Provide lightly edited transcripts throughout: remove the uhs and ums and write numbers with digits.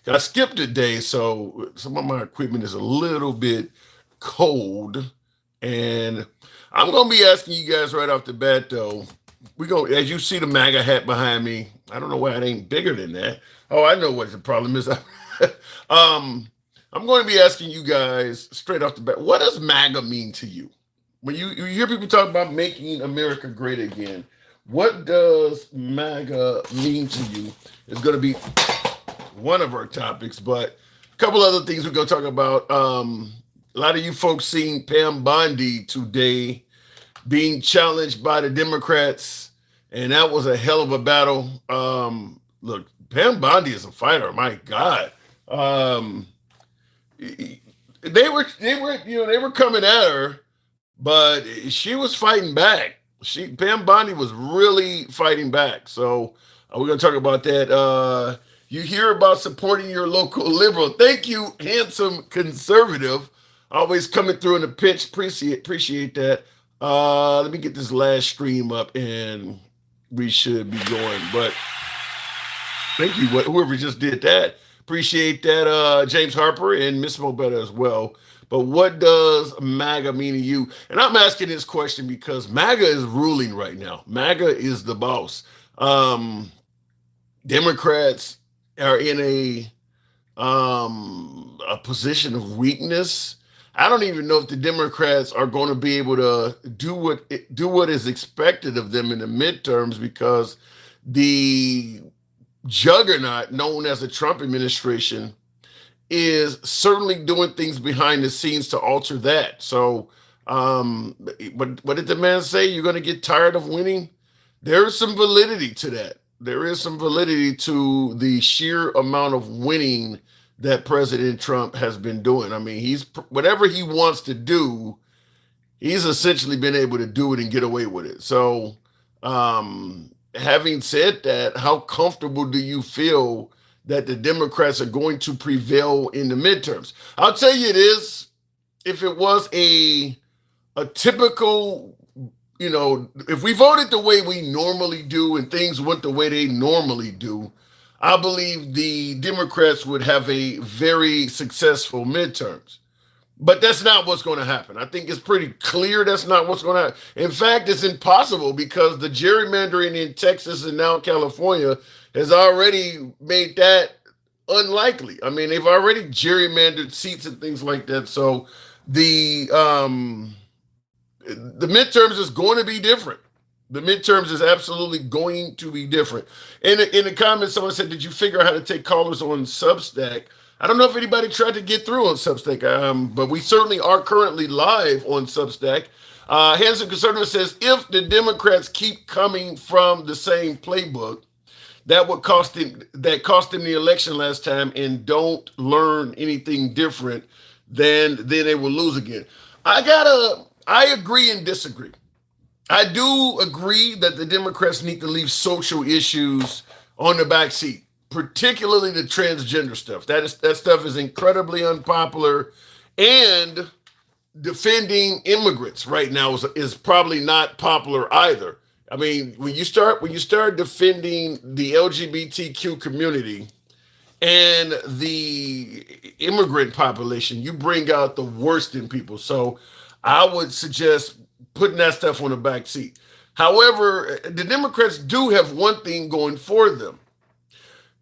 I skipped a day, so some of my equipment is a little bit cold. And I'm gonna be asking you guys right off the bat though. We go as you see the MAGA hat behind me. I don't know why it ain't bigger than that. Oh, I know what the problem is. um, I'm going to be asking you guys straight off the bat, what does MAGA mean to you? When you hear people talk about making America great again, what does MAGA mean to you? It's going to be one of our topics, but a couple other things we're going to talk about. A lot of you folks seen Pam Bondi today being challenged by the Democrats, and that was a hell of a battle. Look, Pam Bondi is a fighter. My God, um, they were coming at her, but she was fighting back. Pam Bondi was really fighting back. So we're gonna talk about that. You hear about supporting your local liberal. Thank you, handsome conservative. Always coming through in the pitch. Appreciate that. Let me get this last stream up and we should be going. But thank you, whoever just did that. Appreciate that, James Harper and Miss Mobetta as well. But what does MAGA mean to you? And I'm asking this question because MAGA is ruling right now. MAGA is the boss. Democrats are in a position of weakness. I don't even know if the Democrats are going to be able to do what is expected of them in the midterms because the juggernaut known as the Trump administration is certainly doing things behind the scenes to alter that. So, what did the man say? You're going to get tired of winning? There is some validity to that. There is some validity to the sheer amount of winning that President Trump has been doing. I mean, he's whatever he wants to do, he's essentially been able to do it and get away with it. So, having said that, how comfortable do you feel that the Democrats are going to prevail in the midterms? I'll tell you it is. If it was a typical, if we voted the way we normally do and things went the way they normally do, I believe the Democrats would have a very successful midterms. But that's not what's going to happen. I think it's pretty clear that's not what's going to happen. In fact, it's impossible because the gerrymandering in Texas and now California has already made that unlikely. I mean, they've already gerrymandered seats and things like that. So the midterms is going to be different. The midterms is absolutely going to be different. In the comments, someone said, "Did you figure out how to take callers on Substack?" I don't know if anybody tried to get through on Substack, but we certainly are currently live on Substack. Hanson Conservative says, if the Democrats keep coming from the same playbook, that cost them the election last time and don't learn anything different, then they will lose again. I agree and disagree. I do agree that the Democrats need to leave social issues on the back seat, particularly the transgender stuff. That stuff is incredibly unpopular, and defending immigrants right now is probably not popular either. I mean, when you start defending the LGBTQ community and the immigrant population, you bring out the worst in people. So I would suggest putting that stuff on the back seat. However, the Democrats do have one thing going for them.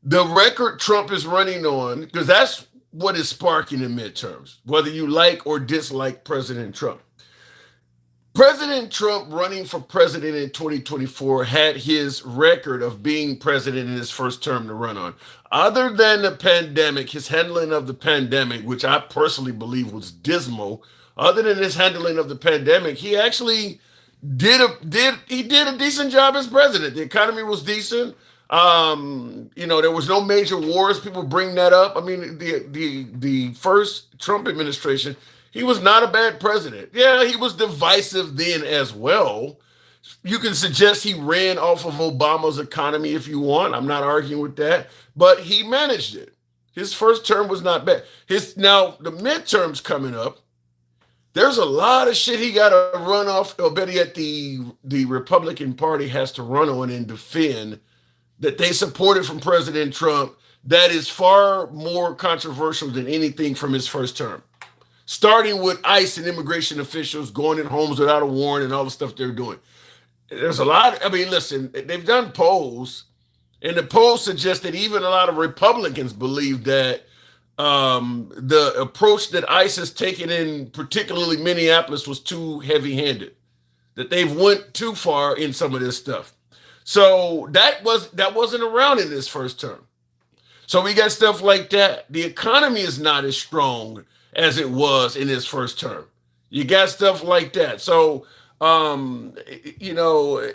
The record Trump is running on, because that's what is sparking the midterms, whether you like or dislike President Trump. President Trump running for president in 2024 had his record of being president in his first term to run on. Other than the pandemic, his handling of the pandemic, which I personally believe was dismal, other than his handling of the pandemic, he actually did a decent job as president. The economy was decent. There was no major wars. People bring that up. I mean, the first Trump administration, he was not a bad president. Yeah, he was divisive then as well. You can suggest he ran off of Obama's economy if you want. I'm not arguing with that, but he managed it. His first term was not bad. Now the midterms coming up. There's a lot of shit he got to run off, or better yet, the Republican Party has to run on and defend that they supported from President Trump that is far more controversial than anything from his first term. Starting with ICE and immigration officials going in homes without a warrant and all the stuff they're doing. There's a lot. I mean, listen, they've done polls, and the polls suggest that even a lot of Republicans believe that the approach that ICE has taken in particularly Minneapolis was too heavy-handed, that they've went too far in some of this stuff. So that wasn't around in this first term. So we got stuff like that. The economy is not as strong as it was in his first term. You got stuff like that. So you know,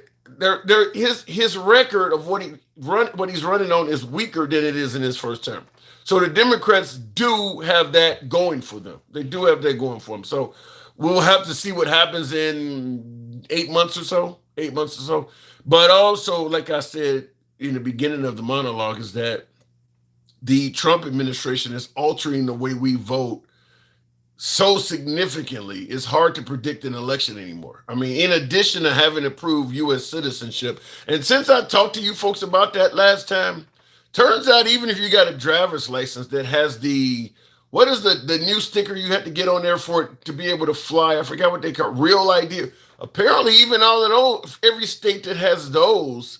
his record of what he's running on is weaker than it is in his first term. So the Democrats do have that going for them. They do have that going for them. So we'll have to see what happens in 8 months or so. 8 months or so. But also, like I said in the beginning of the monologue, is that the Trump administration is altering the way we vote so significantly, it's hard to predict an election anymore. I mean, in addition to having approved U.S. citizenship, and since I talked to you folks about that last time, turns out even if you got a driver's license that has what is the new sticker you have to get on there for it to be able to fly? I forgot what they call Real ID. Apparently, even all of those, every state that has those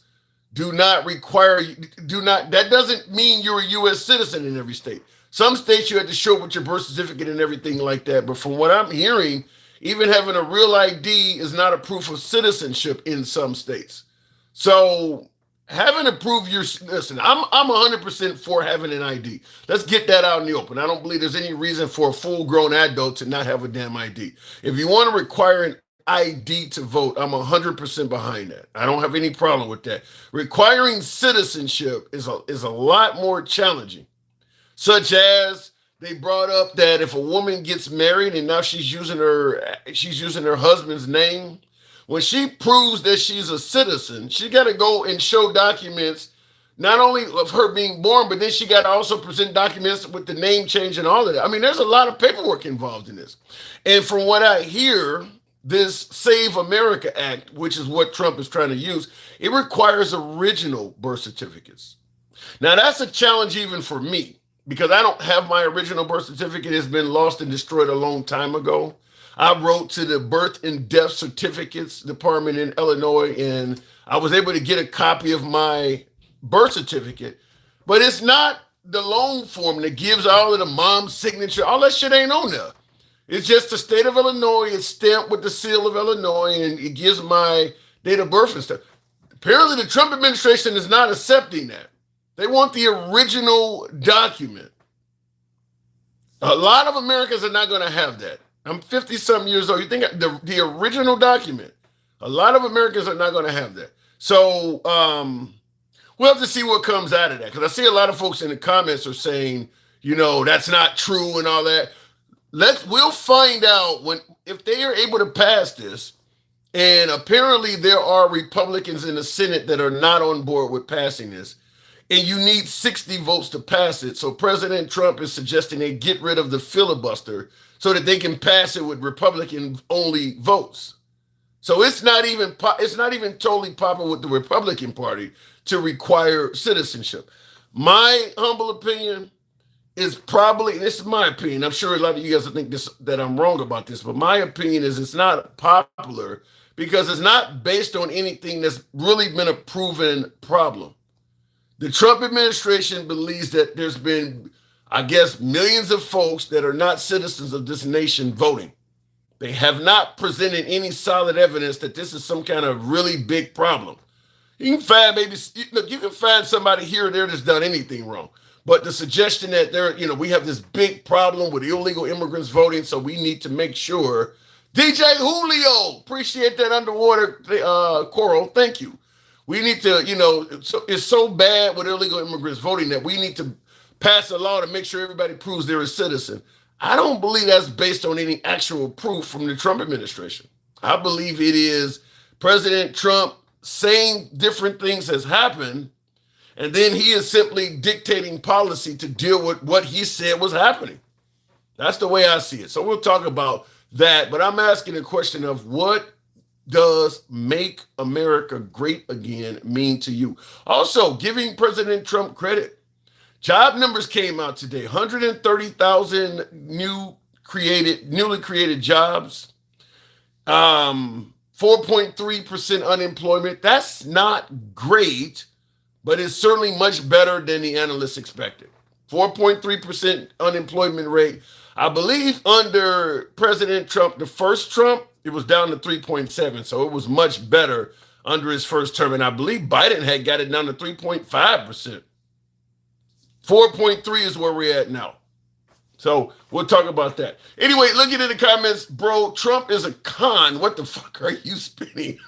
that doesn't mean you're a U.S. citizen in every state. Some states you have to show up with your birth certificate and everything like that. But from what I'm hearing, even having a real ID is not a proof of citizenship in some states. So having approved listen, I'm 100% for having an ID. Let's get that out in the open. I don't believe there's any reason for a full-grown adult to not have a damn ID. If you want to require an ID to vote, I'm 100% behind that. I don't have any problem with that. Requiring citizenship is a lot more challenging. Such as they brought up that if a woman gets married and now she's using her husband's name, when she proves that she's a citizen, she got to go and show documents not only of her being born, but then she got to also present documents with the name change and all of that. I mean, there's a lot of paperwork involved in this. And from what I hear, this Save America Act, which is what Trump is trying to use, it requires original birth certificates. Now, that's a challenge even for me, because I don't have my original birth certificate. It's been lost and destroyed a long time ago. I wrote to the birth and death certificates department in Illinois, and I was able to get a copy of my birth certificate, but it's not the loan form that gives all of the mom's signature. All that shit ain't on there. It's just the state of Illinois. It's stamped with the seal of Illinois, and it gives my date of birth and stuff. Apparently, the Trump administration is not accepting that. They want the original document. A lot of Americans are not going to have that. I'm 50-something years old. You think the original document, a lot of Americans are not going to have that. So we'll have to see what comes out of that. Because I see a lot of folks in the comments are saying, that's not true and all that. We'll find out if they are able to pass this. And apparently there are Republicans in the Senate that are not on board with passing this. And you need 60 votes to pass it. So President Trump is suggesting they get rid of the filibuster so that they can pass it with Republican-only votes. So it's not even totally popular with the Republican Party to require citizenship. My humble opinion is this is my opinion. I'm sure a lot of you guys think that I'm wrong about this, but my opinion is it's not popular because it's not based on anything that's really been a proven problem. The Trump administration believes that there's been, I guess, millions of folks that are not citizens of this nation voting. They have not presented any solid evidence that this is some kind of really big problem. You can find somebody here or there that's done anything wrong. But the suggestion that we have this big problem with illegal immigrants voting, so we need to make sure. DJ Julio, appreciate that underwater coral. Thank you. We need to, it's so bad with illegal immigrants voting that we need to pass a law to make sure everybody proves they're a citizen. I don't believe that's based on any actual proof from the Trump administration. I believe it is President Trump saying different things has happened, and then he is simply dictating policy to deal with what he said was happening. That's the way I see it. So we'll talk about that, but I'm asking a question of what does Make America Great Again mean to you? Also, giving President Trump credit. Job numbers came out today. 130,000 newly created jobs. 4.3% unemployment. That's not great, but it's certainly much better than the analysts expected. 4.3% unemployment rate. I believe under President Trump, the first Trump, it was down to 3.7. So it was much better under his first term. And I believe Biden had got it down to 3.5%. 4.3 is where we're at now. So we'll talk about that. Anyway, looking at the comments, bro, Trump is a con. What the fuck are you spinning?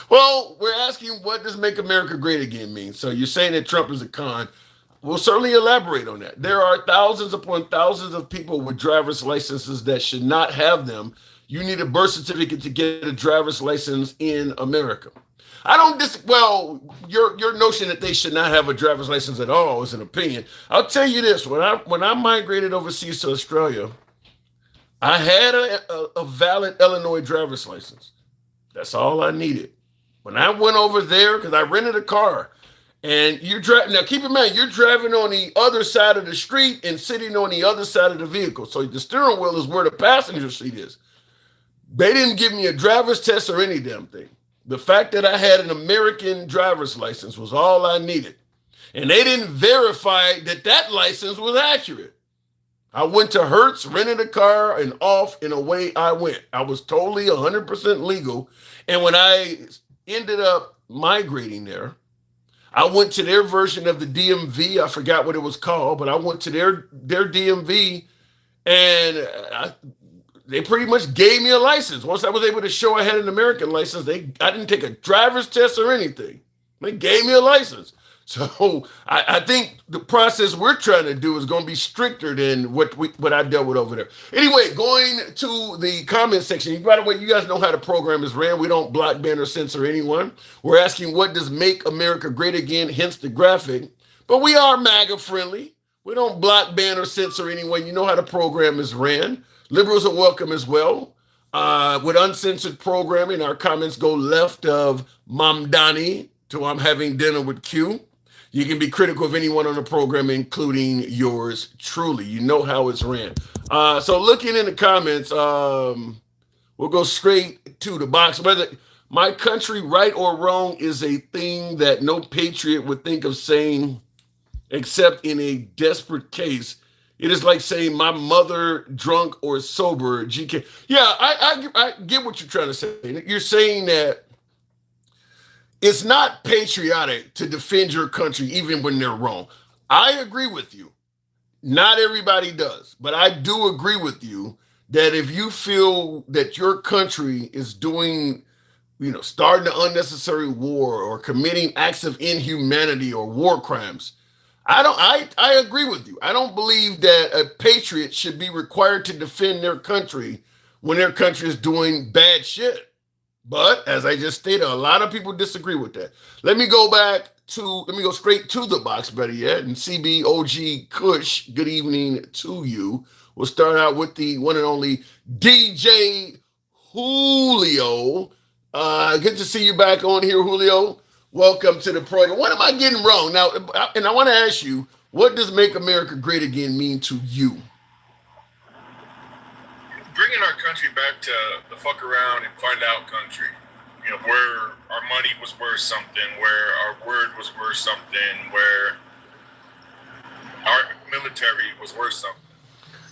Well, we're asking, what does make America great again mean? So you're saying that Trump is a con. We'll certainly elaborate on that. There are thousands upon thousands of people with driver's licenses that should not have them. You need a birth certificate to get a driver's license in America. I don't your notion that they should not have a driver's license at all is an opinion. I'll tell you this, when I migrated overseas to Australia, I had a valid Illinois driver's license. That's all I needed. When I went over there, because I rented a car, and you're driving, now keep in mind, you're driving on the other side of the street and sitting on the other side of the vehicle. So the steering wheel is where the passenger seat is. They didn't give me a driver's test or any damn thing. The fact that I had an American driver's license was all I needed. And they didn't verify that license was accurate. I went to Hertz, rented a car, and off and away I went. I was totally 100% legal. And when I ended up migrating there, I went to their version of the DMV. I forgot what it was called, but I went to their DMV, and they pretty much gave me a license. Once I was able to show I had an American license, I didn't take a driver's test or anything. They gave me a license. So I think the process we're trying to do is going to be stricter than what I dealt with over there. Anyway, going to the comment section. By the way, you guys know how the program is ran. We don't block, ban, or censor anyone. We're asking, what does make America great again? Hence the graphic. But we are MAGA friendly. We don't block, ban, or censor anyone. You know how the program is ran. Liberals are welcome as well. With uncensored programming, our comments go left of Mamdani to I'm having dinner with Q. You can be critical of anyone on the program, including yours truly. You know how it's ran. So looking in the comments, we'll go straight to the box. Whether my country, right or wrong, is a thing that no patriot would think of saying, except in a desperate case. It is like saying my mother drunk or sober, GK. Yeah, I get what you're trying to say. You're saying that it's not patriotic to defend your country even when they're wrong. I agree with you. Not everybody does, but I do agree with you that if you feel that your country is doing, starting an unnecessary war or committing acts of inhumanity or war crimes, I agree with you. I don't believe that a patriot should be required to defend their country when their country is doing bad shit. But as I just stated, a lot of people disagree with that. Let me go straight to the box, better yet. And CBOG Kush, good evening to you. We'll start out with the one and only DJ Julio. Good to see you back on here, Julio. Welcome to the program. What am I getting wrong? Now, and I want to ask you, what does make America great again mean to you? Bringing our country back to the fuck around and find out country. Where our money was worth something, where our word was worth something, where our military was worth something.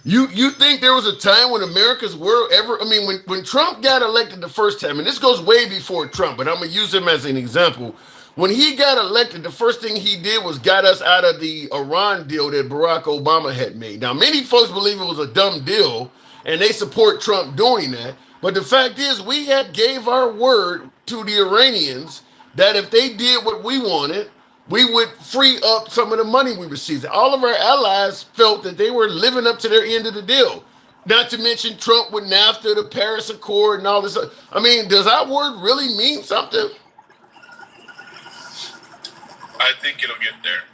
You think there was a time when America's word ever, when Trump got elected the first time, and this goes way before Trump, but I'm going to use him as an example. When he got elected, the first thing he did was got us out of the Iran deal that Barack Obama had made. Now, many folks believe it was a dumb deal, and they support Trump doing that. But the fact is, we had gave our word to the Iranians that if they did what we wanted, we would free up some of the money we received. All of our allies felt that they were living up to their end of the deal. Not to mention Trump with NAFTA, the Paris Accord, and all this. Does our word really mean something? I think it'll get there.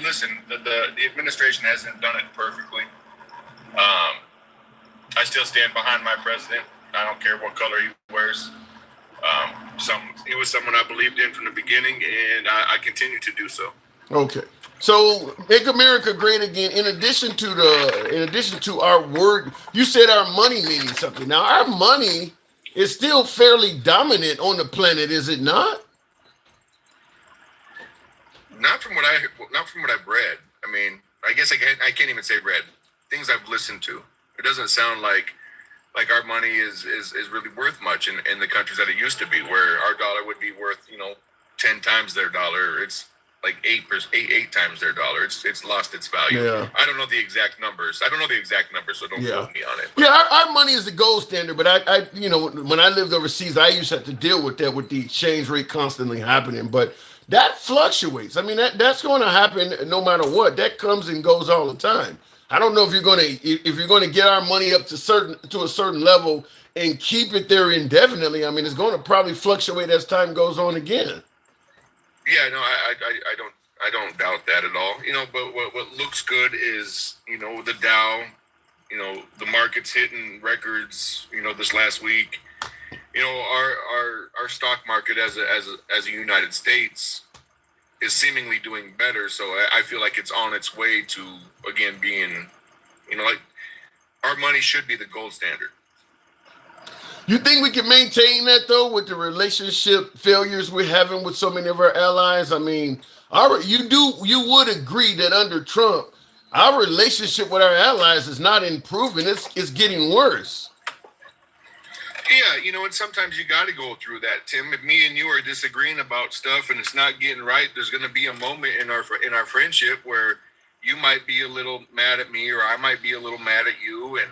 Listen, the administration hasn't done it perfectly. I still stand behind my president. I don't care what color he wears. He was someone I believed in from the beginning, and I continue to do so. Okay. So make America great again. In addition to our word, you said our money meaning something. Now our money is still fairly dominant on the planet, is it not? Not from what I've read. I mean, I guess I can't even say read. Things I've listened to. It doesn't sound like our money is really worth much in the countries that it used to be, where our dollar would be worth 10 times their dollar. It's like eight times their dollar. It's lost its value. Yeah. I don't know the exact numbers. So don't quote me on it. Yeah, our money is the gold standard, but when I lived overseas, I used to have to deal with that with the exchange rate constantly happening. But that fluctuates. I mean, that's going to happen no matter what. That comes and goes all the time. I don't know if you're gonna get our money up to a certain level and keep it there indefinitely. I mean, it's going to probably fluctuate as time goes on again. Yeah, no, I don't doubt that at all. But what looks good is the Dow. The market's hitting records. This last week. Our stock market as a United States is seemingly doing better. So I feel like it's on its way to again being, like our money should be the gold standard. You think we can maintain that though with the relationship failures we're having with so many of our allies? I mean, you would agree that under Trump, our relationship with our allies is not improving. It's getting worse. Yeah, and sometimes you got to go through that, Tim. If me and you are disagreeing about stuff and it's not getting right, there's going to be a moment in our friendship where you might be a little mad at me or I might be a little mad at you, and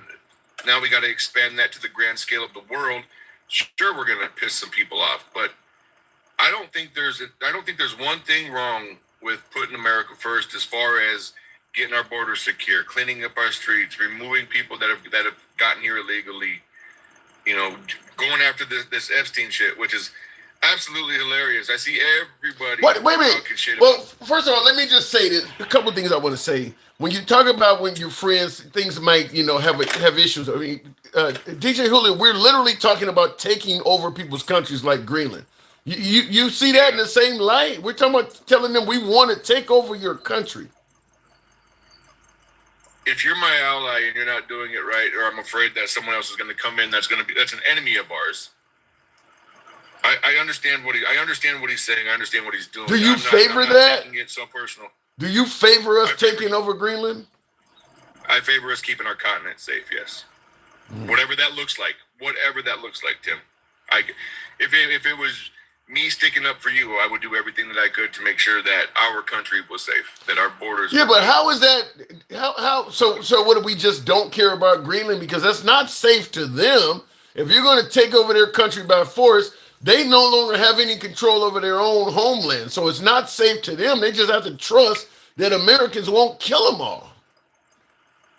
now we got to expand that to the grand scale of the world. Sure, we're going to piss some people off, but I don't think there's one thing wrong with putting America first as far as getting our borders secure, cleaning up our streets, removing people that have gotten here illegally. Going after this Epstein shit, which is absolutely hilarious. I see everybody Wait a minute. talking shit. Well, first of all, let me just say this. A couple of things I want to say. When you talk about when your friends, things might, have issues. I mean, DJ Julio, we're literally talking about taking over people's countries like Greenland. You see that in the same light? We're talking about telling them we want to take over your country. If you're my ally and you're not doing it right, or I'm afraid that someone else is going to come in that's an enemy of ours. I understand what he's saying. I understand what he's doing. Do you favor that? Taking it so personal. Do you favor us taking over Greenland? I favor us keeping our continent safe. Yes. Whatever that looks like, Tim. If it was me sticking up for you, I would do everything that I could to make sure that our country was safe, that our borders. Yeah, but how is that? How? So what? We just don't care about Greenland because that's not safe to them. If you're going to take over their country by force, they no longer have any control over their own homeland. So it's not safe to them. They just have to trust that Americans won't kill them all.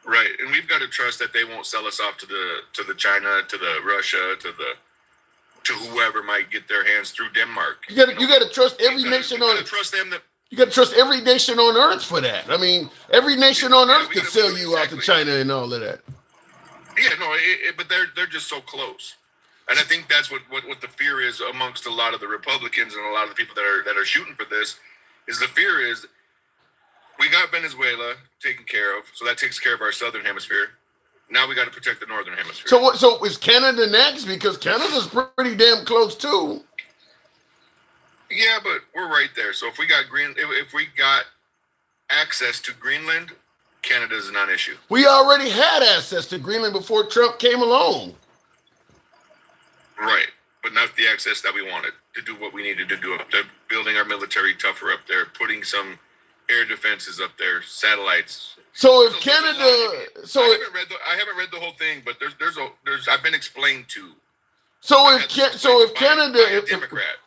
Right, and we've got to trust that they won't sell us off to the China, to the Russia, to whoever might get their hands through Denmark. You got to trust every nation on. Trust them that. You got to trust every nation on earth for that. I mean, every nation on earth can sell you out to China and all of that. Yeah, no, but they're just so close, and I think that's what the fear is amongst a lot of the Republicans and a lot of the people that are shooting for this. Is the fear is we got Venezuela taken care of, so that takes care of our southern hemisphere. Now we got to protect the northern hemisphere. So is Canada next? Because Canada's pretty damn close too. Yeah, but we're right there. So if we got access to Greenland, Canada is a non-issue. We already had access to Greenland before Trump came along. Right, but not the access that we wanted to do what we needed to do up there, building our military tougher up there, putting some air defenses up there, satellites. So if Canada, I haven't read the whole thing, but there's I've been explained to. So if Canada,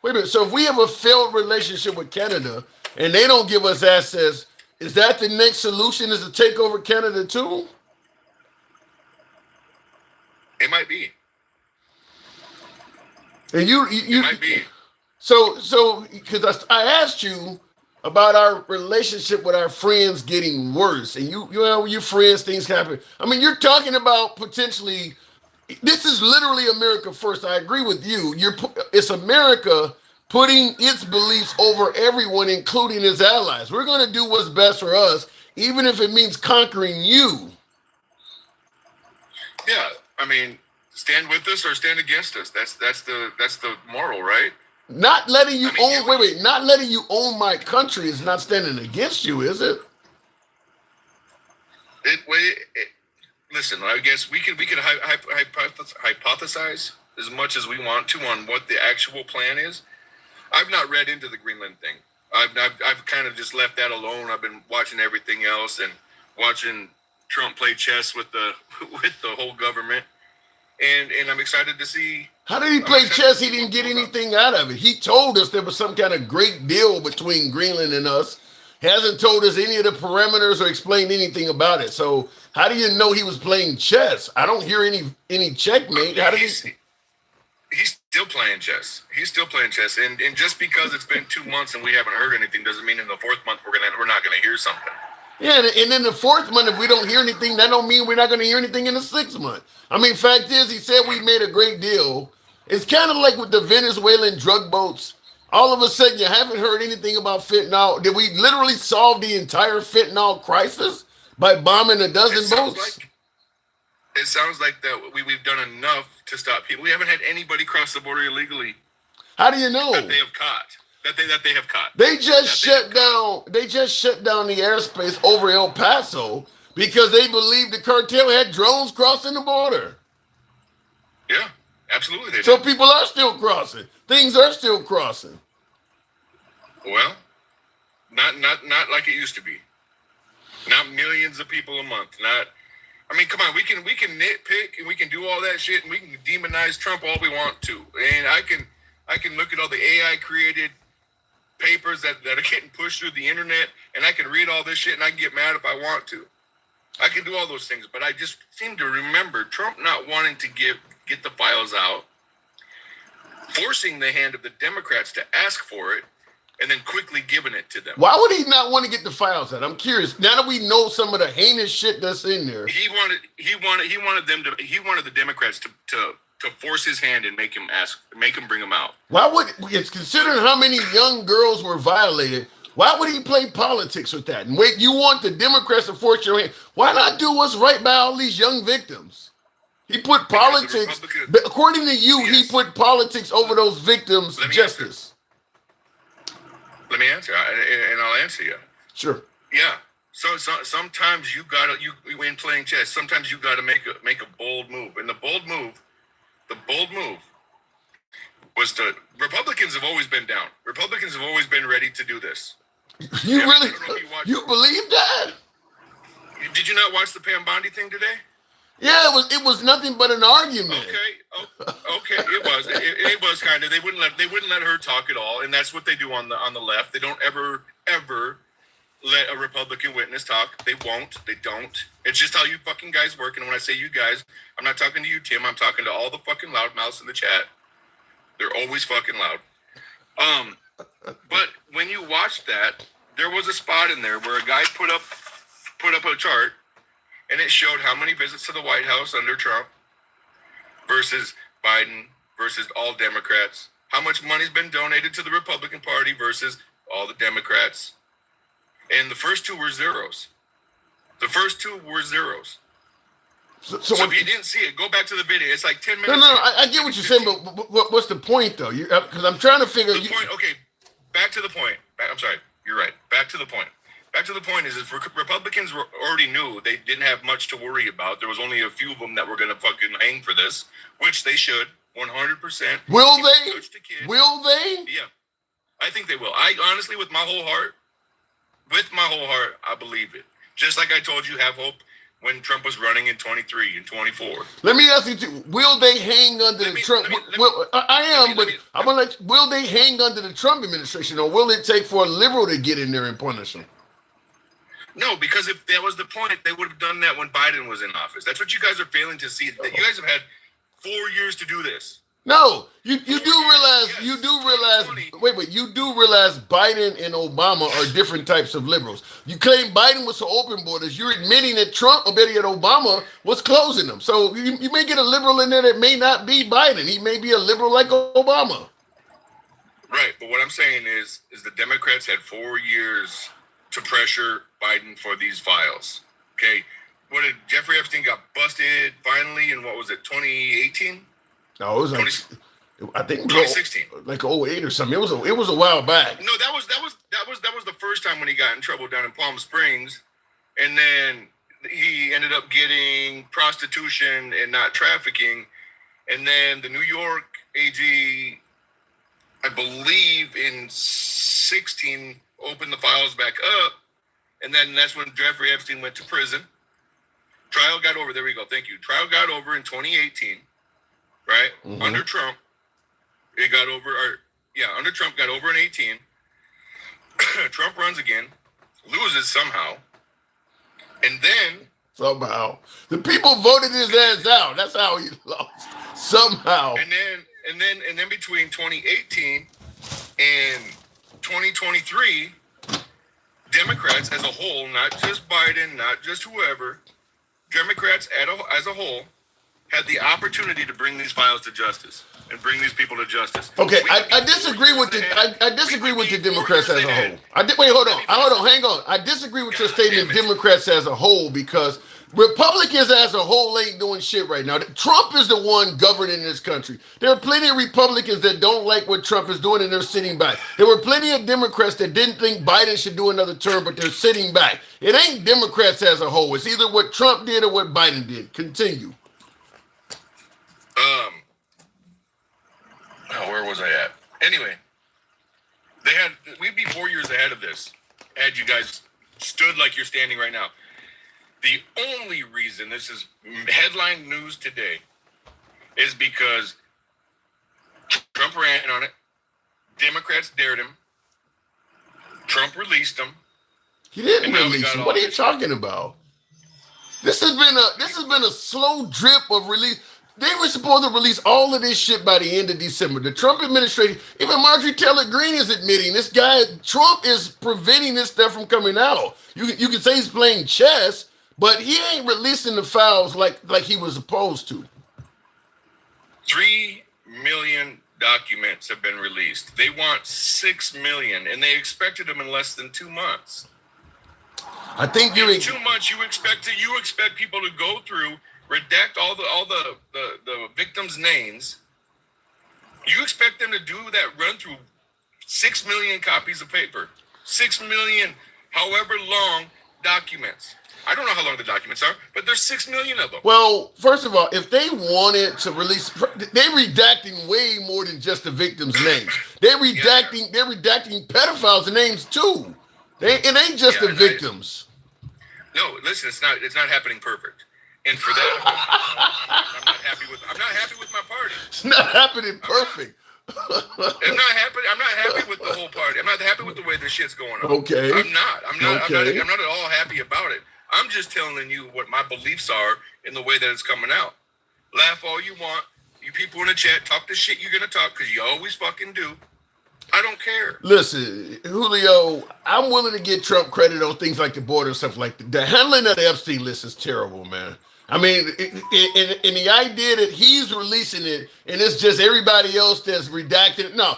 wait a minute. So if we have a failed relationship with Canada and they don't give us access, is that the next solution? Is to take over Canada too? It might be. And you it might be. So because I asked you about our relationship with our friends getting worse, and your friends, things happen. I mean, you're talking about potentially. This is literally America first. I agree with you. It's America putting its beliefs over everyone, including its allies. We're going to do what's best for us, even if it means conquering you. Yeah, I mean, stand with us or stand against us. That's the moral, right? Not letting you I mean, own. Not letting you own my country is not standing against you, is it? Listen, I guess we can hypothesize as much as we want to on what the actual plan is. I've not read into the Greenland thing. I've kind of just left that alone. I've been watching everything else and watching Trump play chess with the whole government, and I'm excited to see. How did he play chess? He didn't get anything out of it. He told us there was some kind of great deal between Greenland and us. He hasn't told us any of the parameters or explained anything about it. So how do you know he was playing chess? I don't hear any checkmate. How did he? He's still playing chess. He's still playing chess, and just because it's been 2 months and we haven't heard anything doesn't mean in the 4th month we're not gonna hear something. Yeah, and in the 4th month, if we don't hear anything, that don't mean we're not going to hear anything in the 6th month. I mean, fact is, he said we made a great deal. It's kind of like with the Venezuelan drug boats. All of a sudden, you haven't heard anything about fentanyl. Did we literally solve the entire fentanyl crisis by bombing a dozen boats? It sounds like that we've done enough to stop people. We haven't had anybody cross the border illegally. How do you know? That they have caught. That they have caught. They just shut down the airspace over El Paso because they believed the cartel had drones crossing the border. Yeah, absolutely. So people are still crossing. Things are still crossing. Well, not like it used to be. Not millions of people a month. I mean, come on. We can nitpick and we can do all that shit and we can demonize Trump all we want to. And I can look at all the AI created papers that are getting pushed through the internet, and I can read all this shit and I can get mad if I want to. I can do all those things, but I just seem to remember Trump not wanting to get the files out, forcing the hand of the Democrats to ask for it, and then quickly giving it to them. Why would he not want to get the files out? I'm curious. Now that we know some of the heinous shit that's in there, he wanted the Democrats to force his hand and make him bring them out. Why would it's considering how many young girls were violated? Why would he play politics with that? And wait, you want the Democrats to force your hand? Why not do what's right by all these young victims? He put politics, according to you, yes. He put politics over those victims' justice. Let me answer, and I'll answer you. Sure. Yeah. So sometimes you in playing chess, sometimes you gotta make a bold move, and the bold move was Republicans have always been down. Republicans have always been ready to do this. You you believe that? Did you not watch the Pam Bondi thing today? Yeah, it was nothing but an argument. Okay, it was kind of. They wouldn't let her talk at all, and that's what they do on the left. They don't ever let a Republican witness talk. They won't. They don't. It's just how you fucking guys work. And when I say you guys, I'm not talking to you, Tim. I'm talking to all the fucking loudmouths in the chat. They're always fucking loud. But when you watch that, there was a spot in there where a guy put up a chart, and it showed how many visits to the White House under Trump versus Biden versus all Democrats. How much money's been donated to the Republican Party versus all the Democrats. And the first two were zeros. So if you didn't see it, go back to the video. It's like 10 minutes. No, I get what you're saying, but what's the point, though? Because I'm trying to figure out. Okay, back to the point. I'm sorry, you're right. Back to the point. Back to the point is if Republicans already knew they didn't have much to worry about. There was only a few of them that were going to fucking hang for this, which they should, 100%. Will they? Will they? Yeah, I think they will. I honestly, with my whole heart, I believe it. Just like I told you, have hope when Trump was running in 23 and 24. Let me ask you too, will they hang under the Trump? Will they hang under the Trump administration, or will it take for a liberal to get in there and punish them? No, because if that was the point, they would have done that when Biden was in office. That's what you guys are failing to see. That you guys have had 4 years to do this. No, you do realize Biden and Obama are different types of liberals. You claim Biden was for open borders. You're admitting that Trump, or better yet, Obama, was closing them. So you may get a liberal in there that may not be Biden. He may be a liberal like Obama. Right, but what I'm saying is the Democrats had 4 years to pressure Biden for these files. Okay, what did Jeffrey Epstein got busted finally in what was it, 2018? No, it was like 20, I think 2016, like 08 or something. It was a while back. No, that was the first time when he got in trouble down in Palm Springs, and then he ended up getting prostitution and not trafficking, and then the New York AG, I believe in 16, opened the files back up, and then that's when Jeffrey Epstein went to prison. Trial got over. There we go. Thank you. Trial got over in 2018, right? Mm-hmm. Under Trump, it got over. Under Trump got over in 18. Trump runs again, loses somehow, and then somehow the people voted his ass out. That's how he lost. Somehow. And then between 2018 and 2023, Democrats as a whole, not just Biden, not just whoever, Democrats as a whole had the opportunity to bring these files to justice and bring these people to justice. Okay, I disagree with I disagree with the Democrats as a whole. Wait, hold on, hang on. I disagree with your statement, Democrats as a whole, because Republicans as a whole ain't doing shit right now. Trump is the one governing this country. There are plenty of Republicans that don't like what Trump is doing and they're sitting back. There were plenty of Democrats that didn't think Biden should do another term, but they're sitting back. It ain't Democrats as a whole. It's either what Trump did or what Biden did. Continue. Where was I at? Anyway, we'd be 4 years ahead of this had you guys stood like you're standing right now. The only reason this is headline news today is because Trump ran on it. Democrats dared him. Trump released him. He didn't release him. What are you talking about? This has been a slow drip of release. They were supposed to release all of this shit by the end of December. The Trump administration, even Marjorie Taylor Greene is admitting this guy, Trump is preventing this stuff from coming out. You can say he's playing chess, but he ain't releasing the files like he was supposed to. 3 million documents have been released. They want 6 million, and they expected them in less than 2 months. I think in 2 months you expect people to go through, redact all the victims' names. You expect them to do that run through 6 million copies of paper, 6 million, however long, documents. I don't know how long the documents are, but there's 6 million of them. Well, first of all, if they wanted to release, they're redacting way more than just the victims' names. They're redacting pedophiles' names too. It ain't just the victims. No, listen, it's not happening perfect. And for that, I'm not happy with my party. It's not happening perfect. I'm not happy with the whole party. I'm not happy with the way this shit's going on. Okay. I'm not at all happy about it. I'm just telling you what my beliefs are in the way that it's coming out. Laugh all you want. You people in the chat, talk the shit you're gonna talk, because you always fucking do. I don't care. Listen, Julio, I'm willing to give Trump credit on things like the border and stuff like that. The handling of the Epstein list is terrible, man. I mean, and the idea that he's releasing it and it's just everybody else that's redacted it. No,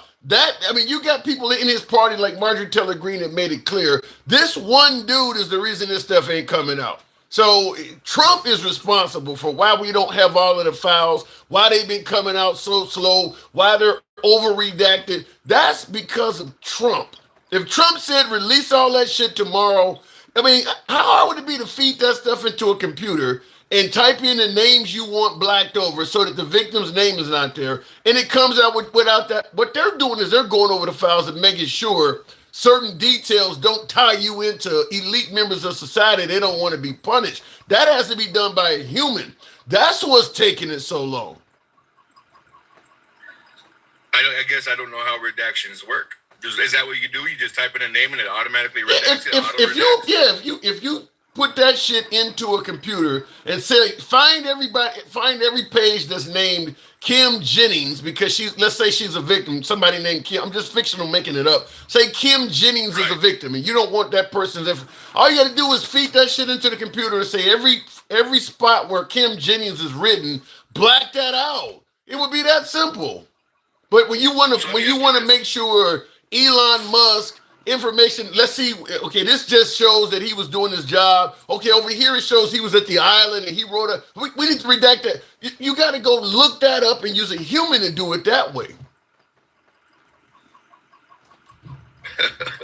you got people in his party like Marjorie Taylor Greene that made it clear. This one dude is the reason this stuff ain't coming out. So Trump is responsible for why we don't have all of the files, why they've been coming out so slow, why they're over-redacted. That's because of Trump. If Trump said release all that shit tomorrow, I mean, how hard would it be to feed that stuff into a computer and type in the names you want blacked over so that the victim's name is not there, and it comes out without that? What they're doing is they're going over the files and making sure certain details don't tie you into elite members of society. They don't want to be punished. That has to be done by a human. That's what's taking it so long. I guess I don't know how redactions work. Is that what you do? You just type in a name and it automatically redacts it? If you put that shit into a computer and say find every page that's named Kim Jennings, because let's say she's a victim, somebody named Kim. I'm just fictional making it up. Say Kim Jennings is a victim, and you don't want that person's. All you got to do is feed that shit into the computer and say every spot where Kim Jennings is written, black that out. It would be that simple. But when you want to make sure Elon Musk information, let's see. Okay, this just shows that he was doing his job. Okay, over here it shows he was at the island and he wrote a. We need to redact that. You got to go look that up and use a human to do it that way.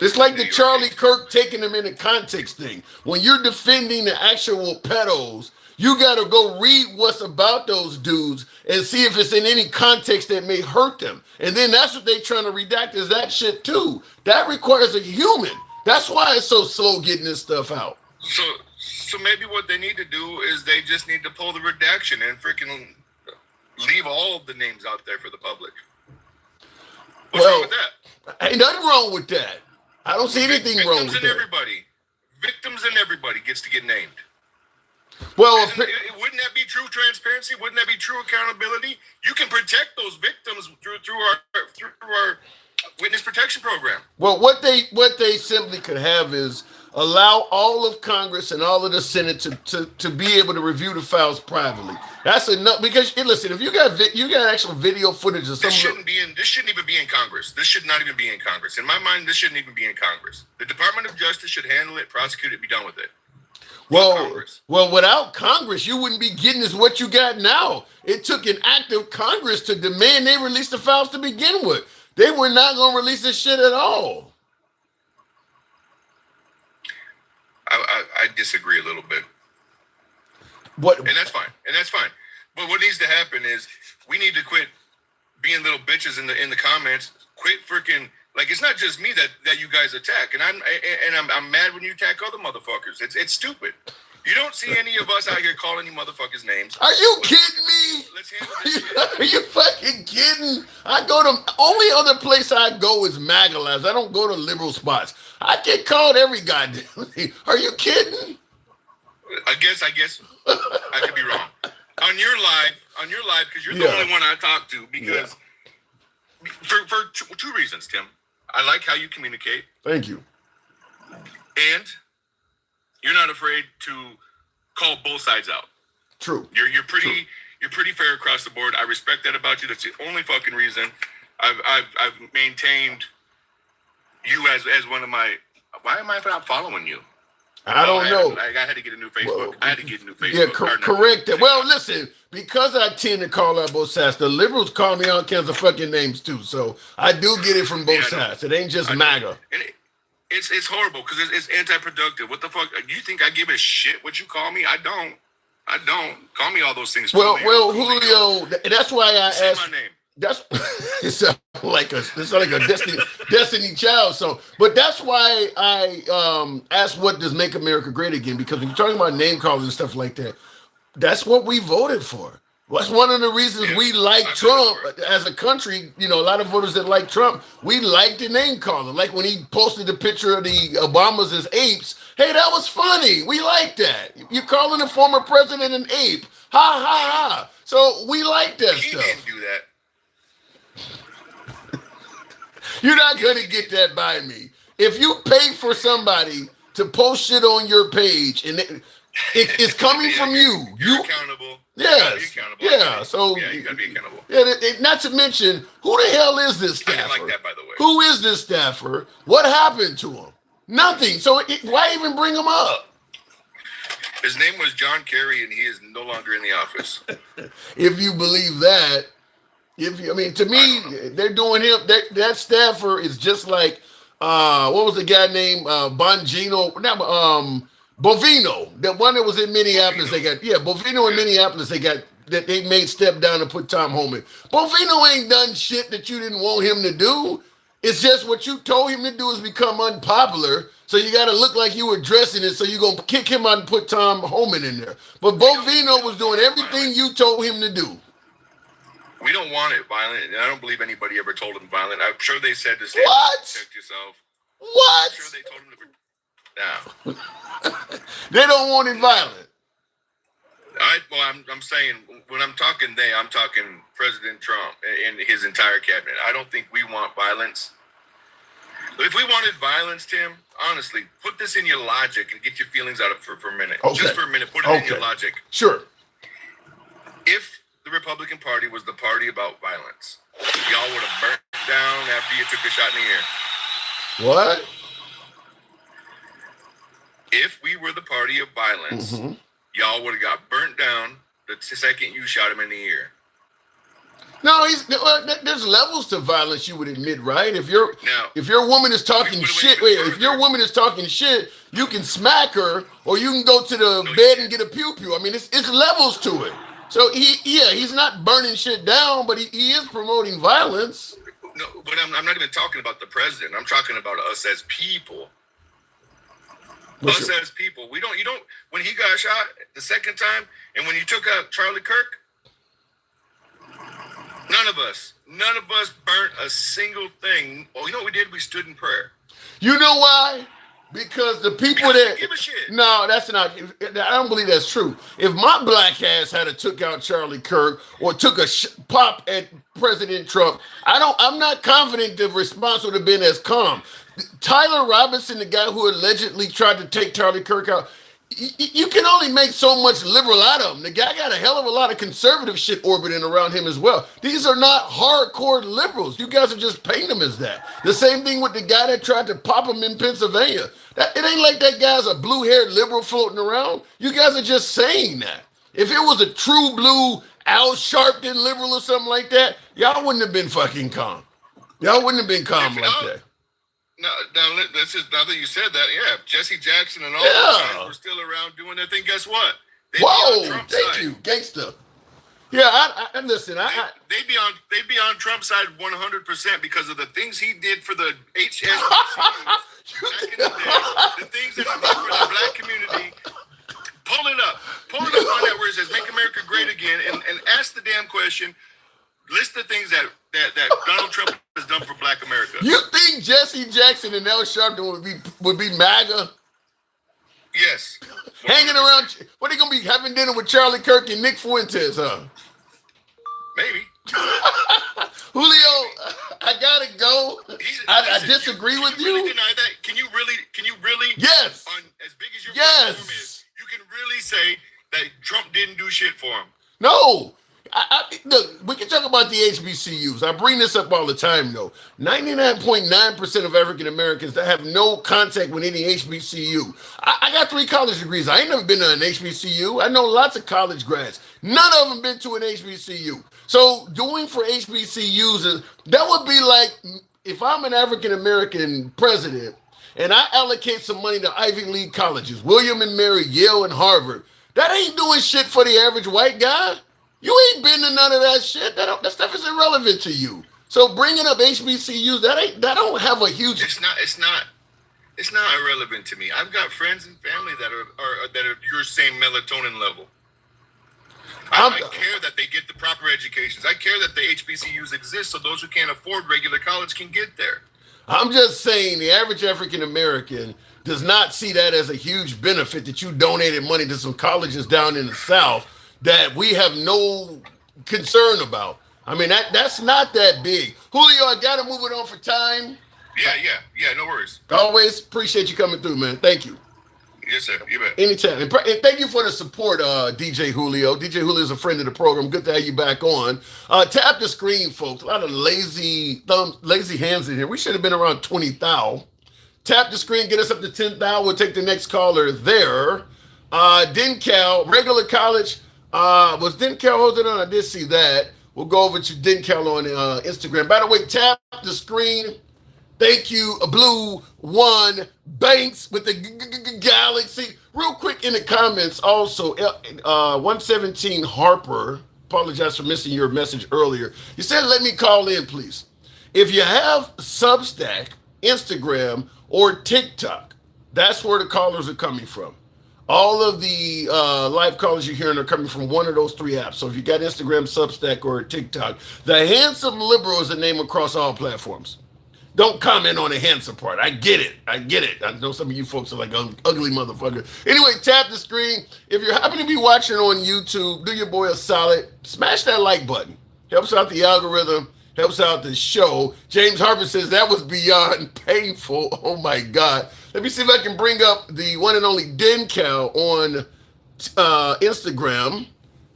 It's like the Charlie Kirk taking them into context thing. When you're defending the actual pedos, you got to go read what's about those dudes and see if it's in any context that may hurt them. And then that's what they trying to redact is that shit too. That requires a human. That's why it's so slow getting this stuff out. So maybe what they need to do is they just need to pull the redaction and freaking leave all of the names out there for the public. What's wrong with that? Ain't nothing wrong with that. I don't see anything wrong with that. Victims and everybody gets to get named. Well, wouldn't that be true transparency? Wouldn't that be true accountability? You can protect those victims through our witness protection program. Well, what they simply could have is allow all of Congress and all of the Senate to be able to review the files privately. That's enough because listen, if you got actual video footage of something. This shouldn't even be in Congress. This should not even be in Congress. In my mind, this shouldn't even be in Congress. The Department of Justice should handle it, prosecute it, be done with it. Well, without Congress, you wouldn't be getting is what you got now. It took an act of Congress to demand they release the files to begin with. They were not going to release this shit at all. I disagree a little bit. What? And that's fine. But what needs to happen is we need to quit being little bitches in the comments. Quit freaking like it's not just me that you guys attack, and I'm mad when you attack other motherfuckers. It's stupid. You don't see any of us out here calling any motherfuckers names. Are you kidding me? Let's handle this shit. Are you fucking kidding? Only other place I go is MAGA labs. I don't go to liberal spots. I get called every goddamn thing. Are you kidding? I guess I could be wrong. On your live, because you're the only one I talk to. Because for two reasons, Tim. I like how you communicate. Thank you. And you're not afraid to call both sides out. True. You're pretty fair across the board. I respect that about you. That's the only fucking reason I've maintained you as one of my. Why am I not following you? I don't know. I had to get a new Facebook. Well, I had to get a new Facebook. Yeah, correct that. Well, listen, because I tend to call out both sides, the liberals call me all kinds of fucking names too. So I do get it from both sides. It ain't just MAGA. And it's horrible because it's anti-productive. What the fuck? You think I give a shit what you call me? I don't. Call me all those things. Well, Julio, that's why I asked. My name. That's it's like a Destiny Child song. But that's why I asked what does make America great again? Because when you're talking about name calling and stuff like that, that's what we voted for. That's one of the reasons we like Trump as a country. You know, a lot of voters that like Trump, we like the name calling. Like when he posted the picture of the Obamas as apes. Hey, that was funny. We like that. You're calling the former president an ape. Ha, ha, ha. So we like that stuff. He didn't do that. You're not going to get that by me. If you pay for somebody to post shit on your page and it's coming from you. You're accountable. Yes. You're accountable. Yeah. So you got to be accountable. Yeah. Not to mention, who the hell is this staffer? I didn't like that, by the way. Who is this staffer? What happened to him? Nothing. So why even bring him up? His name was John Kerry, and he is no longer in the office. If you believe that. To me, they're doing him. That staffer is just like, what was the guy named Bongino? Not Bovino. The one that was in Minneapolis. Bovino in Minneapolis. They made step down and put Tom Homan. Bovino ain't done shit that you didn't want him to do. It's just what you told him to do is become unpopular. So you got to look like you were dressing it. So you're gonna kick him out and put Tom Homan in there. But Bovino was doing everything you told him to do. We don't want it violent, and I don't believe anybody ever told him violent. I'm sure they said to stay protect yourself. What? I'm sure they told him to. They don't want it violent. I'm saying when I'm talking I'm talking President Trump and his entire cabinet. I don't think we want violence. If we wanted violence, Tim, honestly, put this in your logic and get your feelings out of for a minute. Okay. Just for a minute, put it in your logic. Sure. If the Republican Party was the party about violence, Y'all would have burnt down after you took a shot in the air. What? If we were the party of violence, y'all would have got burnt down the second you shot him in the ear. No, there's levels to violence. You would admit, right? If your woman is talking shit, if your woman is talking shit, you can smack her, or you can go to the bed and get a pew pew. I mean, it's levels to it. So he's not burning shit down, but he is promoting violence. No, but I'm not even talking about the president. I'm talking about us as people. As people, you don't. When he got shot the second time, and when you took out Charlie Kirk. None of us burnt a single thing. Oh, you know what we did? We stood in prayer. You know why? Because the people give a shit. No, that's not. I don't believe that's true. If my black ass had took out Charlie Kirk or took a pop at President Trump, I'm not confident the response would have been as calm. Tyler Robinson, the guy who allegedly tried to take Charlie Kirk out, you can only make so much liberal out of him. The guy got a hell of a lot of conservative shit orbiting around him as well. These are not hardcore liberals. You guys are just painting them as that. The same thing with the guy that tried to pop him in Pennsylvania. It ain't like that guy's a blue-haired liberal floating around. You guys are just saying that. If it was a true blue Al Sharpton liberal or something like that, y'all wouldn't have been fucking calm. Y'all wouldn't have been calm like that. Now that you said that, if Jesse Jackson and all those guys were still around doing their thing, guess what? Thank you, gangster. Yeah, I listen. They'd be on Trump's side 100% because of the things he did for the HSBCUs back in the day, the things that he did for the black community. Pull it up on that where it says "Make America Great Again" and ask the damn question. List the things that Donald Trump has done for Black America. You think Jesse Jackson and Al Sharpton would be MAGA? Yes. Hanging around? What are they gonna be having dinner with Charlie Kirk and Nick Fuentes? Huh? Maybe. Julio, I gotta go. I disagree with you. Really deny that? Can you really? Yes. As big as your platform is, you can really say that Trump didn't do shit for him. No. Look, we can talk about the HBCUs. I bring this up all the time, though. 99.9% of African Americans that have no contact with any HBCU. I got 3 college degrees. I ain't never been to an HBCU. I know lots of college grads. None of them been to an HBCU. So doing for HBCUs, that would be like if I'm an African American president and I allocate some money to Ivy League colleges, William and Mary, Yale, and Harvard. That ain't doing shit for the average white guy. You ain't been to none of that shit. That stuff is irrelevant to you. So bringing up HBCUs, that don't have a huge. It's not irrelevant to me. I've got friends and family that are your same melatonin level. I care that they get the proper educations. I care that the HBCUs exist so those who can't afford regular college can get there. I'm just saying the average African American does not see that as a huge benefit that you donated money to some colleges down in the South that we have no concern about. I mean, that's not that big. Julio, I got to move it on for time. Yeah, no worries. Always appreciate you coming through, man. Thank you. Yes, sir. You bet. Anytime. And thank you for the support, DJ Julio. DJ Julio is a friend of the program. Good to have you back on. Tap the screen, folks. A lot of lazy hands in here. We should have been around 20,000. Tap the screen, get us up to 10,000. We'll take the next caller there. DenCal, regular college. Was DenCal holding on? I did see that. We'll go over to DenCal on Instagram. By the way, tap the screen. Thank you, Blue One Banks with the Galaxy. Real quick in the comments, also, 117 Harper. Apologize for missing your message earlier. You said, let me call in, please. If you have Substack, Instagram, or TikTok, that's where the callers are coming from. All of the live callers you're hearing are coming from one of those 3 apps. So if you got Instagram, Substack, or TikTok, the Handsome Liberal is the name across all platforms. Don't comment on the handsome part. I get it. I know some of you folks are like ugly motherfucker. Anyway, tap the screen. If you happen to be watching on YouTube, do your boy a solid. Smash that like button. Helps out the algorithm. Helps out the show. James Harper says that was beyond painful. Oh my God. Let me see if I can bring up the one and only DenCal on Instagram.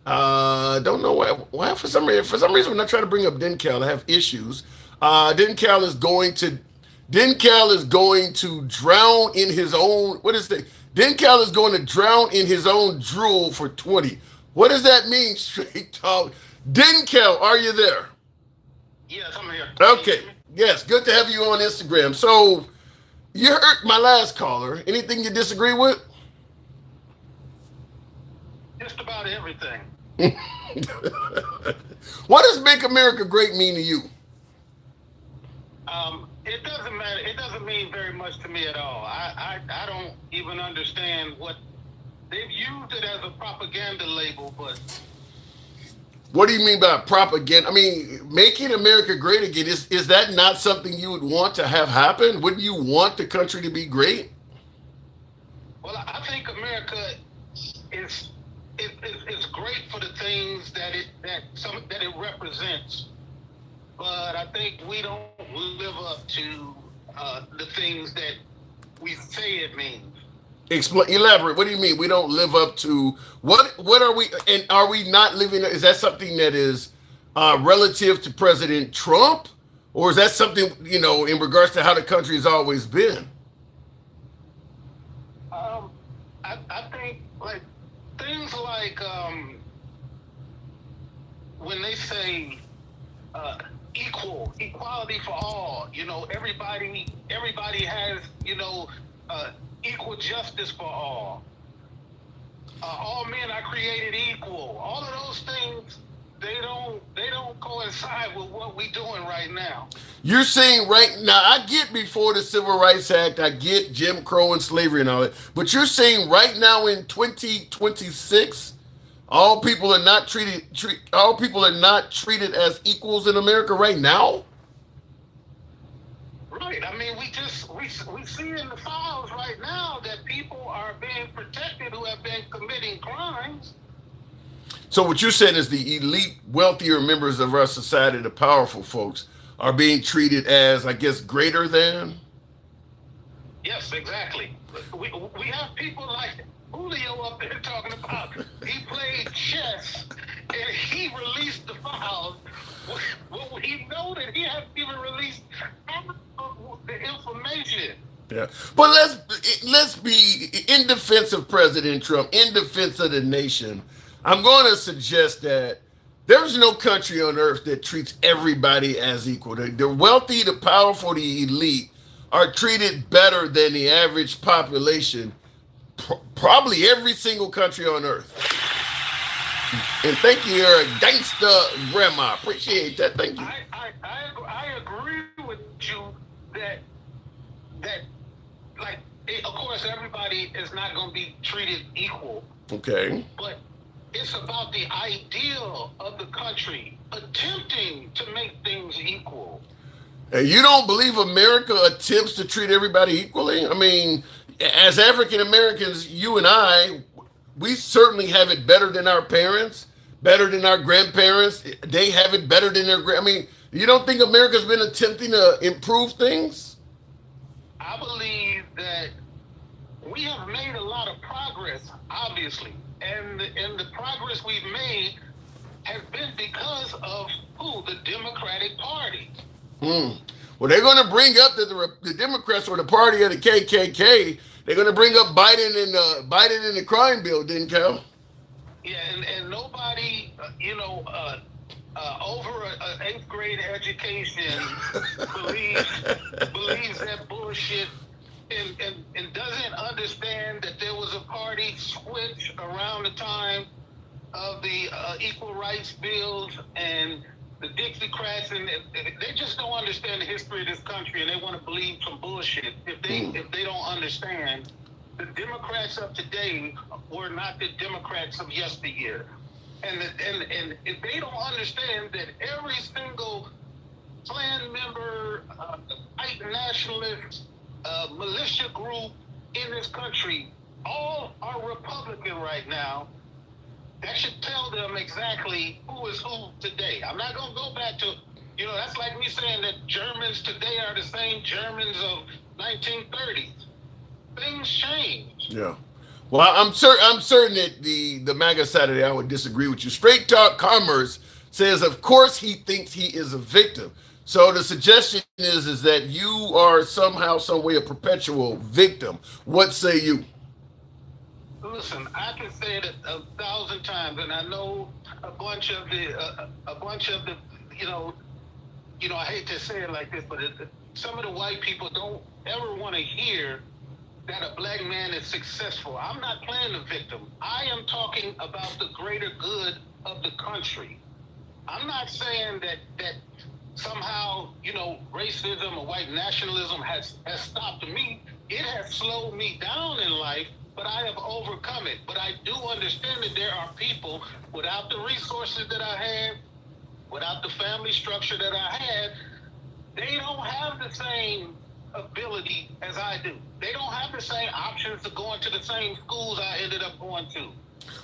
Don't know why for some reason when I try to bring up Dencal, I have issues. Dencal is going to drown in his own what is that? Dencal is going to drown in his own drool for 20. What does that mean, straight talk? Dencal, are you there? Yes, I'm here. Can you Okay. hear me? Yes, good to have you on Instagram. So you heard my last caller. Anything you disagree with? Just about everything. What does Make America Great mean to you? It doesn't matter. It doesn't mean very much to me at all. I don't even understand what they've used it as a propaganda label, but What do you mean by propaganda? I mean, making America great again, is that not something you would want to have happen? Wouldn't you want the country to be great? well, I think America is is great for the things that it represents, but I think we don't live up to the things that we say it means. Explain, elaborate. What do you mean? We don't live up to what? What are we? And are we not living? Is that something that is relative to President Trump, or is that something in regards to how the country has always been? Um, I think like things like when they say equality for all. Everybody has uh, equal justice for all. All men are created equal. All of those things they don't coincide with what we're doing right now. You're saying right now, I get before the Civil Rights Act, I get Jim Crow and slavery and all that, but you're saying right now in 2026, all people are not treated as equals in America right now. Right. I mean, we see in the files right now that people are being protected who have been committing crimes. So what you're saying is the elite, wealthier members of our society, the powerful folks, are being treated as, I guess, greater than. Yes, exactly. We have people like Julio up there talking about he played chess and he released the files. Well, we know that he hasn't even released the information. Yeah, but let's be in defense of President Trump, in defense of the nation. I'm going to suggest that there's no country on earth that treats everybody as equal. The wealthy, the powerful, the elite are treated better than the average population. Probably every single country on earth. And thank you, you're a gangsta grandma. Appreciate that. Thank you. I agree with you that that like of course everybody is not going to be treated equal, Okay. but it's about the ideal of the country attempting to make things equal. And you don't believe America attempts to treat everybody equally? I mean, as African Americans, you and I, we certainly have it better than our parents, better than our grandparents. They have it better than their I mean, you don't think America's been attempting to improve things? I believe that we have made a lot of progress, obviously, and the progress we've made has been because of who? The Democratic Party. Hmm. Well, they're going to bring up that the Democrats or the party of the KKK. They're going to bring up Biden in the crime bill, didn't Cal? Yeah, and nobody, over an eighth grade education believes believes that bullshit and doesn't understand that there was a party switch around the time of the equal rights bills and the Dixiecrats, and they just don't understand the history of this country, and they want to believe some bullshit. If they don't understand, the Democrats of today were not the Democrats of yesteryear, and if they don't understand that every single Klan member, white nationalist, militia group in this country, all are Republican right now. That should tell them exactly who is who today. I'm not going to go back to, that's like me saying that Germans today are the same Germans of 1930s. Things change. Yeah. Well, I'm certain that the MAGA Saturday I would disagree with you. Straight Talk Commerce says, of course, he thinks he is a victim. So the suggestion is that you are somehow, some way, a perpetual victim. What say you? Listen, I can say it a thousand times, and I know a bunch of the, you know, I hate to say it like this, but some of the white people don't ever want to hear that a black man is successful. I'm not playing the victim. I am talking about the greater good of the country. I'm not saying that somehow, racism or white nationalism has stopped me. It has slowed me down in life, but I have overcome it. But I do understand that there are people without the resources that I had, without the family structure that I had, they don't have the same ability as I do. They don't have the same options to go into the same schools I ended up going to.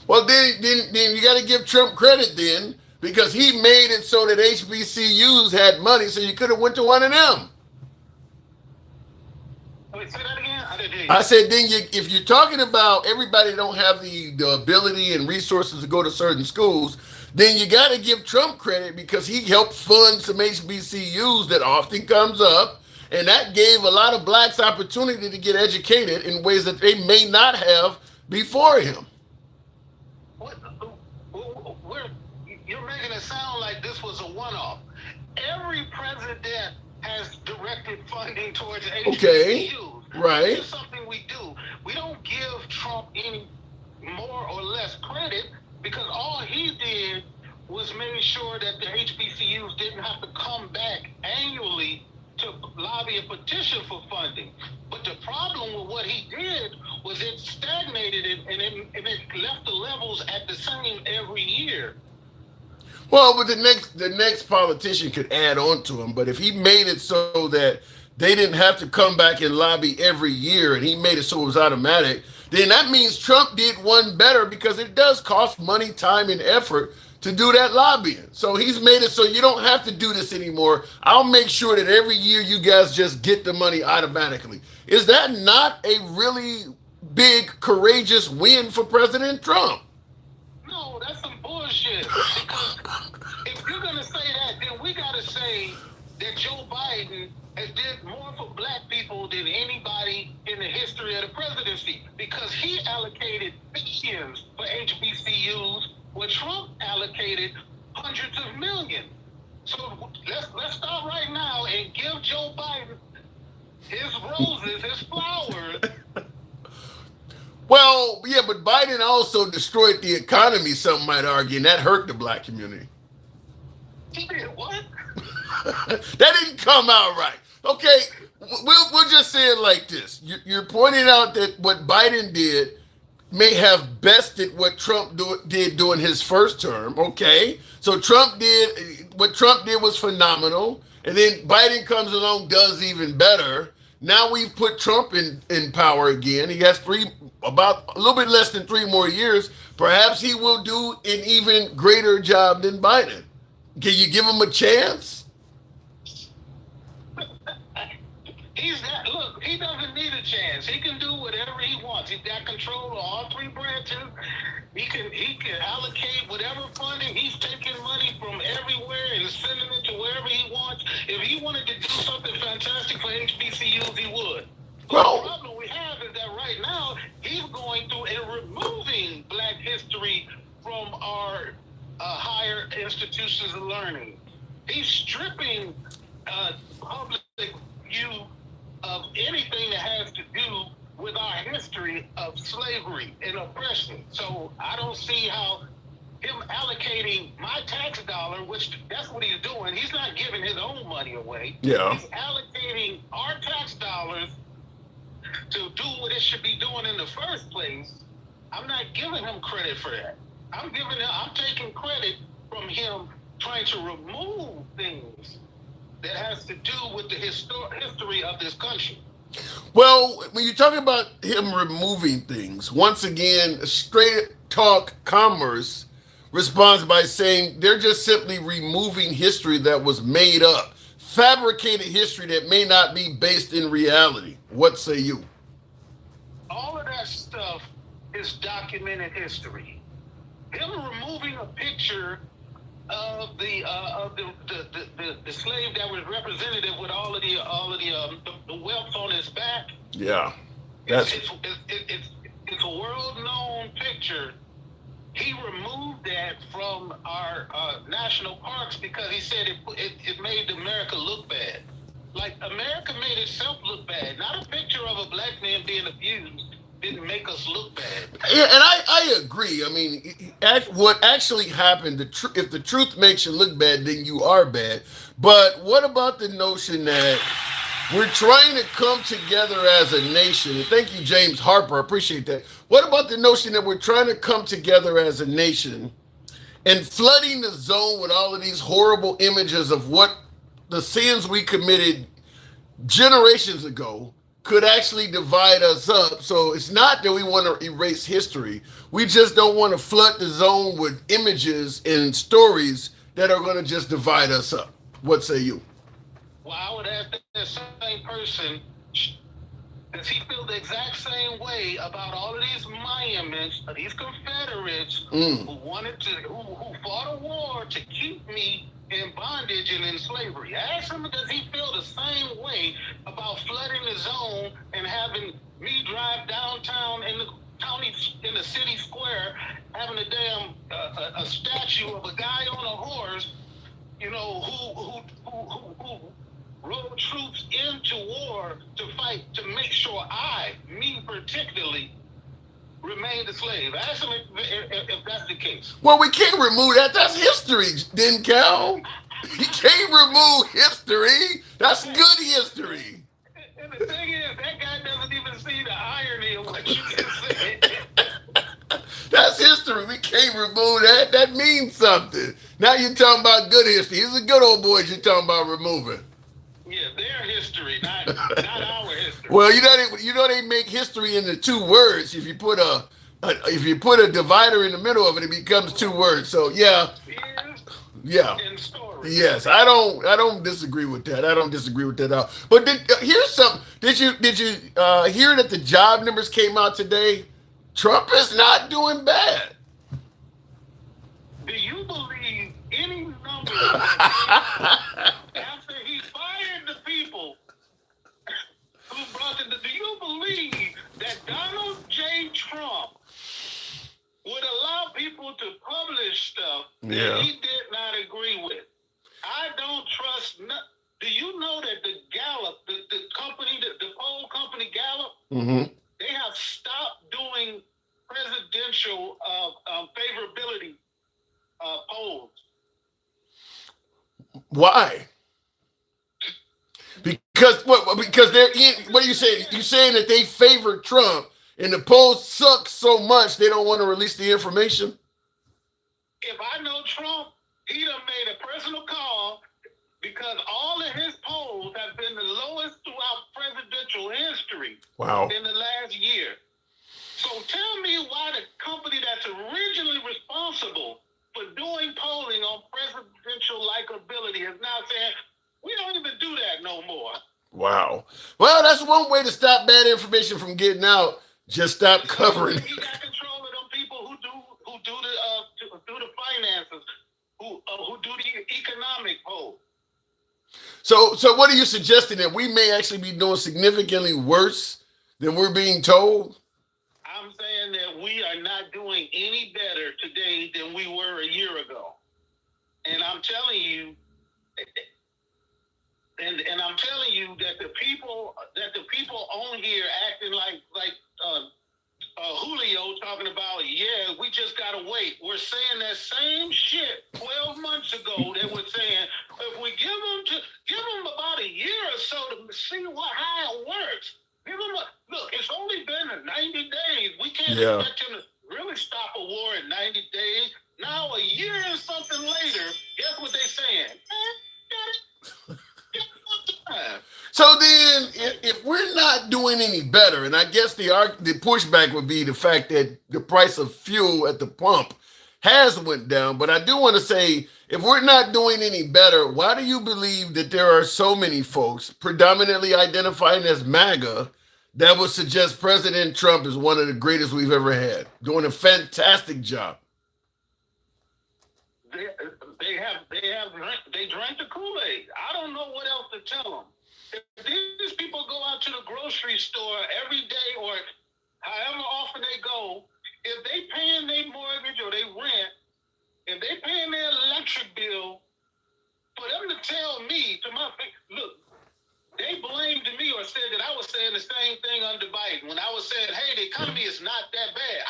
Well, then you got to give Trump credit then, because he made it so that HBCUs had money, so you could have went to one of them. Wait, say that again? I didn't hear you. I said, then if you're talking about everybody don't have the ability and resources to go to certain schools, then you got to give Trump credit because he helped fund some HBCUs that often comes up, and that gave a lot of blacks opportunity to get educated in ways that they may not have before him. We're, you're making it sound like this was a one-off. Every president has directed funding towards HBCUs. Okay, right. This is something we do. We don't give Trump any more or less credit because all he did was make sure that the HBCUs didn't have to come back annually to lobby a petition for funding. But the problem with what he did was it stagnated and it left the levels at the same every year. Well, but the next politician could add on to him. But if he made it so that they didn't have to come back and lobby every year, and he made it so it was automatic, then that means Trump did one better because it does cost money, time, and effort to do that lobbying. So he's made it so you don't have to do this anymore. I'll make sure that every year you guys just get the money automatically. Is that not a really big, courageous win for President Trump? No, that's some bullshit. Because if you're gonna say that, then we gotta say that Joe Biden has did more for black people than anybody in the history of the presidency. Because he allocated billions for HBCUs, where Trump allocated hundreds of millions. So let's start right now and give Joe Biden his roses, his flowers. Well, yeah, but Biden also destroyed the economy, some might argue, and that hurt the black community. He did what? That didn't come out right. Okay, we'll just say it like this. You're pointing out that what Biden did may have bested what Trump did during his first term. Okay, so what Trump did was phenomenal, and then Biden comes along, does even better. Now we've put Trump in power again. He has about a little bit less than 3 more years. Perhaps he will do an even greater job than Biden. Can you give him a chance? Look, he doesn't need a chance. He can do whatever he wants. He's got control of all 3 branches. He can allocate whatever funding. He's taking money from everywhere and sending it to wherever he wants. If he wanted to do something fantastic for HBCUs, he would. But the problem we have is that right now he's going through and removing black history from our higher institutions of learning. He's stripping public view of anything that has to do with our history of slavery and oppression. So I don't see how him allocating my tax dollar, which that's what he's doing. He's not giving his own money away. Yeah. He's allocating our tax dollars to do what it should be doing in the first place. I'm not giving him credit for that. I'm taking credit from him trying to remove things that has to do with the history of this country. Well, when you talk about him removing things, once again, Straight Talk Commerce responds by saying they're just simply removing history that was made up, fabricated history that may not be based in reality. What say you? All of that stuff is documented history. Him removing a picture of the slave that was representative with all of the welts on his back. Yeah, it's a world known picture. He removed that from our national parks because he said it made America look bad. Like America made itself look bad. Not a picture of a black man being abused didn't make us look bad. Yeah, and I agree. I mean, what actually happened, if the truth makes you look bad, then you are bad. But what about the notion that we're trying to come together as a nation? And thank you, James Harper. I appreciate that. What about the notion that we're trying to come together as a nation and flooding the zone with all of these horrible images of what the sins we committed generations ago could actually divide us up? So it's not that we want to erase history. We just don't want to flood the zone with images and stories that are going to just divide us up. What say you? Well, I would ask that same person, does he feel the exact same way about all of these monuments of these Confederates who fought a war to keep me in bondage and in slavery? Ask him, does he feel the same way about flooding the zone and having me drive downtown in the city square, having a damn a statue of a guy on a horse, you know, who rode troops into war to fight to make sure me particularly, remained a slave? Ask him if that's the case. Well, we can't remove that. That's history, then, Cal. You can't remove history. That's good history. And the thing is, that guy doesn't even see the irony of what you just said. That's history. We can't remove that. That means something. Now you're talking about good history. These are good old boys you're talking about removing. Yeah, their history, not our history. Well, you know they make history into two words. If you put a divider in the middle of it, it becomes two words. So yeah, yes, I don't disagree with that. I don't disagree with that at all. But here's something. Did you hear that the job numbers came out today? Trump is not doing bad. Do you believe any numbers after he fired the people who brought in do you believe that Donald J. Trump would allow people to publish stuff that he did not agree with? I don't trust do you know that the Gallup, the company, the poll company Gallup, they have stopped doing presidential favorability polls. Why? Because what? Because they're in. What are you saying? You saying that they favor Trump and the polls suck so much they don't want to release the information? If I know Trump, he done made a personal call because all of his polls have been the lowest throughout presidential history. Wow. In the last year. So tell me why the company that's originally responsible for doing polling on presidential likability is now saying, we don't even do that no more. Wow. Well, that's one way to stop bad information from getting out. Just stop covering. He got control of them people who do the finances, who do the economic poll. So what are you suggesting, that we may actually be doing significantly worse than we're being told? I'm saying that we are not doing any better today than we were a year ago. And I'm telling you, and I'm telling you that the people on here acting like Julio talking about, yeah, we just gotta wait. We're saying that same shit 12 months ago that we're saying, if we give them about a year or so to see how it works. Give them look, it's only been 90 days. We can't expect him to really stop a war in 90 days. Now a year and something later, guess what they're saying? So then, if we're not doing any better, and I guess the pushback would be the fact that the price of fuel at the pump has went down. But I do want to say, if we're not doing any better, why do you believe that there are so many folks, predominantly identifying as MAGA, that would suggest President Trump is one of the greatest we've ever had, doing a fantastic job. They drank the Kool-Aid. I don't know what else to tell them. If these people go out to the grocery store every day or however often they go, if they paying their mortgage or they rent, if they paying their electric bill, for them to tell me to my face, look, they blamed me or said that I was saying the same thing under Biden when I was saying, hey, the economy is not that bad.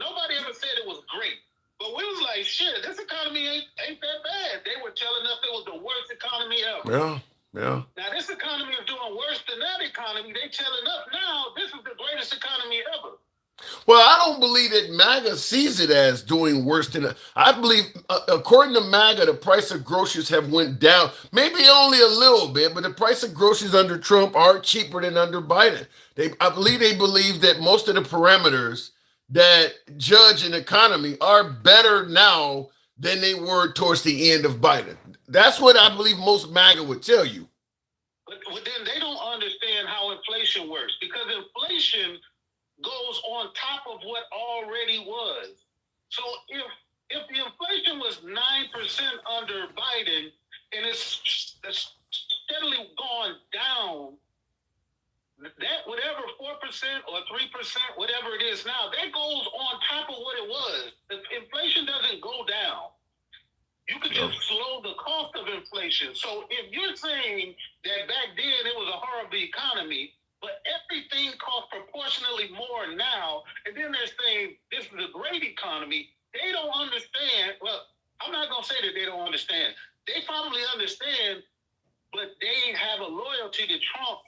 Nobody ever said it was great. But we was like, shit, this economy ain't that bad. They were telling us it was the worst economy ever. Yeah. Now this economy is doing worse than that economy. They telling us now this is the greatest economy ever. Well, I don't believe that MAGA sees it as doing worse than that. I believe, according to MAGA, the price of groceries have went down, maybe only a little bit, but the price of groceries under Trump are cheaper than under Biden. I believe they believe that most of the parameters that judge an economy are better now than they were towards the end of Biden. That's what I believe most MAGA would tell you. But then they don't understand how inflation works, because inflation goes on top of what already was. So if the inflation was 9% under Biden and it's steadily gone down, that whatever 4% or 3%, whatever it is now, that goes on top of what it was. The inflation doesn't go down. You could just slow the cost of inflation. So if you're saying that back then it was a horrible economy, but everything costs proportionally more now, and then they're saying this is a great economy, they don't understand. Well, I'm not going to say that they don't understand. They probably understand, but they have a loyalty to Trump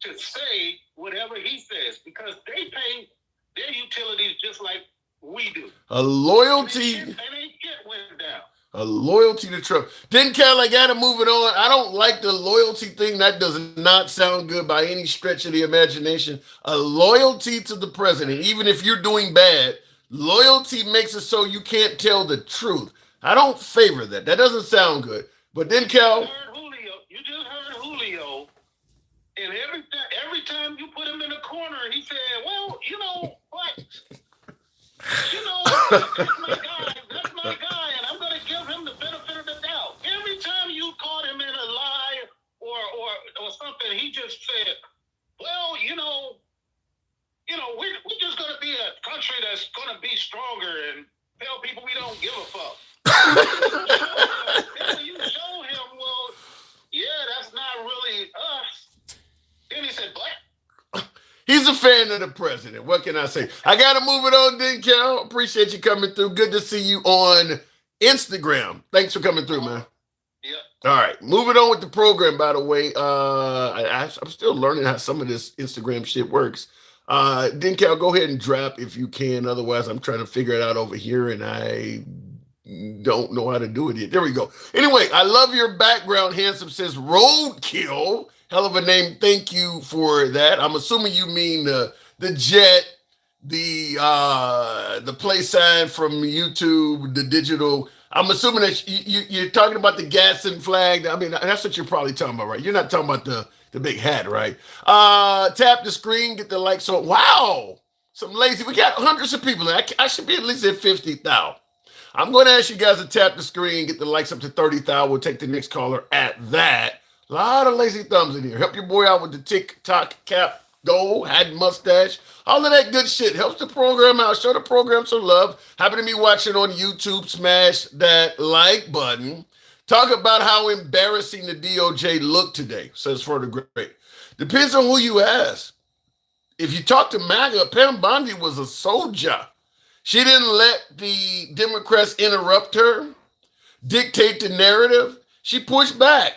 to say whatever he says, because they pay their utilities just like we do. A loyalty. And they shit went down. A loyalty to Trump. Then, Cal, I got to move it on. I don't like the loyalty thing. That does not sound good by any stretch of the imagination. A loyalty to the president, even if you're doing bad, loyalty makes it so you can't tell the truth. I don't favor that. That doesn't sound good. But then, Cal. You just heard Julio, and every time you put him in a corner, he said, well, you know what? You know, that's my guy, and I'm going to give him the benefit of the doubt. Every time you caught him in a lie or something, he just said, well, you know, we're just going to be a country that's going to be stronger and tell people we don't give a fuck. Then you show him, well, yeah, that's not really us. Then he said, but he's a fan of the president. What can I say? I got to move it on then, Cal. Appreciate you coming through. Good to see you on Instagram. Thanks for coming through, man. Yeah. All right. Moving on with the program, by the way. I'm still learning how some of this Instagram shit works. Then, Cal, go ahead and drop if you can. Otherwise, I'm trying to figure it out over here, and I don't know how to do it yet. There we go. Anyway, I love your background. Handsome says roadkill. Hell of a name. Thank you for that. I'm assuming you mean the jet, the play sign from YouTube, the digital. I'm assuming that you're talking about the Gadsden flag. I mean, that's what you're probably talking about, right? You're not talking about the big hat, right? Tap the screen, get the likes on. Wow, some lazy. We got hundreds of people. I should be at least at 50,000. I'm going to ask you guys to tap the screen, get the likes up to 30,000. We'll take the next caller at that. A lot of lazy thumbs in here. Help your boy out with the TikTok cap, goal, hat, mustache, all of that good shit. Helps the program out. Show the program some love. Happen to be watching on YouTube. Smash that like button. Talk about how embarrassing the DOJ looked today, says for the great. Depends on who you ask. If you talk to MAGA, Pam Bondi was a soldier. She didn't let the Democrats interrupt her, dictate the narrative. She pushed back.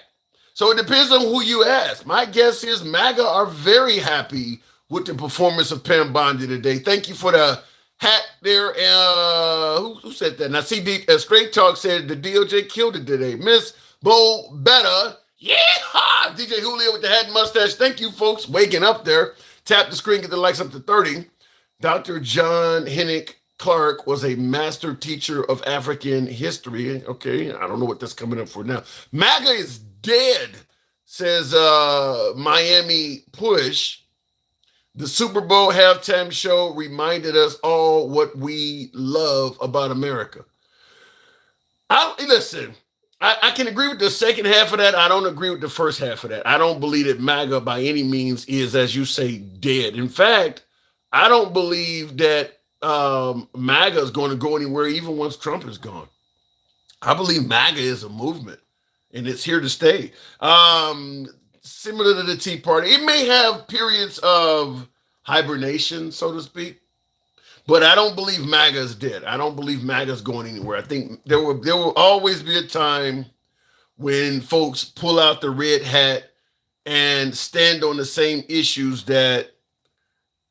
So it depends on who you ask. My guess is MAGA are very happy with the performance of Pam Bondi today. Thank you for the hat there. Who said that? Now, see, Straight Talk said the DOJ killed it today. Miss Bo Better. Yeah! DJ Julio with the hat and mustache. Thank you, folks, waking up there. Tap the screen, get the likes up to 30. Dr. John Hennick Clark was a master teacher of African history. Okay, I don't know what that's coming up for now. MAGA is dead, says Miami Push. The Super Bowl halftime show reminded us all what we love about America. Listen. I can agree with the second half of that. I don't agree with the first half of that. I don't believe that MAGA by any means is, as you say, dead. In fact, I don't believe that MAGA is going to go anywhere even once Trump is gone. I believe MAGA is a movement and it's here to stay. Similar to the Tea Party, it may have periods of hibernation, so to speak. But I don't believe MAGA is dead. I don't believe MAGA is going anywhere. I think there will always be a time when folks pull out the red hat and stand on the same issues that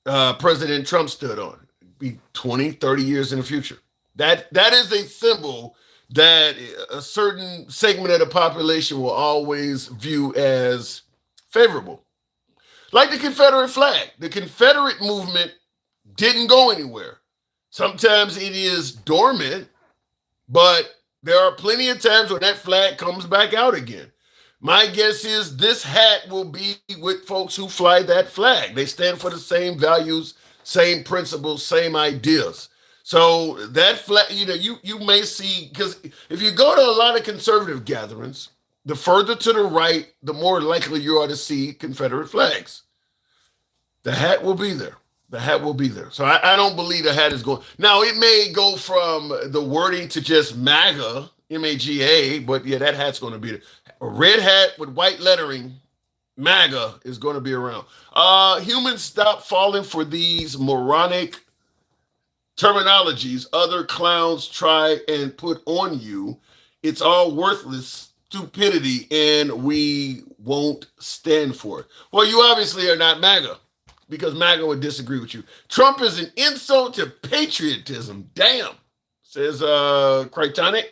President Trump stood on. Be 20, 30 years in the future. That is a symbol that a certain segment of the population will always view as favorable. Like the Confederate flag. The Confederate movement didn't go anywhere. Sometimes it is dormant, but there are plenty of times when that flag comes back out again. My guess is this hat will be with folks who fly that flag. They stand for the same values, same principles, same ideas. So that flag, you may see, because if you go to a lot of conservative gatherings, the further to the right, the more likely you are to see Confederate flags. The hat will be there. The hat will be there. So I don't believe the hat is going. Now, it may go from the wording to just MAGA, MAGA, but yeah, that hat's going to be there. A red hat with white lettering, MAGA, is going to be around. Humans, stop falling for these moronic terminologies other clowns try and put on you. It's all worthless stupidity, and we won't stand for it. Well, you obviously are not MAGA, because MAGA would disagree with you. Trump is an insult to patriotism. Damn, says Crytonic.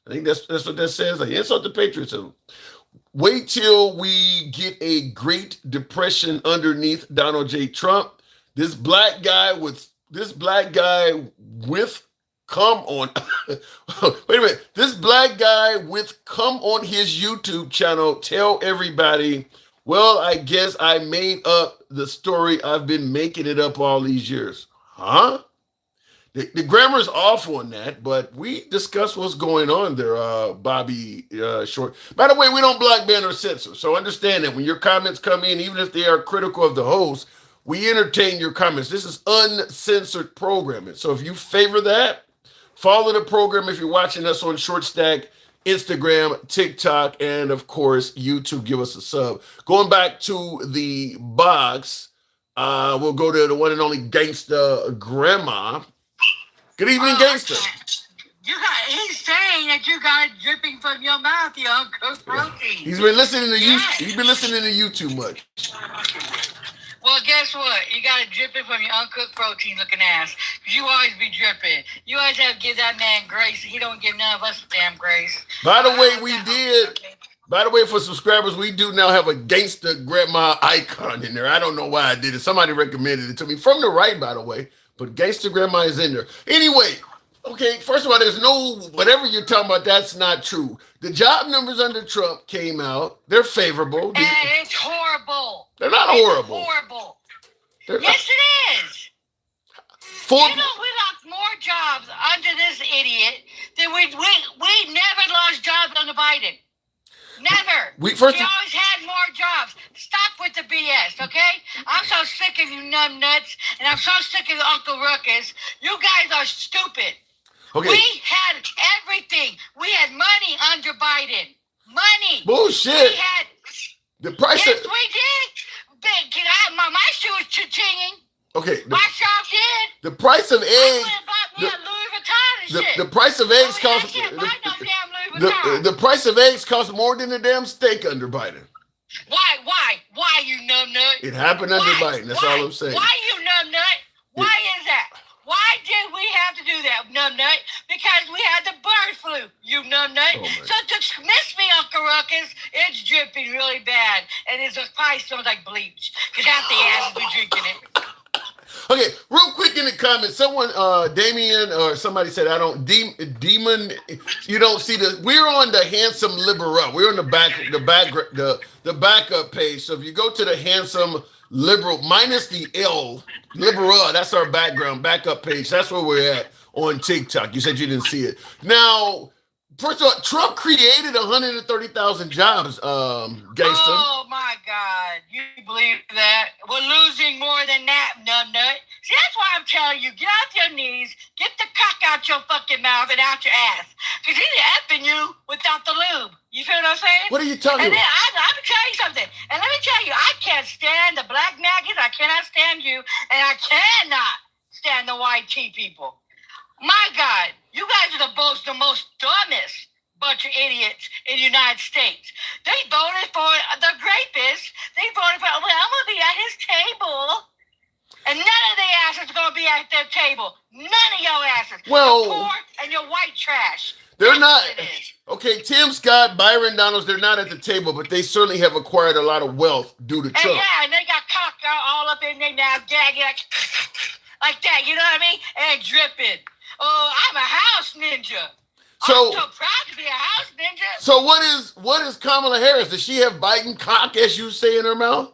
I think that's what that says. Like, insult to patriotism. Wait till we get a Great Depression underneath Donald J. Trump. This black guy with come on. Wait a minute. This black guy with come on his YouTube channel. Tell everybody. Well, I guess I made up the story. I've been making it up all these years. Huh? The grammar's off on that, but we discuss what's going on there, Bobby Short. By the way, we don't block, ban, or censor. So understand that when your comments come in, even if they are critical of the host, we entertain your comments. This is uncensored programming. So if you favor that, follow the program if you're watching us on Short Stack, Instagram, TikTok, and of course, YouTube. Give us a sub. Going back to the box, we'll go to the one and only Gangsta Grandma. Good evening, Gangsta. He's saying that you got it dripping from your mouth, you uncooked protein. He's been listening to you. He's been listening to you too much. Well, guess what? You got it dripping from your uncooked protein looking ass. Because you always be dripping. You always have to give that man grace. He don't give none of us damn grace. By the way, for subscribers, we do now have a Gangsta Grandma icon in there. I don't know why I did it. Somebody recommended it to me from the right, by the way. But Gangsta Grandma is in there. Anyway, okay, first of all, there's no, whatever you're talking about, that's not true. The job numbers under Trump came out. They're favorable. And it's horrible. They're not horrible. Horrible. They're yes, it is. We lost more jobs under this idiot than we never lost jobs under Biden. Never. We always had more jobs. Stop with the BS, okay? I'm so sick of you numbnuts, and I'm so sick of Uncle Ruckus. You guys are stupid. Okay. We had everything. We had money under Biden. Money. Bullshit. We had. The price. Yes, we did. My shoe was cha-chinging. Okay. My shop did. The price of eggs. I went and bought me a Louis Vuitton and shit. The price of eggs costs. The price of eggs costs more than a damn steak under Biden. Why, you numbnut? It happened under Biden. That's all I'm saying. Why, you numbnut? Why is that? Why did we have to do that, numbnut? Because we had the bird flu, you numbnut. Oh, so to miss me, Uncle Ruckus, it's dripping really bad, and his pie smells like bleach. Because half the ass will be drinking it. Okay, real quick in the comments, someone, Damien or somebody said, Demon, you don't see the, we're on the Handsome Libera. We're on the backup page. So if you go to the Handsome liberal minus the L, liberal. That's our backup page. That's where we're at on TikTok. You said you didn't see it. Now, first of all, Trump created 130,000 jobs, gangster. Oh my God. You believe that? We're losing more than that, nut. See, that's why I'm telling you, get off your knees, get the cock out your fucking mouth and out your ass. Because he's effing you without the lube. You feel what I'm saying? What are you talking about? And then about? I'm going to tell you something. And let me tell you, I can't stand the black maggots. I cannot stand you. And I cannot stand the white tea people. My God, you guys are the most dumbest bunch of idiots in the United States. They voted for the rapist. They voted for, well, I'm going to be at his table. And none of the asses are going to be at their table. None of your asses. Well, you're poor and you're white trash. They're not. Okay, Tim Scott, Byron Donalds, they're not at the table, but they certainly have acquired a lot of wealth due to Trump. Yeah, and they got cock all up in there now, gagging like that, you know what I mean? And dripping. Oh, I'm a house ninja. I'm so proud to be a house ninja. So what is Kamala Harris? Does she have Biden cock, as you say, in her mouth?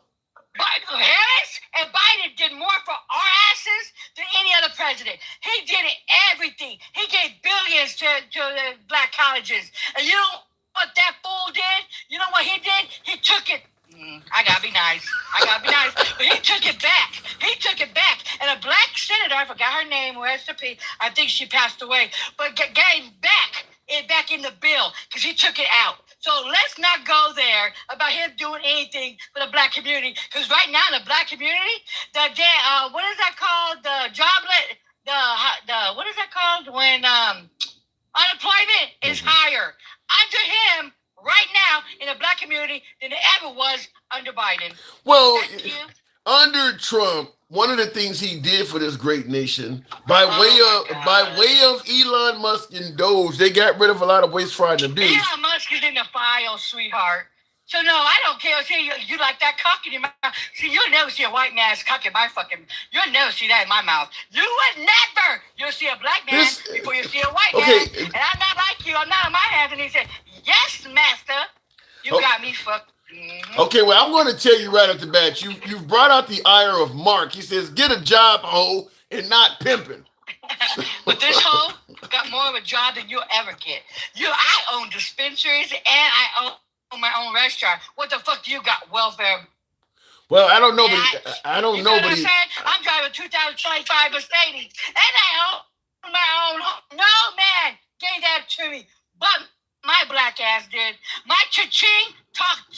Biden Harris and Biden did more for our asses than any other president. He did everything. He gave billions to the black colleges. And you know what that fool did? You know what he did? He took it. I gotta be nice. But he took it back. And a black senator, I forgot her name, rest in peace. I think she passed away. But gave back in the bill because he took it out. So let's not go there about him doing anything for the black community. Because right now in the black community, what is that called? The joblet, what is that called? When unemployment is higher under him right now in the black community than it ever was under Biden. Well, under Trump, one of the things he did for this great nation, by way of Elon Musk and Doge, they got rid of a lot of waste, fraud, and abuse. Elon Musk is in the file, sweetheart. So no, I don't care. See, you like that cock in your mouth. See, you'll never see a white man's cock in my you'll never see that in my mouth. You would never. You'll see a black man before you see a white man. And I'm not like you. I'm not on my hands. And he said, yes, master. You got me fucked. Mm-hmm. Okay, well, I'm going to tell you right off the bat, you've brought out the ire of Mark. He says, get a job, ho, and not pimping. But this hoe got more of a job than you'll ever get. I own dispensaries and I own my own restaurant. What the fuck do you got? Welfare? Well, I don't know, but I don't know, but I'm driving a 2025 Mercedes, and I own my own home. No man gave that to me, but my black ass did. My cha-ching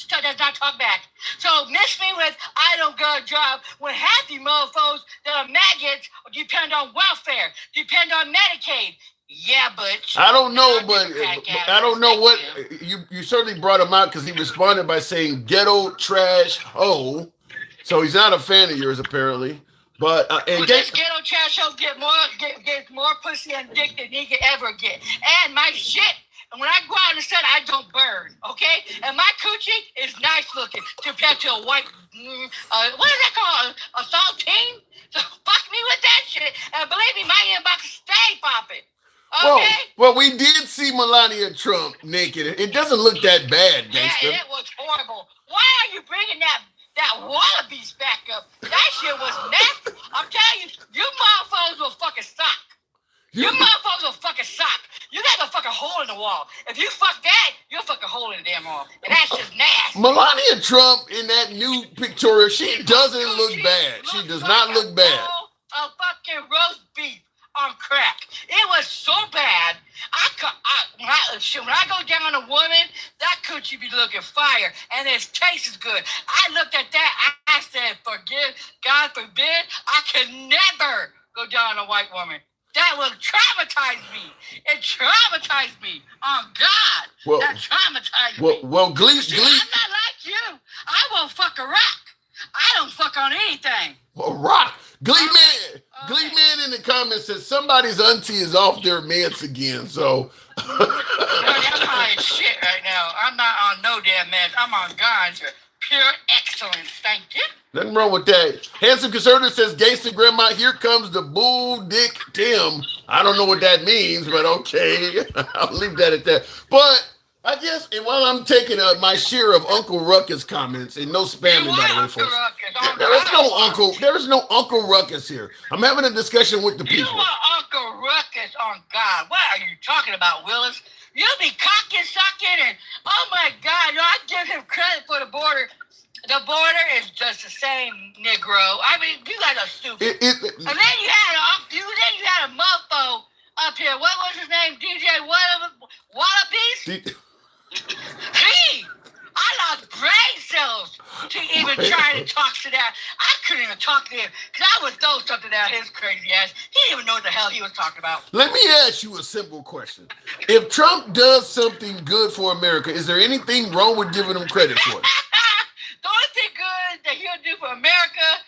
does not talk back. So miss me with I don't got a job when half you mofos that are maggots depend on welfare, depend on Medicaid. Yeah, but I don't know, but I don't know what you certainly brought him out because he responded by saying ghetto trash hoe. So he's not a fan of yours apparently. But this ghetto trash hoe gets more pussy and dick than he could ever get. And my shit. And when I go out in the sun, I don't burn, okay? And my coochie is nice looking compared to a white, what is that called? A saltine? So fuck me with that shit. And believe me, my inbox stay popping. Okay? Well, we did see Melania Trump naked. It doesn't look that bad, gangster. Yeah, it was horrible. Why are you bringing that wallabies back up? That shit was nasty. I'm telling you, you motherfuckers will fucking suck. You motherfuckers will fucking suck. You got a fucking hole in the wall. If you fuck that, you'll fuck a hole in the damn wall. And that's just nasty. Melania Trump in that new pictorial, she doesn't look bad. She does not look bad. A fucking roast beef on crack. It was so bad. When I go down on a woman, that coochie be looking fire, and its taste is good. I looked at that. I said, God forbid, I could never go down on a white woman. That will traumatize me. It traumatized me. Oh, God. That traumatized me. Well, Glee. I'm not like you. I won't fuck a rock. I don't fuck on anything. Well, rock. Glee Man in the comments says somebody's auntie is off their meds again. So. That's high as shit right now. I'm not on no damn meds. I'm on ganja. Pure excellence. Thank you. Nothing wrong with that. Handsome Conservative says, Gangsta Grandma, here comes the bull dick Tim. I don't know what that means, but okay. I'll leave that at that. But I guess, and while I'm taking my share of Uncle Ruckus comments, and no spamming, by the way, folks. There is no Uncle Ruckus here. I'm having a discussion with the people. You are Uncle Ruckus on God. What are you talking about, Willis? You be cocky sucking and oh my God, I give him credit for the border. The border is just the same, Negro. I mean, you guys are stupid. And then you had a mofo up here. What was his name? DJ Wallabies? I lost brain cells to even try to talk to that. I couldn't even talk to him because I would throw something at his crazy ass. He didn't even know what the hell he was talking about. Let me ask you a simple question. If Trump does something good for America, is there anything wrong with giving him credit for it? The only thing good that he'll do for America,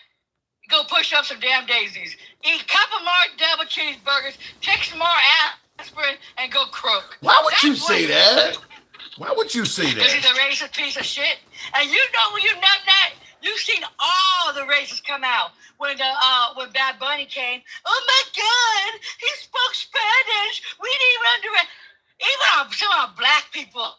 go push up some damn daisies. Eat a couple more double cheeseburgers, take some more aspirin, and go croak. Why would you say that? Why would you say that? Because he's a racist piece of shit. And you know when you know that, you've seen all the racists come out. When Bad Bunny came, oh my God, he spoke Spanish. We didn't even understand. Even some of our black people.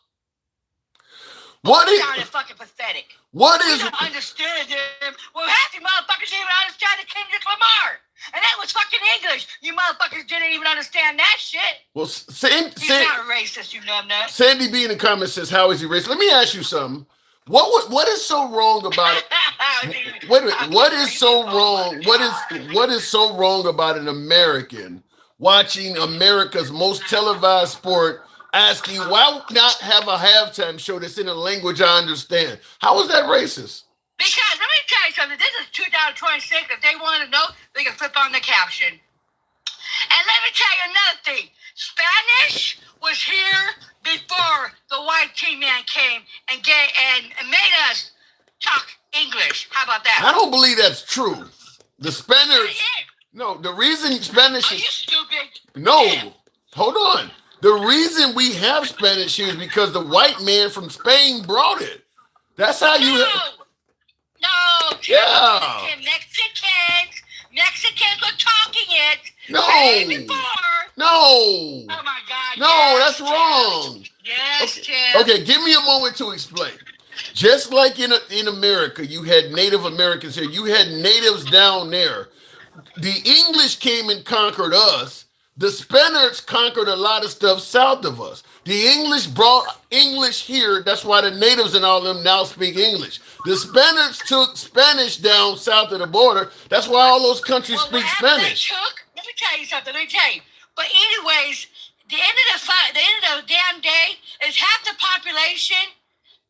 What is fucking pathetic? What is? You don't understand him. Well, half you motherfuckers didn't even understand Kendrick Lamar, and that was fucking English. You motherfuckers didn't even understand that shit. Well, he's not racist, you numbnut. Sandy B in the comments says, "How is he racist?" Let me ask you something. What is so wrong about it? Wait a minute. What is so wrong? What is so wrong about an American watching America's most televised sport? Asking, why not have a halftime show that's in a language I understand? How is that racist? Because, let me tell you something. This is 2026. If they want to know, they can flip on the caption. And let me tell you another thing. Spanish was here before the white T-man came and made us talk English. How about that? I don't believe that's true. The Spaniards... No, the reason Spanish is... Are you stupid? No. Yeah. Hold on. The reason we have Spanish here is because the white man from Spain brought it. That's how you... No. Yeah. Mexicans were talking it. No. Before. No. Oh, my God. No, yes, that's wrong. Yes, okay, give me a moment to explain. Just like in America, you had Native Americans here. You had natives down there. The English came and conquered us. The Spaniards conquered a lot of stuff south of us. The English brought English here. That's why the natives and all of them now speak English. The Spaniards took Spanish down south of the border. That's why all those countries speak Spanish. Let me tell you something. But anyways, the end of the damn day is half the population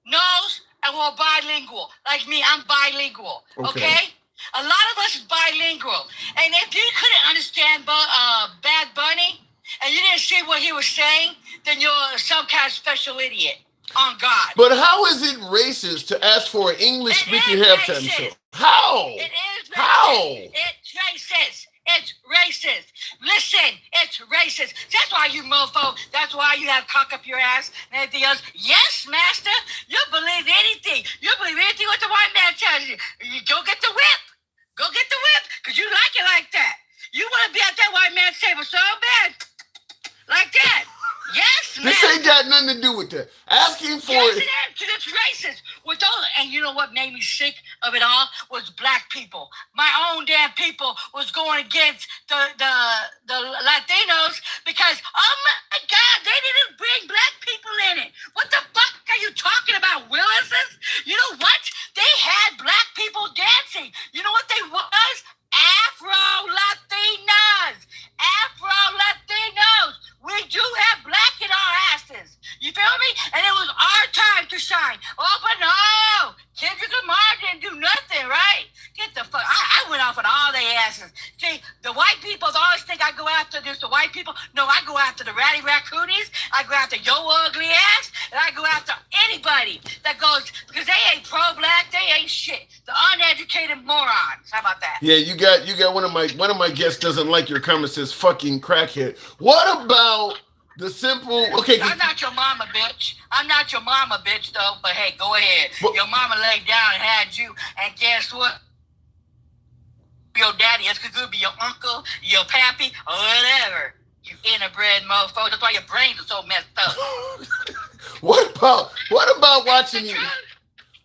knows and we're bilingual. Like me, I'm bilingual. Okay? A lot of us is bilingual. And if you couldn't understand Bad Bunny and you didn't see what he was saying, then you're some kind of special idiot. On God. But how is it racist to ask for an English-speaking halftime show? How? It is racist. How? It's racist. It's racist. Listen, it's racist. That's why you mofo. That's why you have cock up your ass and everything else. Yes, master. You believe anything. You believe anything what the white man tells you. You go get the whip. Go get the whip, because you like it like that. You want to be at that white man's table so bad. Like that. Yes, man. This ain't got nothing to do with that. Asking for it. Yes, it is, because it's racist. And you know what made me sick of it all was black people. My own damn people was going against the Latinos because, oh my God, they didn't bring black people in it. What the fuck are you talking about, Willis's? You know what? They had black people dancing. You know what they was? Afro-Latinas. Afro-Latinos. We do have black in our asses. You feel me? And it was our time to shine. Oh, but no. Kendrick Lamar didn't do nothing, right? Get the fuck. I went off on all their asses. See, the white people always think I go after just the white people. No, I go after the ratty raccoonies. I go after your ugly ass. And I go after anybody that goes, because they ain't pro-black. They ain't shit. The uneducated morons. How about that? Yeah, you got one of my guests doesn't like your comment, says fucking crackhead. What about the simple, okay. I'm not your mama, bitch. I'm not your mama, bitch, though. But hey, go ahead. Your mama laid down and had you, and guess what? Your daddy, it could be your uncle, your pappy, or whatever. You interbred mofo. That's why your brains are so messed up. What What about watching the?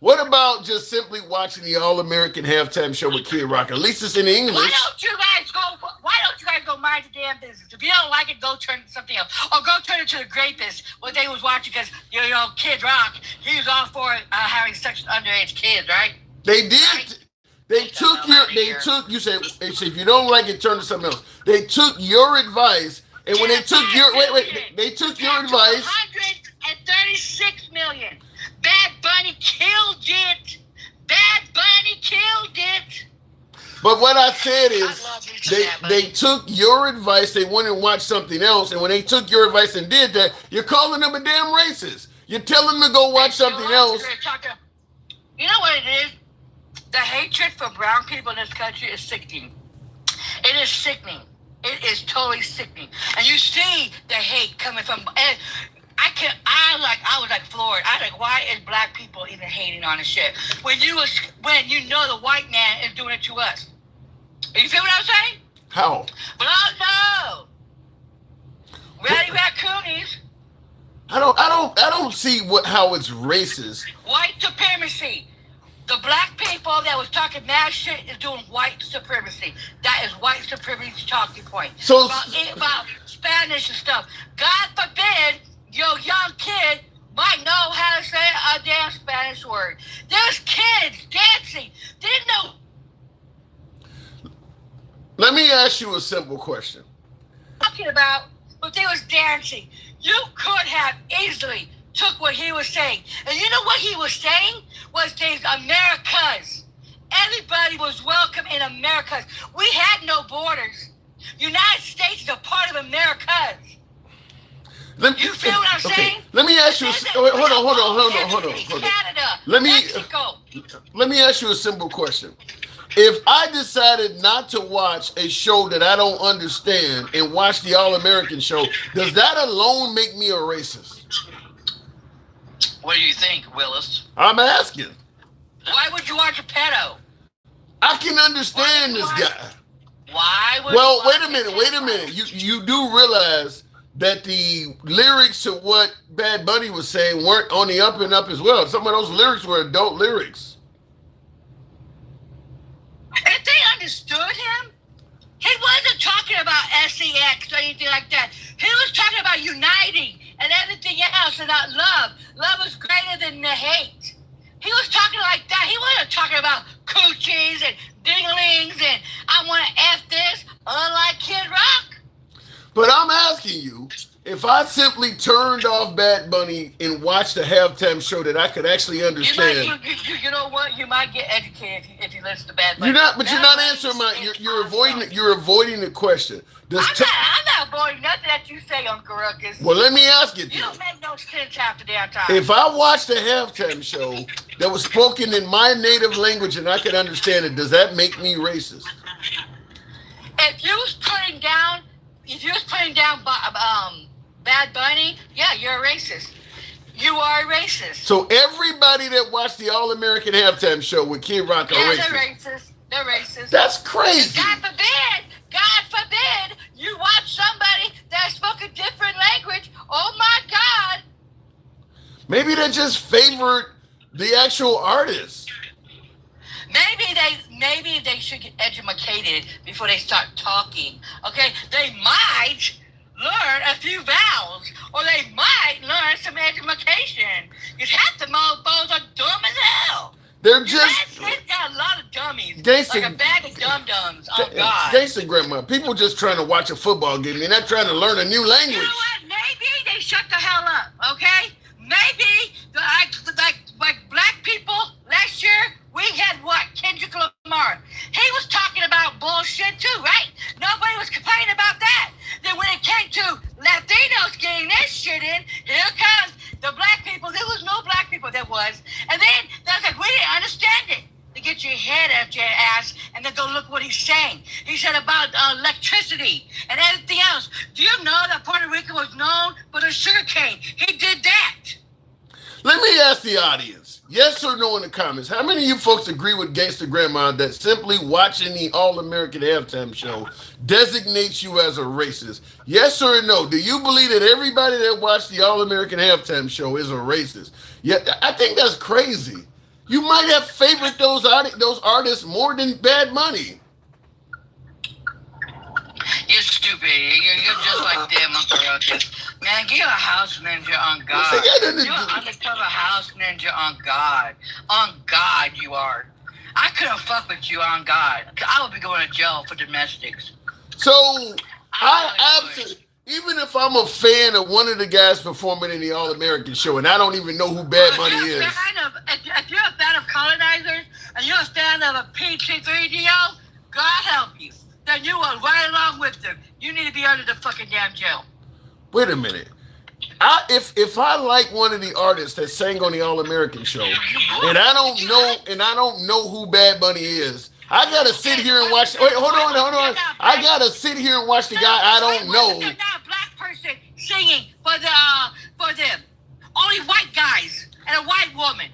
What about just simply watching the All American halftime show with Kid Rock? At least it's in English. Why don't you guys go mind the damn business? If you don't like it, go turn it to something else, or go turn it to the Grapist, what they was watching, because you know Kid Rock, he was all for having sex with underage kids, right? They did. Right? They took you said if you don't like it, turn to something else. They took your advice, and when they took your they took your advice. 136 million. Bad Bunny killed it. Bad Bunny killed it. But what I said is they took your advice, they went and watched something else, and when they took your advice and did that, you're calling them a damn racist. You're telling them to go watch something else. You know what it is? The hatred for brown people in this country is sickening. It is sickening. It is totally sickening. And you see the hate coming from... I was like floored. I was like, why is black people even hating on this shit? When you know the white man is doing it to us. You feel what I'm saying? How? But oh no. Rowdy raccoonies. I don't see how it's racist. White supremacy. The black people that was talking mad shit is doing white supremacy. That is white supremacy talking point. So about Spanish and stuff. God forbid your young kid might know how to say a damn Spanish word. There's kids dancing. Didn't know. Let me ask you a simple question. Talking about, but they was dancing. You could have easily took what he was saying. And you know what he was saying? Was these Americas. Everybody was welcome in Americas. We had no borders. United States is a part of Americas. You feel what I'm saying? Let me ask you. Hold on. Canada, Let me ask you a simple question. If I decided not to watch a show that I don't understand and watch the All American show, does that alone make me a racist? What do you think, Willis? I'm asking. Why would you watch a pedo? I can understand this guy. Why would Well, wait a minute. You do realize that the lyrics to what Bad Bunny was saying weren't on the up and up as well. Some of those lyrics were adult lyrics. If they understood him, he wasn't talking about sex or anything like that. He was talking about uniting and everything else and about love. Love is greater than the hate. He was talking like that. He wasn't talking about coochies and dinglings and I want to F this, unlike Kid Rock. But I'm asking you, if I simply turned off Bad Bunny and watched a halftime show that I could actually understand. You know what? You might get educated if you listen to Bad Bunny. You're not answering you're avoiding the question. I'm not avoiding nothing that you say, Uncle Ruckus. Well, let me ask you. You don't make no sense half the damn time. If I watched a halftime show that was spoken in my native language and I could understand it, does that make me racist? If you was putting down Bad Bunny, yeah, you're a racist. You are a racist. So everybody that watched the All American halftime show with Kid Rock are racist. They're racist. They're racist. That's crazy. God forbid, you watch somebody that spoke a different language. Oh my God. Maybe they just favored the actual artist. Maybe they should get educated before they start talking. Okay, they might learn a few vowels, or they might learn some education. Because half the mofos are dumb as hell. They're just got a lot of dummies. Gangsta, like a bag of dum-dums. Oh God. Gangsta grandma. People just trying to watch a football game. They're not trying to learn a new language. You know what? Maybe they shut the hell up. Okay? Maybe like black people last year. We had what? Kendrick Lamar. He was talking about bullshit too, right? Nobody was complaining about that. Then when it came to Latinos getting their shit in, here comes the black people. There was no black people, there was. And then that's like, we didn't understand it. To get your head out your ass and then go look what he's saying. He said about electricity and everything else. Do you know that Puerto Rico was known for the sugar cane? He did that. Let me ask the audience. Yes or no in the comments. How many of you folks agree with Gangsta Grandma that simply watching the All-American halftime show designates you as a racist? Yes or no? Do you believe that everybody that watched the All-American halftime show is a racist? Yeah, I think that's crazy. You might have favored those artists more than Bad Money. You're stupid. You're just like them, Uncle Ruckus. Man, you're a house ninja on God. You're an undercover house ninja on God. On God, you are. I couldn't fuck with you on God. I would be going to jail for domestics. So, I absolutely, even if I'm a fan of one of the guys performing in the All-American show, and I don't even know who Bad Money is. If you're a fan of colonizers, and you're a fan of a PC3DO, God help you. Then you are right along with them. You need to be under the fucking damn jail. Wait a minute. If I like one of the artists that sang on the All-American show, and I don't know who Bad Bunny is, I gotta sit here and watch. Wait, hold on. I gotta sit here and watch the guy I don't know. There's not a black person singing for them. Only white guys and a white woman.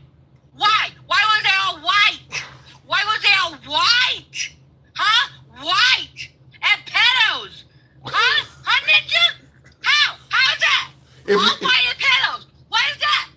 Why? Why was they all white? Why was they all white? Huh? White and pedos. Huh? Huh, ninja? How? How's that? White and pedos. What is that?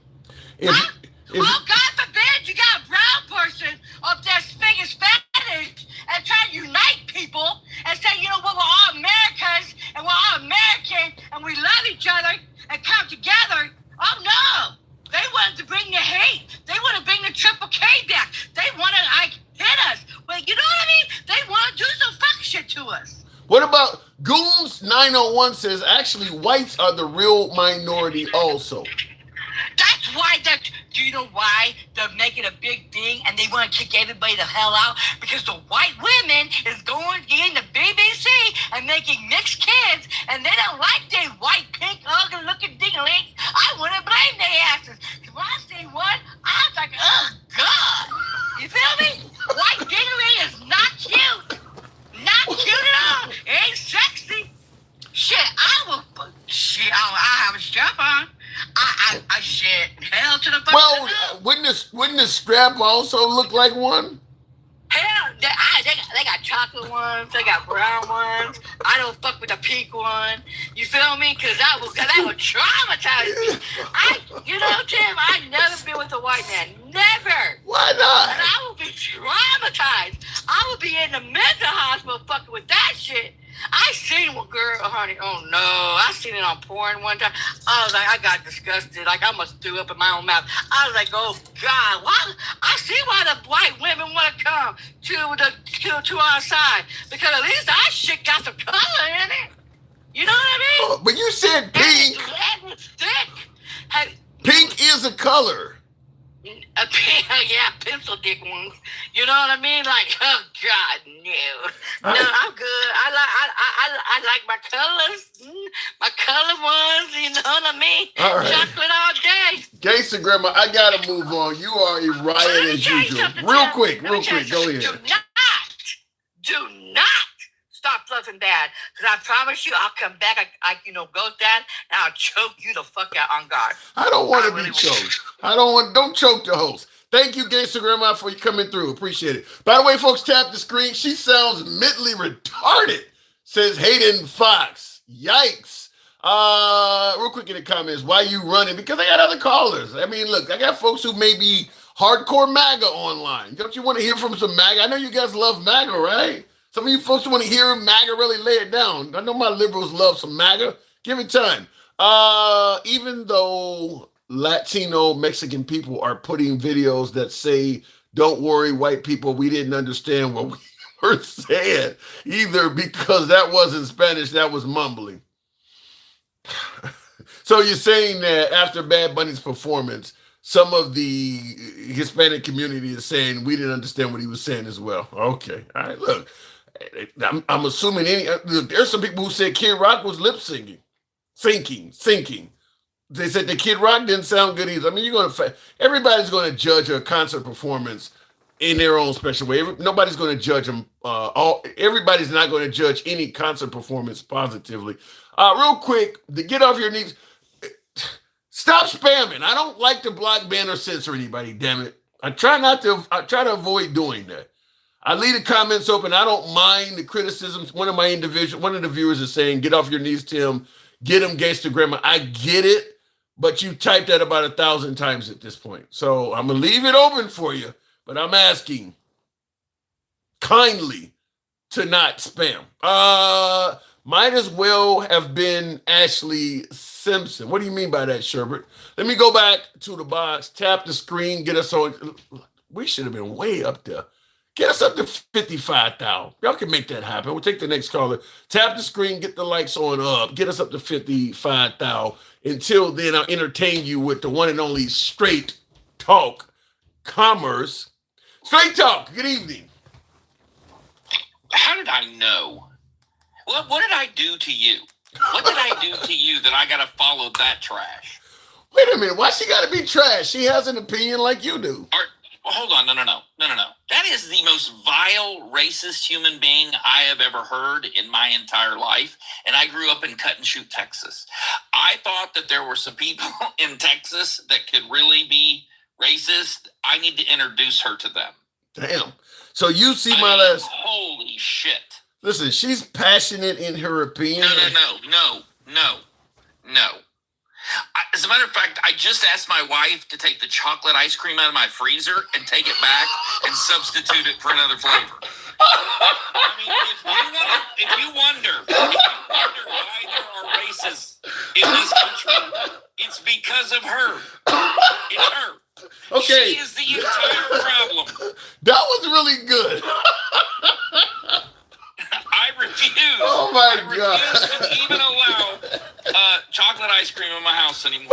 God forbid you got a brown person up there speaking Spanish and trying to unite people and say, you know what, we're all Americans and we're all American and we love each other and come together. Oh no. They wanted to bring the hate. They want to bring the Triple K back. They want to hit us. Well, you know what I mean? They want to do some fuck shit to us. What about Goons 901 says actually whites are the real minority also. That's why do you know why they're making a big thing and they want to kick everybody the hell out? Because the white women is going in the BBC and making mixed kids and they don't like they white, pink, ugly looking dinglings. I wouldn't blame their asses. When I seen one, I was like, oh God. You feel me? White dingling is not cute. Not cute at all. It ain't sexy. Shit, I have a strap on. I shit. Hell to the fuck. Well, wouldn't the strap also look like one? Hell, they got chocolate ones. They got brown ones. I don't fuck with the pink one. You feel me? Cause that would traumatize me. You know, Tim, I've never been with a white man. Never. Why not? And I would be traumatized. I would be in the mental hospital fucking with that shit. I seen one girl, honey. Oh no, I seen it on porn one time. I was like, I got disgusted. Like I must threw up in my own mouth. I was like, oh God, why? I see why the white women want to come to our side because at least our shit got some color in it. You know what I mean? Oh, but you said pink. And it's thick. Pink is a color. Yeah, pencil dick ones. You know what I mean? Like, oh God, no. No, I'm good. I like my colors, my color ones. You know what I mean? All right. Chocolate all day. Gangsta Grandma, I gotta move on. You are a riot as usual. Real quick, go ahead. Do not stop fluffing Dad, because I promise you, I'll come back. Ghost Dad, and I'll choke you the fuck out on God. I don't want to be choked. Don't choke the host. Thank you, Gangsta Grandma, for you coming through. Appreciate it. By the way, folks, tap the screen. She sounds mentally retarded, says Hayden Fox. Yikes. Real quick in the comments, why you running? Because I got other callers. I mean, look, I got folks who may be hardcore MAGA online. Don't you want to hear from some MAGA? I know you guys love MAGA, right? Some of you folks want to hear MAGA really lay it down. I know my liberals love some MAGA. Give it time. Even though Latino Mexican people are putting videos that say, don't worry, white people, we didn't understand what we were saying either because that wasn't Spanish, that was mumbling. So you're saying that after Bad Bunny's performance, some of the Hispanic community is saying we didn't understand what he was saying as well. Okay. All right, look. I'm assuming there's some people who said Kid Rock was lip syncing, sinking. They said the Kid Rock didn't sound good either. I mean, everybody's going to judge a concert performance in their own special way. Nobody's going to judge them. Everybody's not going to judge any concert performance positively. Real quick, to get off your knees. Stop Stop spamming. I don't like to block, ban, or censor anybody, damn it. I try to avoid doing that. I leave the comments open. I don't mind the criticisms. One of the viewers is saying, get off your knees, Tim. Get him gangster grandma. I get it, but you typed that about 1,000 times at this point. So I'm going to leave it open for you, but I'm asking kindly to not spam. Might as well have been Ashley Simpson. What do you mean by that, Sherbert? Let me go back to the box, tap the screen, get us on. We should have been way up there. Get us up to 55,000. Y'all can make that happen. We'll take the next caller. Tap the screen, get the likes on up. Get us up to 55,000. Until then, I'll entertain you with the one and only Straight Talk Commerce. Straight Talk, good evening. How did I know? What did I do to you? What did I do to you that I got to follow that trash? Wait a minute. Why she got to be trash? She has an opinion like you do. Hold on. No. That is the most vile, racist human being I have ever heard in my entire life. And I grew up in Cut and Shoot, Texas. I thought that there were some people in Texas that could really be racist. I need to introduce her to them. Damn. So you see my last... Holy shit. Listen, she's passionate in her opinion. No. As a matter of fact, I just asked my wife to take the chocolate ice cream out of my freezer and take it back and substitute it for another flavor. I mean, if you wonder why there are races in this country, it's because of her. It's her. Okay. She is the entire problem. That was really good. I refuse. Oh my God. I refuse to even allow chocolate ice cream in my house anymore.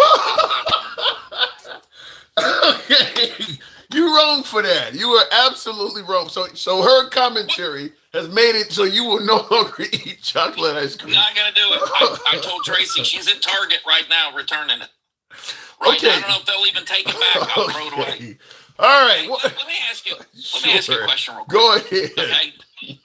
Okay. You're wrong for that. You are absolutely wrong. So her commentary has made it so you will no longer eat chocolate ice cream. Not gonna do it. I told Tracy she's at Target right now returning it. Right Okay. now, I don't know if they'll even take it back. I'll throw it away. All right. Let me ask you a question real quick. Go ahead. Okay.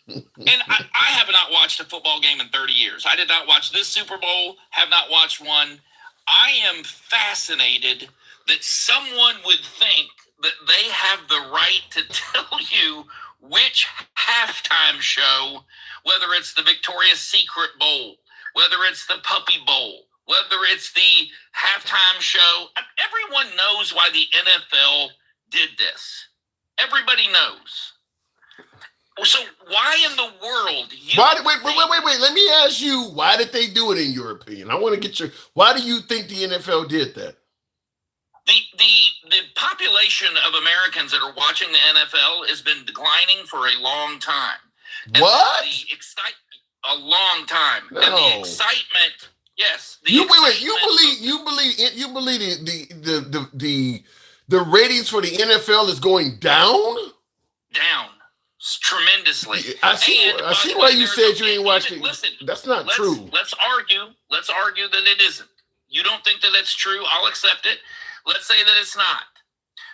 And I have not watched a football game in 30 years. I did not watch this Super Bowl, have not watched one. I am fascinated that someone would think that they have the right to tell you which halftime show, whether it's the Victoria's Secret Bowl, whether it's the Puppy Bowl, whether it's the halftime show. Everyone knows why the NFL did this. Everybody knows. So why in the world? Wait. Let me ask you, why did they do it in your opinion? I want to get why do you think the NFL did that? The population of Americans that are watching the NFL has been declining for a long time. And what? A long time. No. And the excitement, yes. You believe the ratings for the NFL is going down? Down. Tremendously. I see why you said you ain't watching. Listen, that's not true. Let's argue that it isn't. You don't think that that's true? I'll accept it. Let's say that it's not.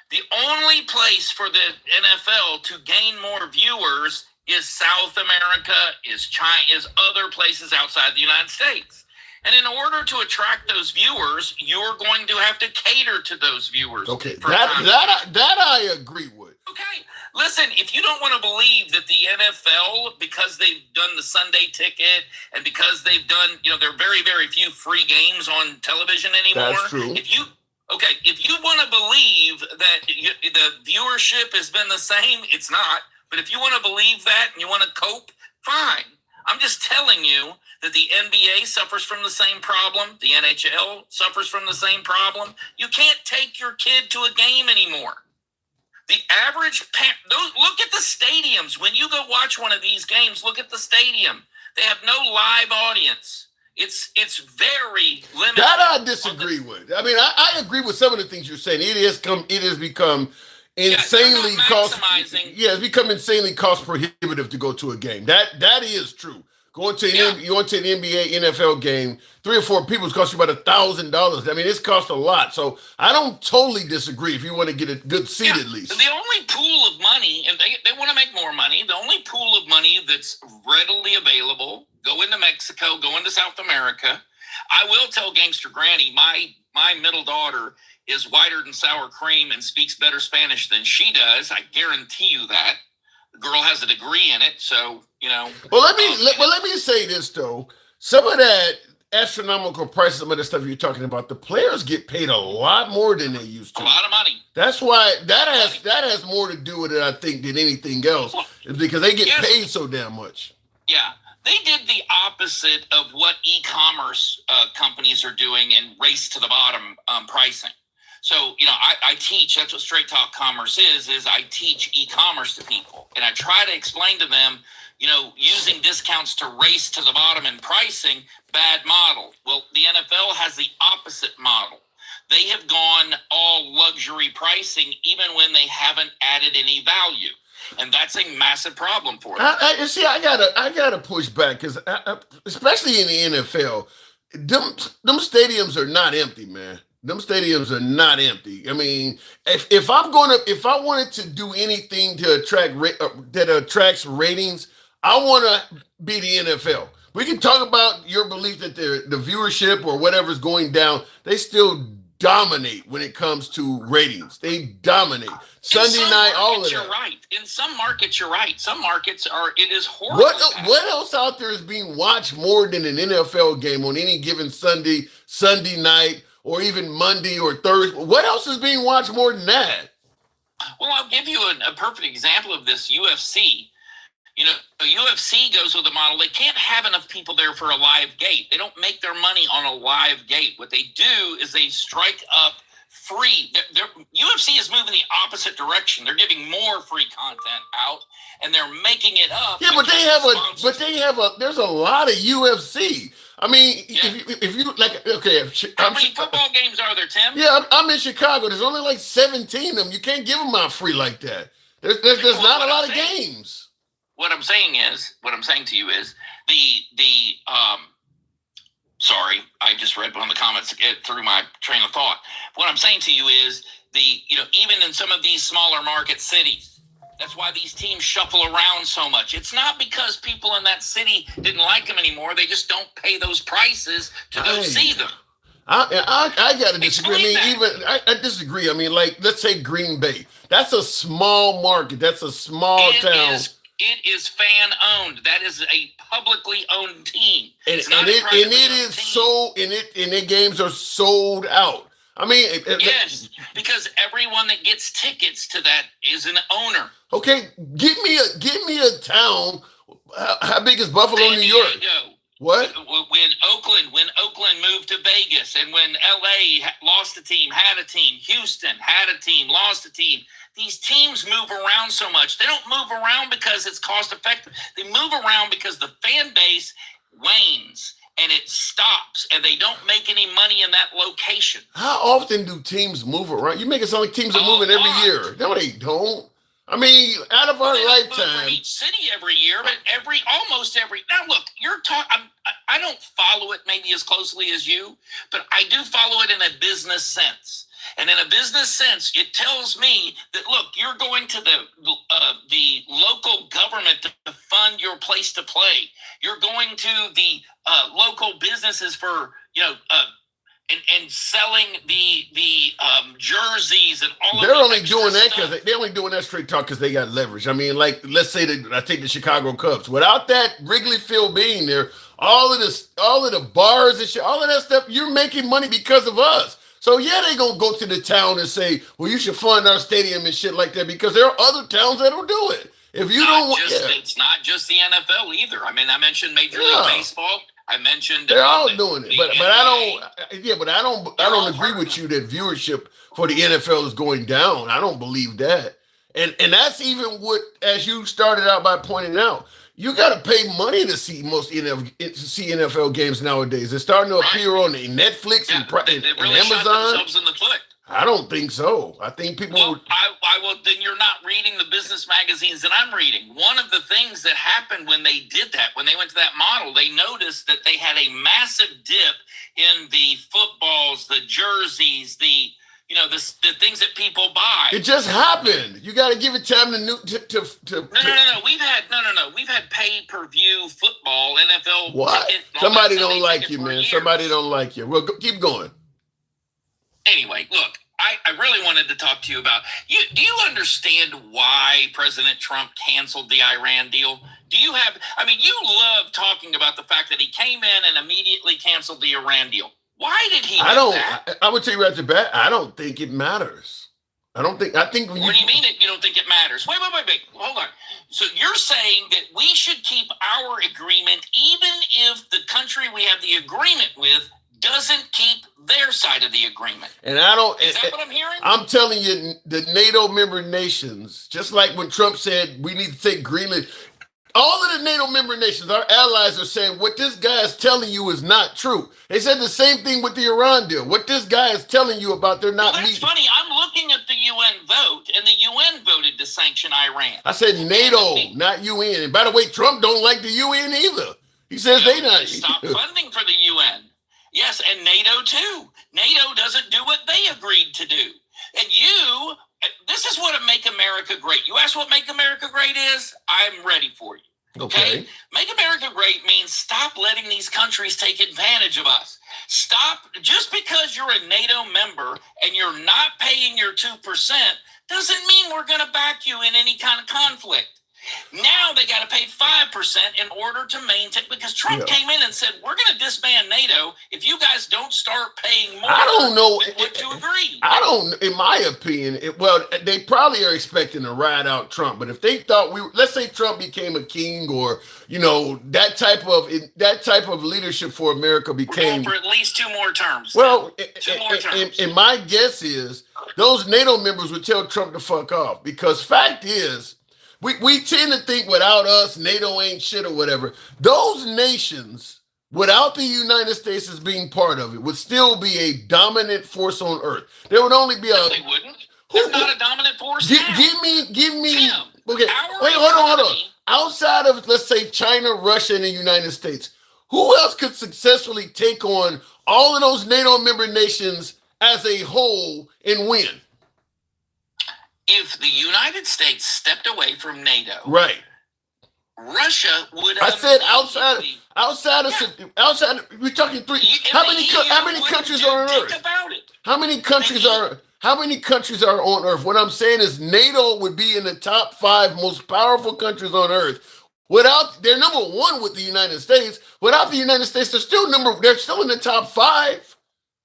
The only place for the NFL to gain more viewers is South America, is China, is other places outside the United States. And in order to attract those viewers, you're going to have to cater to those viewers. Okay, that I agree with. Okay, listen, if you don't want to believe that the NFL, because they've done the Sunday ticket and because they've done, there are very, very few free games on television anymore. That's true. If you want to believe that the viewership has been the same, it's not. But if you want to believe that and you want to cope, fine. I'm just telling you that the NBA suffers from the same problem. The NHL suffers from the same problem. You can't take your kid to a game anymore. The average look at the stadiums. When you go watch one of these games, look at the stadium. They have no live audience. It's very limited. That I disagree with. I mean, I agree with some of the things you're saying. It has become insanely it's become insanely cost prohibitive to go to a game. That is true. Going to an NBA, NFL game, 3 or 4 people, it's cost you about $1,000. I mean, it's cost a lot. So I don't totally disagree if you want to get a good seat at least. The only pool of money, and they want to make more money, the only pool of money that's readily available, go into Mexico, go into South America. I will tell Gangster Granny, my my middle daughter is whiter than sour cream and speaks better Spanish than she does. I guarantee you that. The girl has a degree in it, so Well, let me say this though. Some of that astronomical price, some of the stuff you're talking about, the players get paid a lot more than they used to. A lot of money. That's why that has more to do with it, I think, than anything else. Is because they get paid so damn much. Yeah. They did the opposite of what e-commerce companies are doing in race to the bottom pricing. So, I teach, that's what Straight Talk Commerce is I teach e-commerce to people. And I try to explain to them, using discounts to race to the bottom in pricing, bad model. Well, the NFL has the opposite model. They have gone all luxury pricing even when they haven't added any value. And that's a massive problem for them. I gotta push back because, especially in the NFL, them stadiums are not empty, man. Them stadiums are not empty. I mean, if I wanted to do anything to attract that attracts ratings, I want to be the NFL. We can talk about your belief that the viewership or whatever's going down, they still dominate when it comes to ratings. They dominate. Sunday night, all of that. You're right. In some markets, you're right. Some markets it is horrible. What else out there is being watched more than an NFL game on any given Sunday night, or even Monday or Thursday? What else is being watched more than that? Well, I'll give you a perfect example of this. UFC. UFC goes with a model. They can't have enough people there for a live gate. They don't make their money on a live gate. What they do is they strike up free. UFC is moving the opposite direction. They're giving more free content out, and they're making it up. Yeah, there's a lot of UFC. I mean, if you like, okay. How many football games are there, Tim? Yeah, I'm in Chicago. There's only like 17 of them. You can't give them out free like that. There's not a lot of games. What I'm saying to you is sorry, I just read one of the comments to get through my train of thought. What I'm saying to you is even in some of these smaller market cities, that's why these teams shuffle around so much. It's not because people in that city didn't like them anymore. They just don't pay those prices to go see them. I got to disagree. I disagree. I mean, like, let's say Green Bay. That's a small market. That's a small town. It is fan owned. That is a publicly owned team. And their games are sold out. I mean, yes, because everyone that gets tickets to that is an owner. Okay, give me a town. How big is Buffalo, New York? What? When Oakland moved to Vegas, and when LA lost a team, had a team, Houston had a team, lost a team. These teams move around so much. They don't move around because it's cost effective. They move around because the fan base wanes and it stops, and they don't make any money in that location. How often do teams move around? You make it sound like teams are moving every year. No, they don't. I mean, out of our lifetime, from each city every year, but almost every. Now, look, you're talking. I don't follow it maybe as closely as you, but I do follow it in a business sense. And in a business sense, it tells me that, look, you're going to the local government to fund your place to play. You're going to the local businesses for, and selling the jerseys and all. They're only doing that because they're only doing that straight talk because they got leverage. I mean, like, let's say that I take the Chicago Cubs. Without that Wrigley Field being there, all of the bars and shit, all of that stuff, you're making money because of us. So yeah, they gonna go to the town and say, well, you should fund our stadium and shit like that because there are other towns that'll do it. If you it's not just the NFL either. I mean, I mentioned Major League Baseball. I mentioned they're all doing it, but I don't agree with you that viewership for the NFL is going down. I don't believe that, and that's even what, as you started out by pointing out, you got to pay money to see NFL games nowadays. It's starting to appear on the Netflix and really Amazon. Shot themselves in the foot. I don't think so. I think people. Well, then you're not reading the business magazines that I'm reading. One of the things that happened when they did that, when they went to that model, they noticed that they had a massive dip in the footballs, the jerseys, the things that people buy. It just happened. You got to give it time to. No. We've had pay-per-view football, NFL. What? Somebody don't like you, man. Somebody don't like you. Well, keep going. anyway, look, I really wanted to talk to you about you. Do you understand why President Trump canceled the Iran deal? Do you have? I mean, you love talking about the fact that he came in and immediately canceled the Iran deal. Why did he? I would tell you right at the bat. I don't think it matters. I think. What do you mean it? You don't think it matters? Wait. Hold on. So you're saying that we should keep our agreement, even if the country we have the agreement with doesn't keep their side of the agreement. And I don't. Is that what I'm hearing? I'm telling you, the NATO member nations, just like when Trump said we need to take Greenland, all of the NATO member nations, our allies, are saying what this guy is telling you is not true. They said the same thing with the Iran deal. What this guy is telling you about they're not meeting. That's funny. I'm looking at the UN vote, and the UN voted to sanction Iran. I said NATO, not UN. And by the way, Trump don't like the UN either. He says they not. Stop funding for the UN. Yes, and NATO too. NATO doesn't do what they agreed to do. And this is what Make America Great. You ask what Make America Great is? I'm ready for you. Okay? Make America Great means stop letting these countries take advantage of us. Stop. Just because you're a NATO member and you're not paying your 2% doesn't mean we're going to back you in any kind of conflict. Now they got to pay 5% in order to maintain, because Trump came in and said, we're going to disband NATO if you guys don't start paying more. I don't know. What you agree. I don't, in my opinion, well, they probably are expecting to ride out Trump. But if they thought let's say Trump became a king, or, that type of leadership for America became. For at least 2 more terms. Well, 2 more terms. And my guess is those NATO members would tell Trump to fuck off, because fact is, we tend to think without us, NATO ain't shit or whatever. Those nations, without the United States as being part of it, would still be a dominant force on Earth. There would only be No, they wouldn't. They're not a dominant force now. Give me. Tim, Okay, wait, hold on. Outside of, let's say, China, Russia, and the United States, who else could successfully take on all of those NATO member nations as a whole and win? If the United States stepped away from NATO, right, Russia would. I said outside of we're talking 3. How many countries are on Earth? How many countries are on Earth? What I'm saying is NATO would be in the top 5 most powerful countries on Earth. They're number 1 with the United States. Without the United States, they're still in the top 5.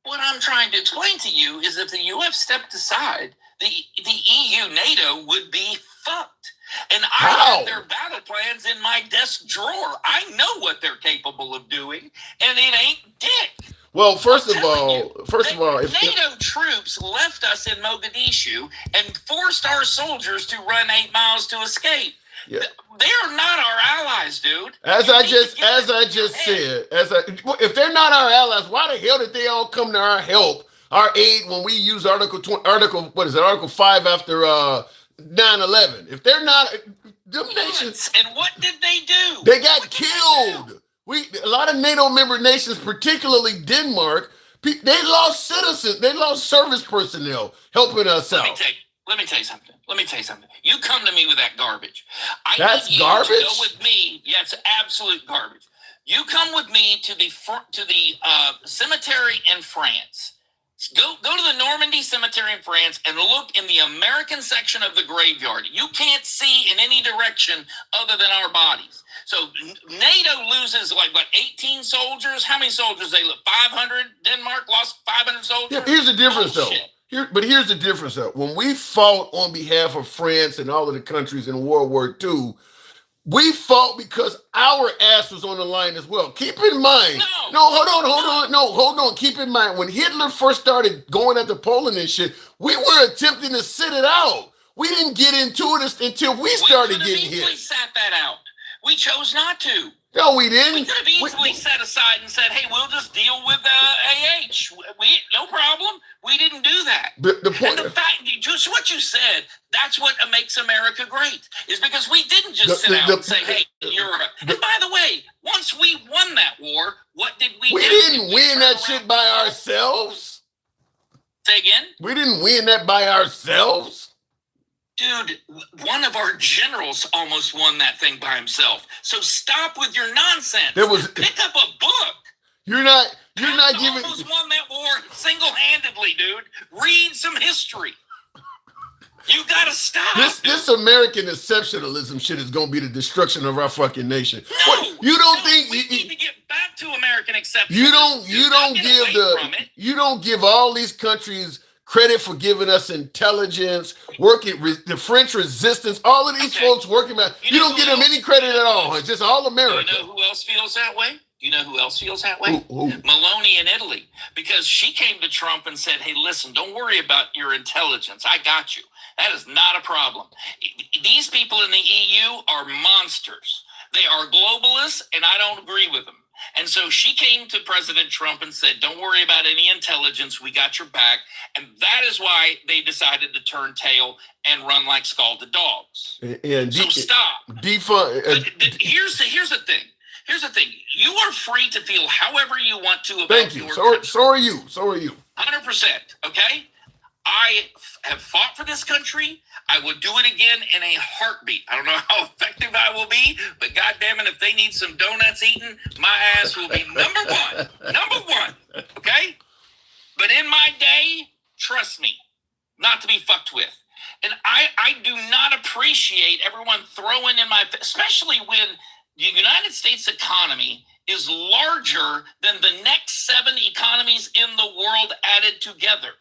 What I'm trying to explain to you is if the U.S. stepped aside, the EU NATO would be fucked. And I have their battle plans in my desk drawer. I know what they're capable of doing, and it ain't dick. Well, first of all, if NATO troops left us in Mogadishu and forced our soldiers to run 8 miles to escape. Yeah. They're not our allies, dude. As I just said, if they're not our allies, why the hell did they all come to our help, our aid, when we use Article 5 after 9/11? If they're not, them nations. And what did they do? They got killed. A lot of NATO member nations, particularly Denmark, they lost citizens, they lost service personnel helping us out. Let me tell you something. You come to me with that garbage. That's need you garbage? to go with me. Yeah, it's absolute garbage. You come with me to the cemetery in France. Go to the Normandy Cemetery in France and look in the American section of the graveyard. You can't see in any direction other than our bodies. So NATO loses 18 soldiers. How many soldiers they lose? 500. Denmark lost 500 soldiers. Yeah, here's the difference, though. Here's the difference, though. When we fought on behalf of France and all of the countries in World War II, we fought because our ass was on the line as well. Keep in mind. Hold on. Keep in mind, when Hitler first started going after Poland and shit, we were attempting to sit it out. We didn't get into it until we started getting hit. We sat that out. We chose not to. No, we didn't. We could have easily set aside and said, hey, we'll just deal with AH. No problem. We didn't do that. The point, and the fact, just what you said, that's what makes America great, is because we didn't just sit out and say, hey, Europe. And by the way, once we won that war, what did we do? We didn't win that shit by ourselves. Say again? We didn't win that by ourselves. Dude, one of our generals almost won that thing by himself. So stop with your nonsense. Pick up a book. You're not giving. Almost won that war single-handedly, dude. Read some history. You gotta stop. This American exceptionalism shit is gonna be the destruction of our fucking nation. No, you don't think we need to get back to American exceptionalism. You don't give all these countries credit for giving us intelligence, the French resistance, all of these folks working. You don't give them any credit at all. It's just all America. You know who else feels that way? Maloney in Italy, because she came to Trump and said, "Hey, listen, don't worry about your intelligence. I got you. That is not a problem." These people in the EU are monsters. They are globalists, and I don't agree with them. And so she came to President Trump and said, "Don't worry about any intelligence. We got your back." And that is why they decided to turn tail and run like scalded dogs. So stop. Here's the thing. Here's the thing. You are free to feel however you want to about Thank you. So are you. 100%. Okay. I have fought for this country. I would do it again in a heartbeat. I don't know how effective I will be, but goddamn it, if they need some donuts eaten, my ass will be number one. Number one. Okay? But in my day, trust me, not to be fucked with. And I do not appreciate everyone throwing in my face, especially when the United States economy is larger than the next 7 economies in the world added together.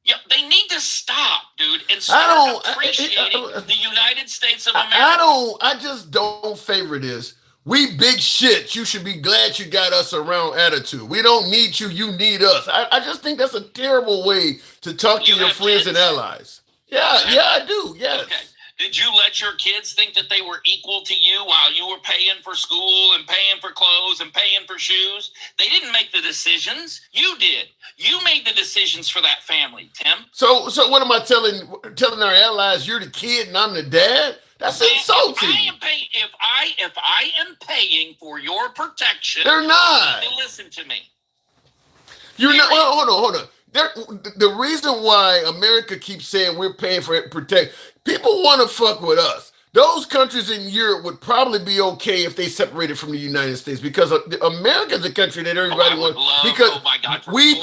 Yeah, they need to stop, dude, and start appreciating the United States of America. I just don't favor this. We big shit. You should be glad you got us around attitude. We don't need you. You need us. I just think that's a terrible way to talk to your friends and allies. Yeah, I do. Yes. Okay. Did you let your kids think that they were equal to you while you were paying for school and paying for clothes and paying for shoes? They didn't make the decisions. You did. You made the decisions for that family, Tim. So what am I telling our allies? You're the kid and I'm the dad? That's insulting. If I am paying for your protection, they're not. You listen to me. You're not. Well, hold on. The reason why America keeps saying we're paying for it, protect, people want to fuck with us. Those countries in Europe would probably be okay if they separated from the United States, because America's a country that everybody wants. Because we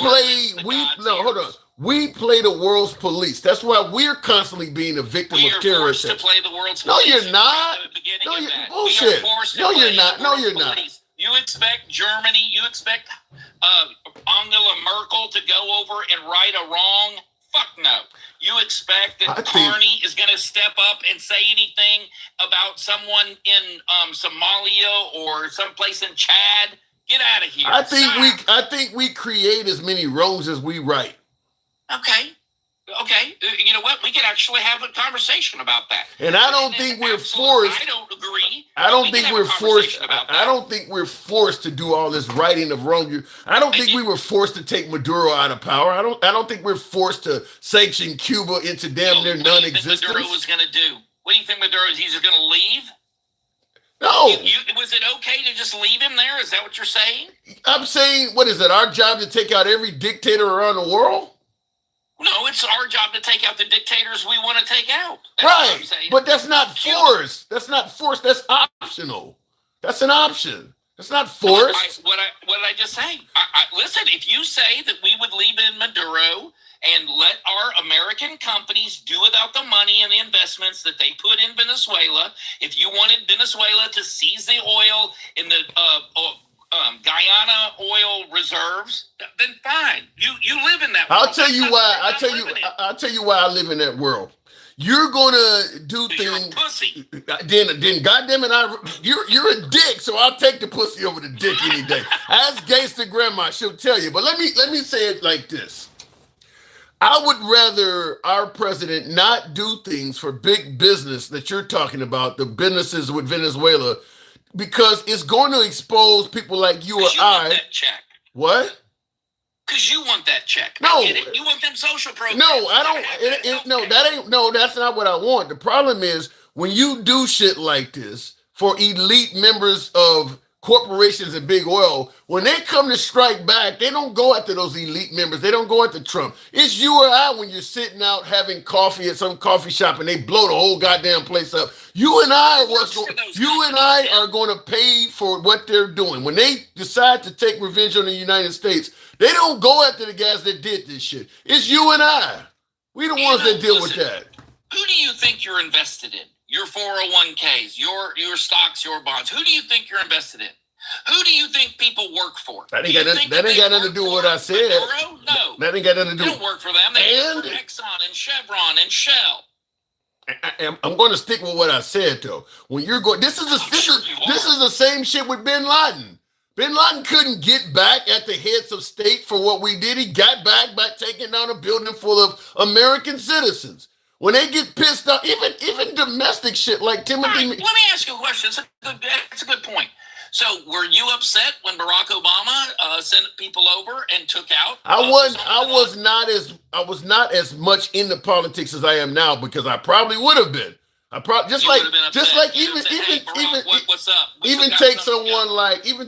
play the world's police. That's why we're constantly being a victim of terrorism. We are forced to play the world's police. No, you're not. No, you're bullshit. No, you're not. No, you're not. You expect Germany, you expect Angela Merkel to go over and right a wrong? Fuck no. You expect that Carney is going to step up and say anything about someone in Somalia or someplace in Chad? Get out of here. I think we create as many wrongs as we right. Okay. You know what? We could actually have a conversation about that. And I don't think we're forced. I don't agree. I don't think we're forced. I don't think we're forced to do all this righting of wrong. I don't think we were forced to take Maduro out of power. I don't think we're forced to sanction Cuba into damn near non-existence. What do you think Maduro was going to do? What do you think Maduro is? He's just going to leave? No. Was it okay to just leave him there? Is that what you're saying? I'm saying, what is it? Our job to take out every dictator around the world? No, it's our job to take out the dictators we want to take out. Right, but that's not forced. That's not forced. That's optional. That's an option. That's not forced. What did I just say? Listen, if you say that we would leave in Maduro and let our American companies do without the money and the investments that they put in Venezuela, if you wanted Venezuela to seize the oil in the Guyana oil reserves, then fine. You live in that world. I'll tell you why I live in that world. You're gonna do things. You're a pussy. Then goddamn it, you're a dick, so I'll take the pussy over the dick any day. Ask gangster grandma, she'll tell you. But let me say it like this. I would rather our president not do things for big business that you're talking about, the businesses with Venezuela, because it's going to expose people like you or I. Want that check. What? Because you want that check. No. You want them social programs. No, I don't. That's not what I want. The problem is when you do shit like this for elite members of corporations and big oil, when they come to strike back, they don't go after those elite members. They don't go after Trump. It's you or I when you're sitting out having coffee at some coffee shop and they blow the whole goddamn place up. You and I are going to pay for what they're doing. When they decide to take revenge on the United States, they don't go after the guys that did this shit. It's you and I. We the ones that deal with that. Who do you think you're invested in? Your 401ks, your stocks, your bonds. Who do you think you're invested in? Who do you think people work for? That ain't got nothing to do with what I said. No. That ain't got nothing to do. They don't work for them. They work for Exxon and Chevron and Shell. I'm going to stick with what I said though. When you're going, this is the same shit with Bin Laden. Bin Laden couldn't get back at the heads of state for what we did. He got back by taking down a building full of American citizens. When they get pissed off, even domestic shit like Timothy. Right, let me ask you a question. It's a good point. So, were you upset when Barack Obama sent people over and took out? I was not as much into politics as I am now because I probably would have been.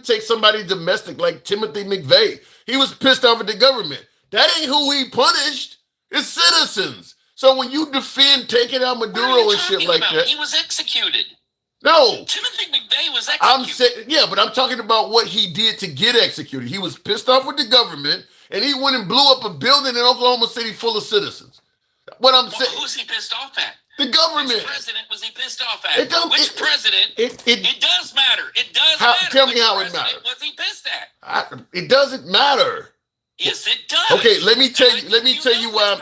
Take somebody domestic like Timothy McVeigh. He was pissed off at the government. That ain't who he punished. It's citizens. So when you defend taking out Maduro and shit like that, he was executed. No, Timothy McVeigh was executed. But I'm talking about what he did to get executed. He was pissed off with the government, and he went and blew up a building in Oklahoma City full of citizens. Who's he pissed off at? The government. Which president was he pissed off at? It does matter. It does matter. Tell me how it matters. Was he pissed at? It doesn't matter. Yes, it does. Okay, let me tell you why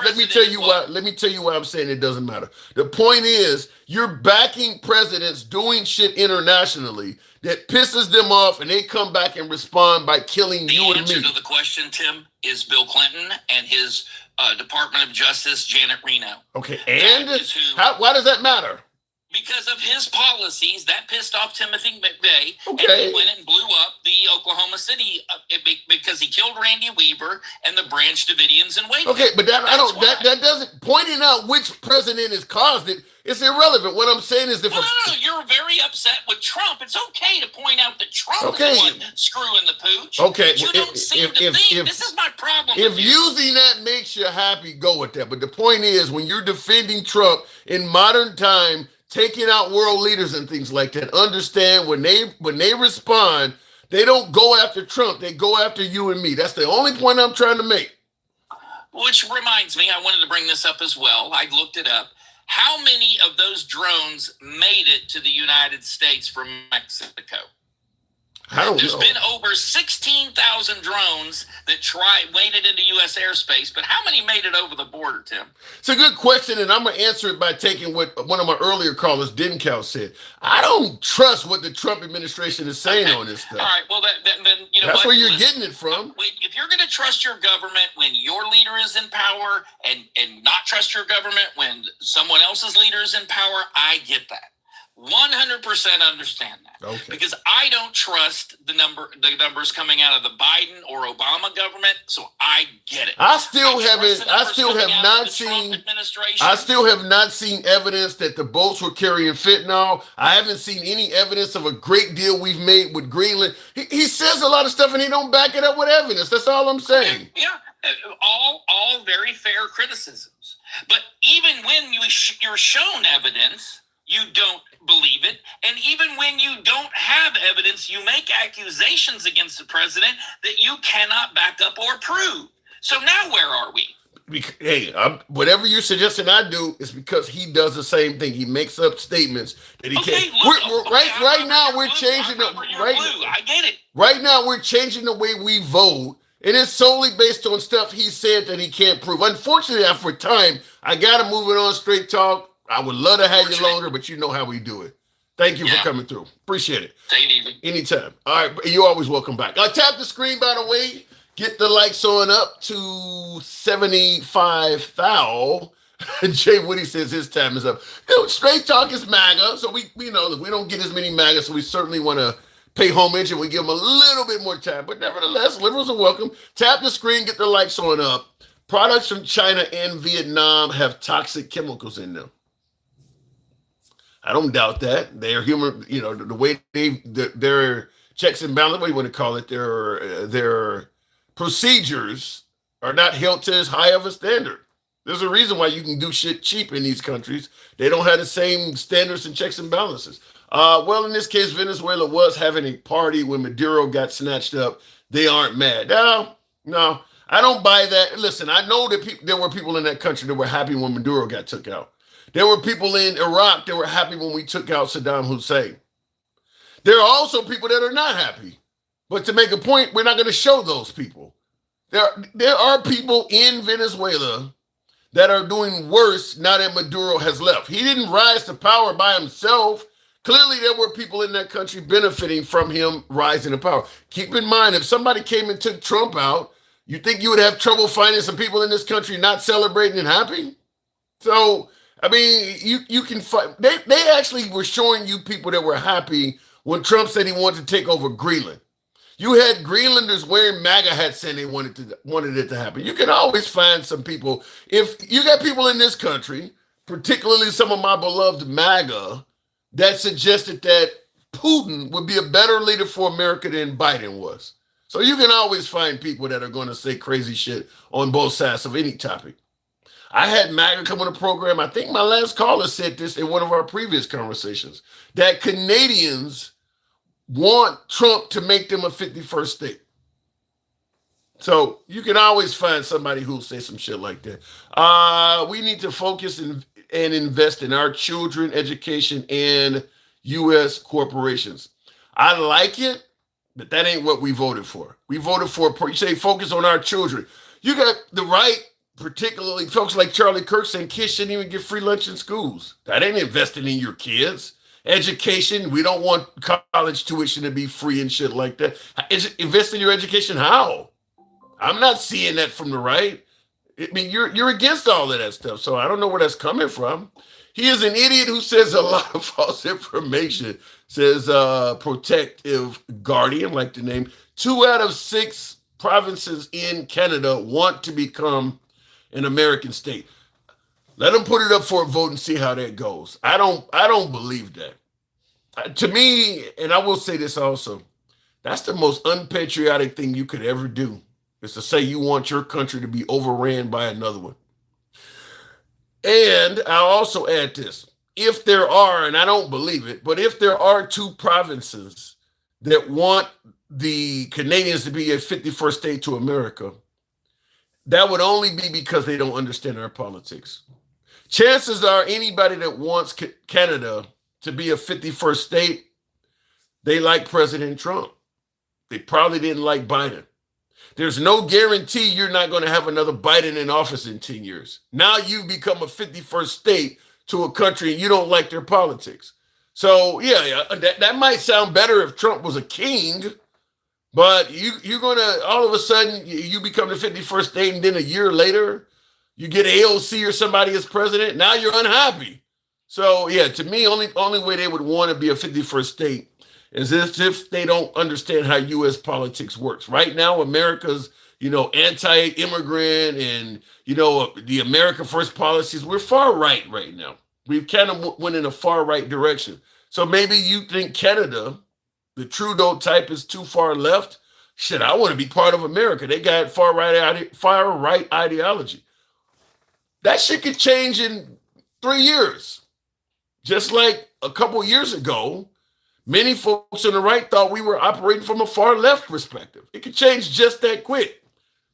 I'm saying it doesn't matter. The point is, you're backing presidents doing shit internationally that pisses them off, and they come back and respond by killing you and me. The answer to the question, Tim, is Bill Clinton and his Department of Justice, Janet Reno. Okay, and why does that matter? Because of his policies, that pissed off Timothy McVeigh, okay. And he went and blew up the Oklahoma City because he killed Randy Weaver and the Branch Davidians in Waco. Okay, but that doesn't pointing out which president has caused it. It's irrelevant. What I'm saying is, no, you're very upset with Trump. It's okay to point out that Trump is the one screwing the pooch. Okay, but you don't seem to think this is my problem. If using that makes you happy, go with that. But the point is, when you're defending Trump in modern time, taking out world leaders and things like that, understand when they respond, they don't go after Trump, they go after you and me. That's the only point I'm trying to make. Which reminds me, I wanted to bring this up as well. I looked it up. How many of those drones made it to the United States from Mexico? There's been over 16,000 drones that waded into U.S. airspace, but how many made it over the border, Tim? It's a good question, and I'm going to answer it by taking what one of my earlier callers, Denkow, said. I don't trust what the Trump administration is saying on this stuff. All right, well, then you know that's where you're getting it from. If you're going to trust your government when your leader is in power and not trust your government when someone else's leader is in power, I get that. 100% understand that. Okay. Because I don't trust the numbers coming out of the Biden or Obama government, so I get it. I still have not seen evidence that the boats were carrying fentanyl. I haven't seen any evidence of a great deal we've made with Greenland. He says a lot of stuff and he don't back it up with evidence. That's all I'm saying. Yeah, all very fair criticisms. But even when you're shown evidence, you don't believe it. And even when you don't have evidence, you make accusations against the president that you cannot back up or prove. So now where are we? Hey, whatever you're suggesting I do is because he does the same thing. He makes up statements that he can't. Right now we're changing I get it. Right now we're changing the way we vote. And it's solely based on stuff he said that he can't prove. Unfortunately, for time, I got to move it on Straight Talk. I would love to have you longer, but you know how we do it. Thank you for coming through. Appreciate it. Take it easy. Anytime. All right. You're always welcome back. Tap the screen, by the way. Get the likes on up to 75,000. Jay Woody says his time is up. Straight Talk is MAGA, so we know that we don't get as many MAGA, so we certainly want to pay homage and we give them a little bit more time. But nevertheless, liberals are welcome. Tap the screen, get the likes on up. Products from China and Vietnam have toxic chemicals in them. I don't doubt that. They're human, the way they're checks and balances, what do you want to call it? Their procedures are not held to as high of a standard. There's a reason why you can do shit cheap in these countries. They don't have the same standards and checks and balances. Well, in this case, Venezuela was having a party when Maduro got snatched up. They aren't mad. No, I don't buy that. Listen, I know that there were people in that country that were happy when Maduro got took out. There were people in Iraq that were happy when we took out Saddam Hussein. There are also people that are not happy. But to make a point, we're not going to show those people. There are people in Venezuela that are doing worse now that Maduro has left. He didn't rise to power by himself. Clearly, there were people in that country benefiting from him rising to power. Keep in mind, if somebody came and took Trump out, you think you would have trouble finding some people in this country not celebrating and happy? So, I mean, you can find. They actually were showing you people that were happy when Trump said he wanted to take over Greenland. You had Greenlanders wearing MAGA hats saying they wanted it to happen. You can always find some people. If you got people in this country, particularly some of my beloved MAGA, that suggested that Putin would be a better leader for America than Biden was. So you can always find people that are going to say crazy shit on both sides of any topic. I had MAGA come on the program. I think my last caller said this in one of our previous conversations, that Canadians want Trump to make them a 51st state. So you can always find somebody who'll say some shit like that. We need to focus and invest in our children, education, and U.S. corporations. I like it, but that ain't what we voted for. We voted for, you say focus on our children. You got the right, particularly folks like Charlie Kirk saying kids shouldn't even get free lunch in schools. That ain't investing in your kids. Education, we don't want college tuition to be free and shit like that. Invest in your education, how? I'm not seeing that from the right. I mean, you're against all of that stuff, so I don't know where that's coming from. He is an idiot who says a lot of false information, says Protective Guardian, like the name. 2 out of 6 provinces in Canada want to become an American state. Let them put it up for a vote and see how that goes. I don't believe that. To me, and I will say this also, that's the most unpatriotic thing you could ever do, is to say you want your country to be overran by another one. And I'll also add this. If there are, and I don't believe it, but if there are 2 provinces that want the Canadians to be a 51st state to America, that would only be because they don't understand our politics. Chances are anybody that wants Canada to be a 51st state, they like President Trump. They probably didn't like Biden. There's no guarantee you're not going to have another Biden in office in 10 years. Now you've become a 51st state to a country and you don't like their politics. So, yeah, that might sound better if Trump was a king, but you're going to, all of a sudden, you become the 51st state and then a year later, you get AOC or somebody as president. Now you're unhappy. So, yeah, to me, only way they would want to be a 51st state is if they don't understand how U.S. politics works. Right now, America's, anti-immigrant and, the America First policies, we're far right now. We've kind of went in a far right direction. So maybe you think Canada, the Trudeau type, is too far left. Shit, I want to be part of America. They got far right ideology. That shit could change in 3 years. Just like a couple years ago, many folks on the right thought we were operating from a far left perspective. It could change just that quick.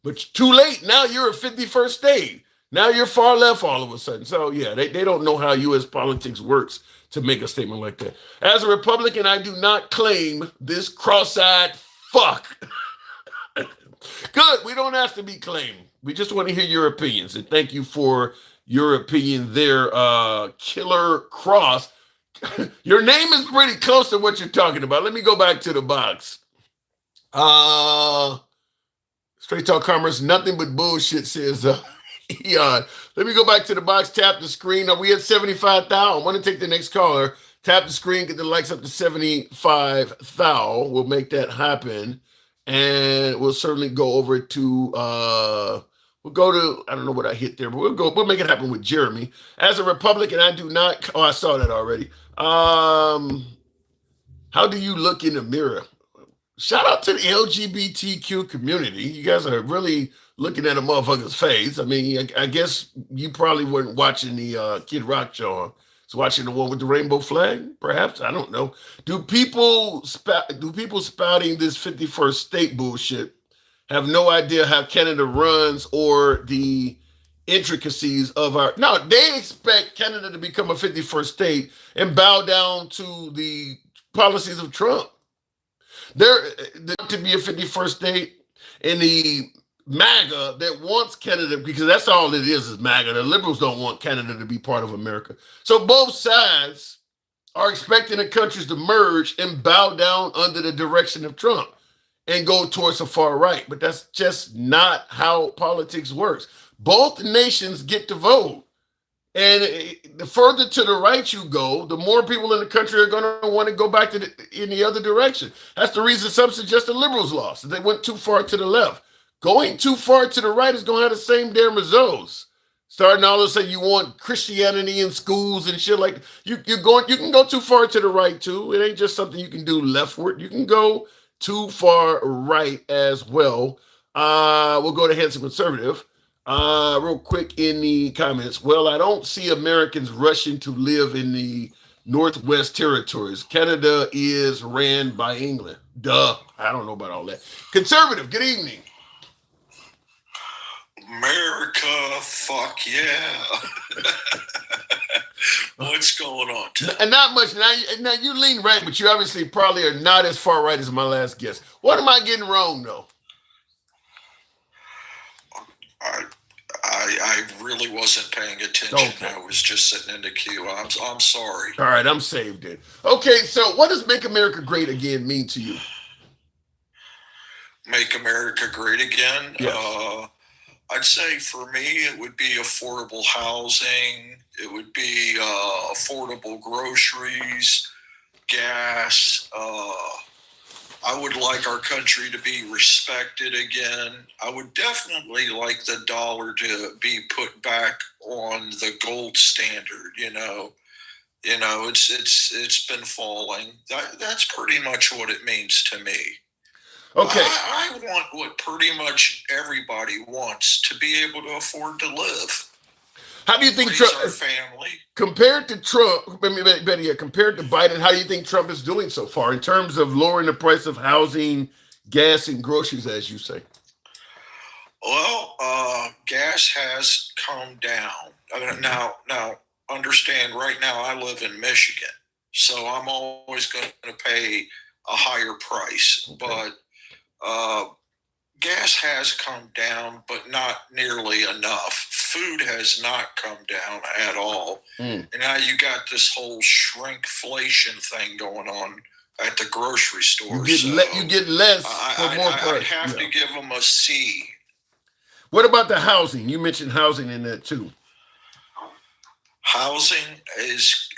But too late. Now you're a 51st state. Now you're far left all of a sudden. So, yeah, they don't know how U.S. politics works to make a statement like that. As a Republican, I do not claim this cross-eyed fuck. Good. We don't have to be claimed. We just want to hear your opinions. And thank you for your opinion there, Killer Cross. Your name is pretty close to what you're talking about. Let me go back to the box. Straight Talk Commerce, nothing but bullshit, says Eon. Let me go back to the box, tap the screen. Are we at 75,000? I want to take the next caller. Tap the screen, get the likes up to 75,000. We'll make that happen. And we'll certainly go over to, we'll go to, I don't know what I hit there, but we'll make it happen with Jeremy. As a Republican, I do not, I saw that already. How do you look in the mirror? shout out to the LGBTQ community. You guys are really looking at a motherfucker's face. I mean, I guess you probably weren't watching the Kid Rock show. So watching the one with the rainbow flag, perhaps. I don't know. Do people spouting this 51st state bullshit have no idea how Canada runs or the intricacies of our? No, they expect Canada to become a 51st state and bow down to the policies of Trump. There to be a 51st state, and the MAGA that wants Canada, because that's all it is MAGA. The liberals don't want Canada to be part of America. So both sides are expecting the countries to merge and bow down under the direction of Trump and go towards the far right. But that's just not how politics works. Both nations get to vote. And the further to the right you go, the more people in the country are going to want to go back to in the other direction. That's the reason some suggest the liberals lost. They went too far to the left. Going too far to the right is going to have the same damn results. Starting all of a sudden, you want Christianity in schools and shit like you can go too far to the right too. It ain't just something you can do leftward. You can go too far right as well. We'll go to Handsome Conservative. Real quick in the comments. Well, I don't see Americans rushing to live in the Northwest Territories. Canada is ran by England. Duh. I don't know about all that. Conservative, good evening. America, fuck yeah. What's going on, Tim? And not much. Now you lean right, but you obviously probably are not as far right as my last guess. What am I getting wrong, though? I really wasn't paying attention. Okay. I was just sitting in the queue. I'm sorry. All right, I'm saved it. Okay, so what does Make America Great Again mean to you? Make America great again? Yes. I'd say for me, it would be affordable housing. It would be affordable groceries, gas. I would like our country to be respected again. I would definitely like the dollar to be put back on the gold standard. It's been falling. That's pretty much what it means to me. Okay. I want what pretty much everybody wants, to be able to afford to live. How do you think Raise Trump, our family. compared to Trump, better yet, compared to Biden, how do you think Trump is doing so far in terms of lowering the price of housing, gas, and groceries, as you say? Well, gas has come down. Now, understand, right now I live in Michigan, so I'm always going to pay a higher price. Okay. But gas has come down, but not nearly enough. Food has not come down at all. And now you got this whole shrinkflation thing going on at the grocery store. You get less for more price. I'd have to give them a C. What about the housing? You mentioned housing in that too. Housing is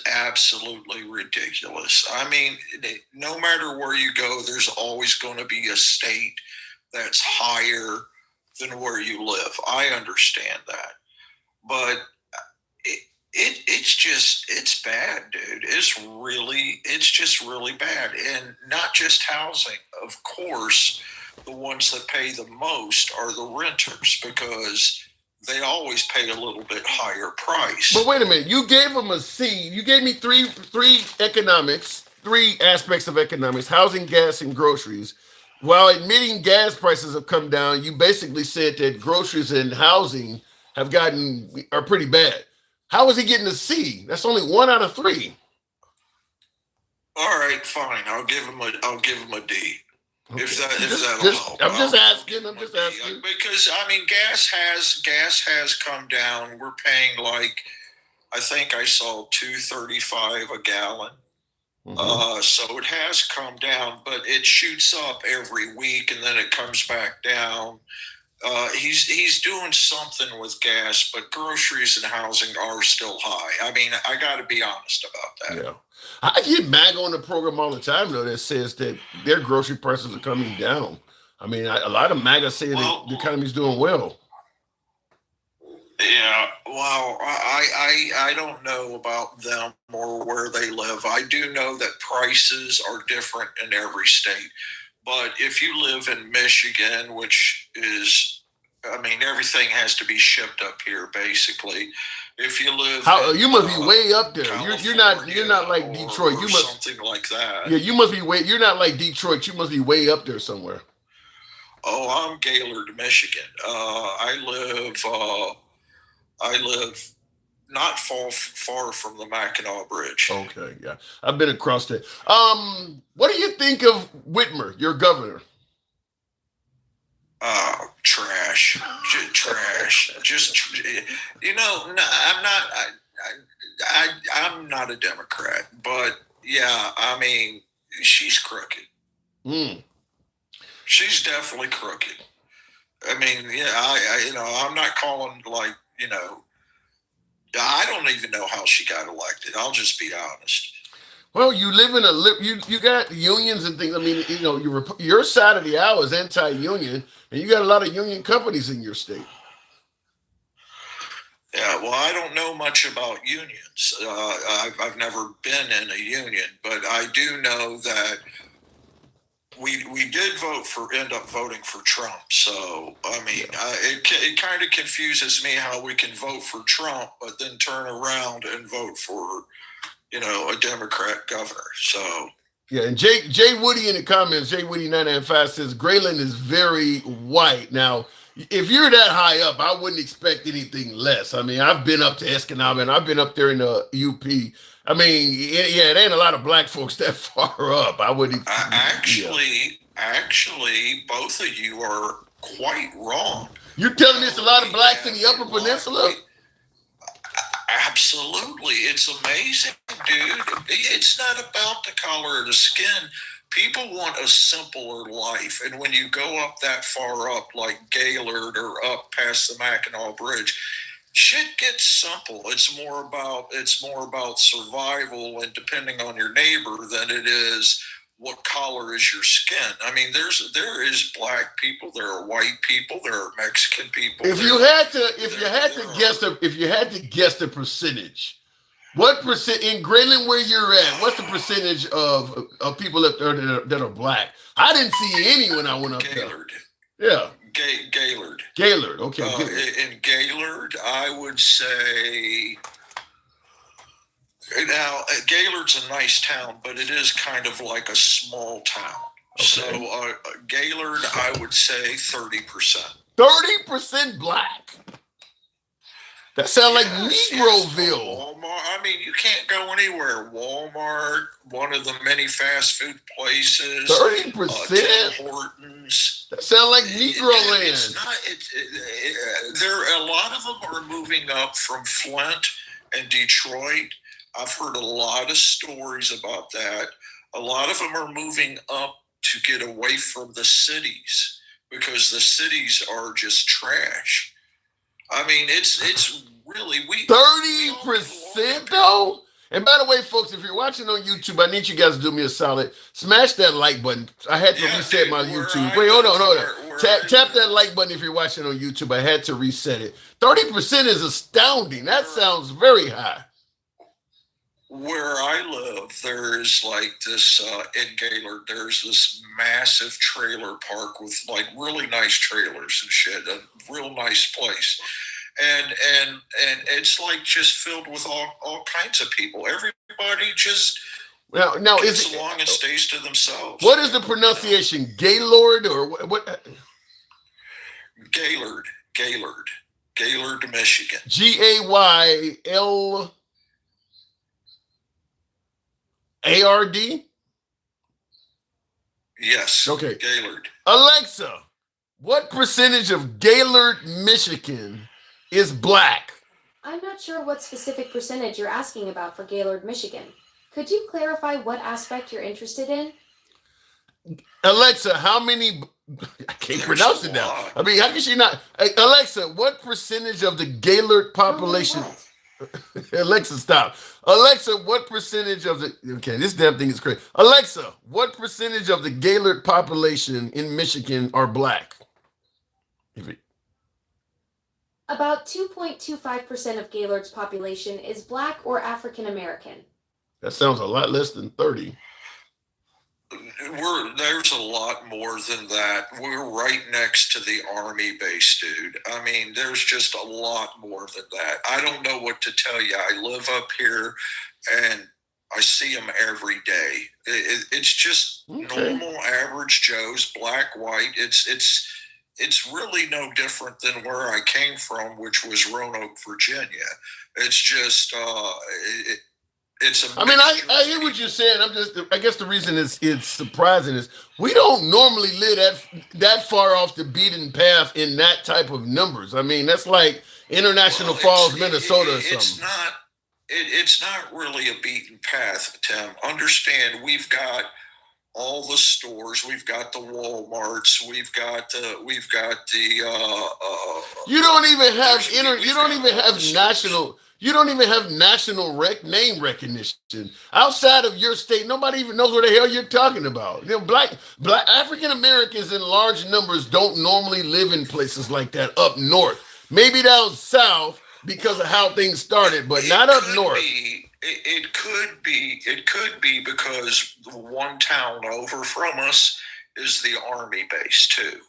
absolutely ridiculous. I mean, no matter where you go, there's always going to be a state that's higher than where you live. I understand that. But it's bad, dude. It's just really bad. And not just housing. Of course, the ones that pay the most are the renters, because they always pay a little bit higher price. But wait a minute, you gave them a C. You gave me three aspects of economics: housing, gas, and groceries. While admitting gas prices have come down, you basically said that groceries and housing are pretty bad. How is he getting a C? That's only 1 out of 3. All right, fine. I'll give him a D. Okay. If that'll help. I'm just asking. Because I mean, gas has come down. We're paying I think I saw $2.35 a gallon. Mm-hmm. So it has come down, but it shoots up every week and then it comes back down. He's doing something with gas, but groceries and housing are still high. I mean, I got to be honest about that. Yeah. I get MAGA on the program all the time, though, that says that their grocery prices are coming down. I mean, a lot of MAGA say that the economy's doing well. Yeah, Well, I don't know about them or where they live. I do know that prices are different in every state. But if you live in Michigan, which is, I mean, everything has to be shipped up here, basically. If you live, you must be way up there. You're not like Detroit. You must something like that. Yeah, you must be way. You're not like Detroit. You must be way up there somewhere. Oh, I'm Gaylord, Michigan. I live not far from the Mackinac Bridge. Okay, yeah, I've been across there. What do you think of Whitmer, your governor? Trash. Trash. No, I'm not a Democrat, but yeah, I mean, she's crooked. She's definitely crooked. I mean, yeah, I'm not calling I don't even know how she got elected. I'll just be honest. Well, you live in you got unions and things. I mean, your side of the aisle is anti-union, and you got a lot of union companies in your state. Yeah, well, I don't know much about unions. I've never been in a union, but I do know that we did end up voting for Trump. So, I mean, it kind of confuses me how we can vote for Trump, but then turn around and vote for, a Democrat governor. So. Yeah, and Jay Woody in the comments, Jay Woody 995 says, Grayling is very white. Now, if you're that high up, I wouldn't expect anything less. I mean, I've been up to Escanaba, and I've been up there in the UP. I mean, yeah, it ain't a lot of black folks that far up. I would actually, both of you are quite wrong. You're telling me it's a lot of blacks in the Upper Peninsula? Absolutely. It's amazing, dude. It's not about the color of the skin. People want a simpler life. And when you go up that far up, like Gaylord or up past the Mackinac Bridge, shit gets simple. It's more about survival and depending on your neighbor than it is what color is your skin. I mean, there is black people, there are white people, there are Mexican people. If you had to guess the percentage, what percent in Grayling where you're at? What's the percentage of people up there that are black? I didn't see any when I went up Gaylord. there. Yeah. Gaylord. Gaylord. Okay. In Gaylord, I would say. Now, Gaylord's a nice town, but it is kind of like a small town. Okay. So, Gaylord, I would say 30%. 30% black? That sounds like Negroville. Walmart. I mean, you can't go anywhere. Walmart, one of the many fast food places. 30%? Tim Hortons. That sounds like Negro land. It's not. A lot of them are moving up from Flint and Detroit. I've heard a lot of stories about that. A lot of them are moving up to get away from the cities because the cities are just trash. I mean, it's really 30% though. And by the way, folks, if you're watching on YouTube, I need you guys to do me a solid. Smash that like button. I had to reset my YouTube. Wait, hold on. Tap that like button if you're watching on YouTube. I had to reset it. 30% is astounding. That sounds very high. Where I live, there's like this in Gaylord. There's this massive trailer park with like really nice trailers and shit. A real nice place, and it's like just filled with all kinds of people. Everybody just now gets along and stays to themselves. What is the pronunciation? Gaylord or what? Gaylord, Michigan. GAYLARD? Yes. Okay. Gaylord. Alexa, what percentage of Gaylord, Michigan is black? I'm not sure what specific percentage you're asking about for Gaylord, Michigan. Could you clarify what aspect you're interested in? Alexa, how many... I can't pronounce it now. I mean, how can she not... Hey, Alexa, what percentage of the Gaylord population... Alexa, stop. Alexa, what percentage of the... Okay, this damn thing is crazy. Alexa, what percentage of the Gaylord population in Michigan are black? About 2.25% of Gaylord's population is Black or African American. That sounds a lot less than 30. There's a lot more than that. We're right next to the Army base, dude. I mean, there's just a lot more than that. I don't know what to tell you. I live up here and I see them every day. It's just normal, average Joes, black, white. It's really no different than where I came from, which was Roanoke, Virginia. It's just I mean, I hear what you're saying. I guess the reason it's surprising is we don't normally live that far off the beaten path in that type of numbers. I mean, that's like International Falls, Minnesota or something. It's not really a beaten path, Tim. Understand, we've got all the stores, we've got the Walmarts, we've got the you don't even have national name recognition outside of your state. Nobody even knows what the hell you're talking about. You know, black African Americans in large numbers don't normally live in places like that up north. Maybe down south because of how things started, but not up north. It could be because one town over from us is the Army base too.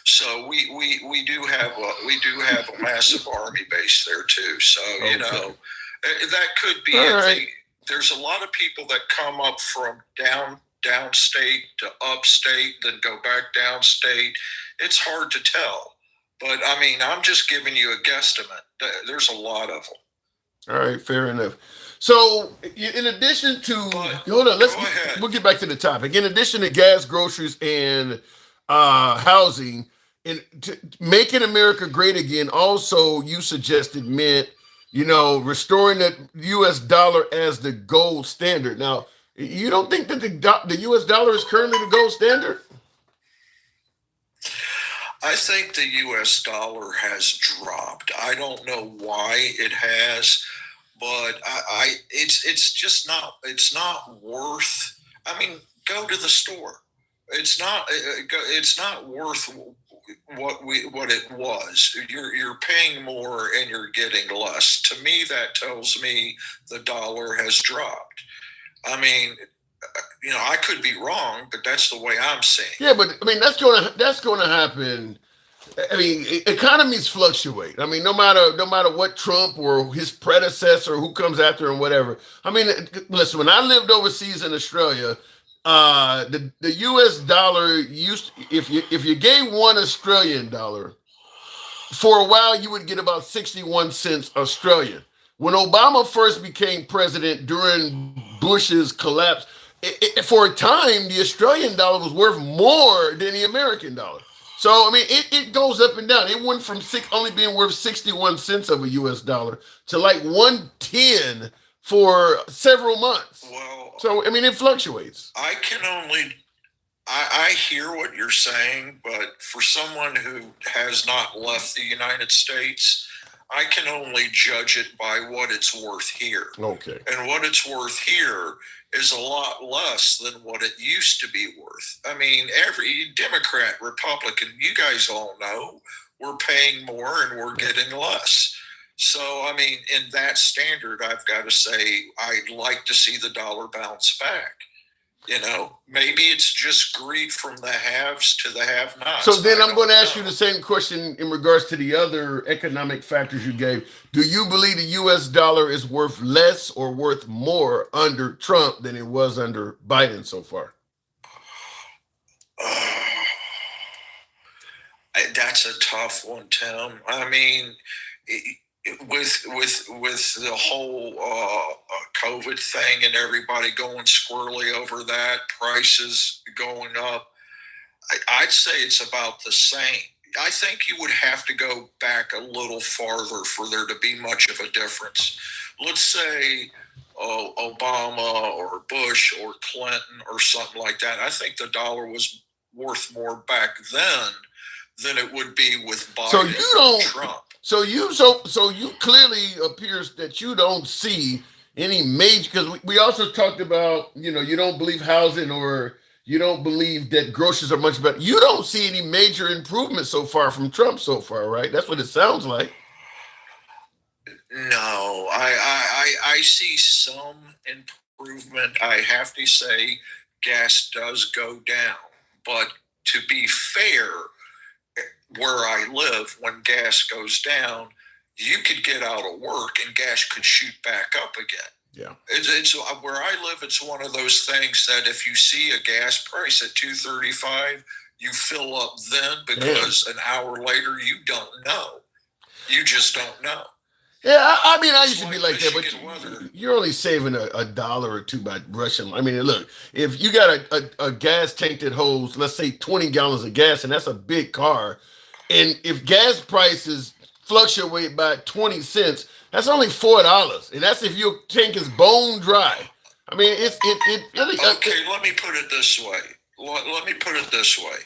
So we do have a massive Army base there too. So you know that could be it. Right. There's a lot of people that come up from downstate to upstate, then go back downstate. It's hard to tell, but I mean, I'm just giving you a guesstimate. There's a lot of them. All right, fair enough. So, in addition to hold on, we'll get back to the topic. In addition to gas, groceries, and housing, and making America great again, also you suggested meant, restoring the U.S. dollar as the gold standard. Now, you don't think that the U.S. dollar is currently the gold standard? I think the U.S. dollar has dropped. I don't know why it has, but it's just not. It's not worth. I mean, go to the store. It's not worth what it was. You're paying more and you're getting less. To me, that tells me the dollar has dropped. I mean, I could be wrong, but that's the way I'm seeing it. Yeah, but I mean, that's going to happen. I mean, economies fluctuate. I mean, no matter what Trump or his predecessor, who comes after him, whatever. I mean, listen, when I lived overseas in Australia, the U.S. dollar if you gave one Australian dollar, for a while you would get about 61 cents Australian. When Obama first became president during Bush's collapse, for a time the Australian dollar was worth more than the American dollar. So I mean, it goes up and down. It went from only being worth 61 cents of a U.S. dollar to like 110 for several months. Well, so I mean, it fluctuates. I hear what you're saying, but for someone who has not left the United States, I can only judge it by what it's worth here. Okay. And what it's worth here is a lot less than what it used to be worth. I mean, every Democrat, Republican, you guys all know, we're paying more and we're getting less. So, I mean, in that standard, I've got to say, I'd like to see the dollar bounce back. Maybe it's just greed from the haves to the have-nots. So then I'm going to ask you the same question in regards to the other economic factors you gave. Do you believe the U.S. dollar is worth less or worth more under Trump than it was under Biden so far? That's a tough one, Tim. I mean, with the whole COVID thing and everybody going squirrely over that, prices going up, I'd say it's about the same. I think you would have to go back a little farther for there to be much of a difference. Let's say Obama or Bush or Clinton or something like that. I think the dollar was worth more back then than it would be with Biden and Trump. So you clearly appears that you don't see any major, because we also talked about, you don't believe housing or you don't believe that groceries are much better. You don't see any major improvement so far from Trump so far, right? That's what it sounds like. No, I see some improvement. I have to say, gas does go down. But to be fair, where I live, when gas goes down, you could get out of work and gas could shoot back up again. Yeah, it's where I live. It's one of those things that if you see a gas price at $2.35, you fill up then, because an hour later you don't know. You just don't know. Yeah, I mean, I used to like be like that, but you're only saving a dollar or two by rushing. I mean, look, if you got a gas tank that holds, let's say, 20 gallons of gas, and that's a big car, and if gas prices fluctuate by 20 cents, that's only $4, and that's if your tank is bone dry. I mean, it really. Okay, let me put it this way. Let me put it this way.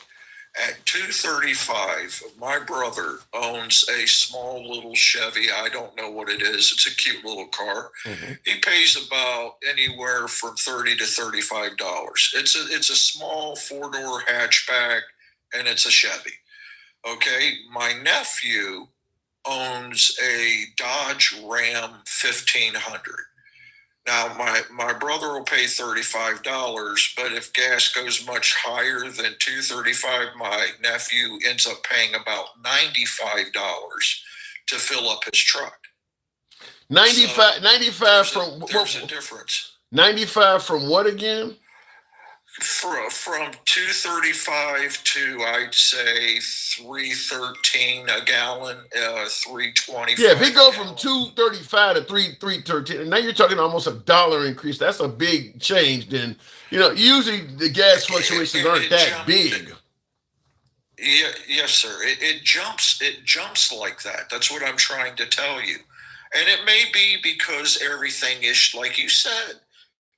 At $2.35, my brother owns a small little Chevy. I don't know what it is. It's a cute little car. Mm-hmm. He pays about anywhere from $30 to $35. It's a small 4-door hatchback, and it's a Chevy. Okay, my nephew owns a Dodge Ram 1500. Now, my brother will pay $35, but if gas goes much higher than $2.35, my nephew ends up paying about $95 to fill up his truck. 95 there's a difference. 95 from what again? From $2.35 to, I'd say, $3.13 a gallon, $3.25. Yeah, if it go from $2.35 to $3.13, and now you're talking almost a dollar increase. That's a big change. Then usually the gas fluctuations aren't that big. Yeah, yes, sir. It jumps. It jumps like that. That's what I'm trying to tell you. And it may be because everything is, like you said,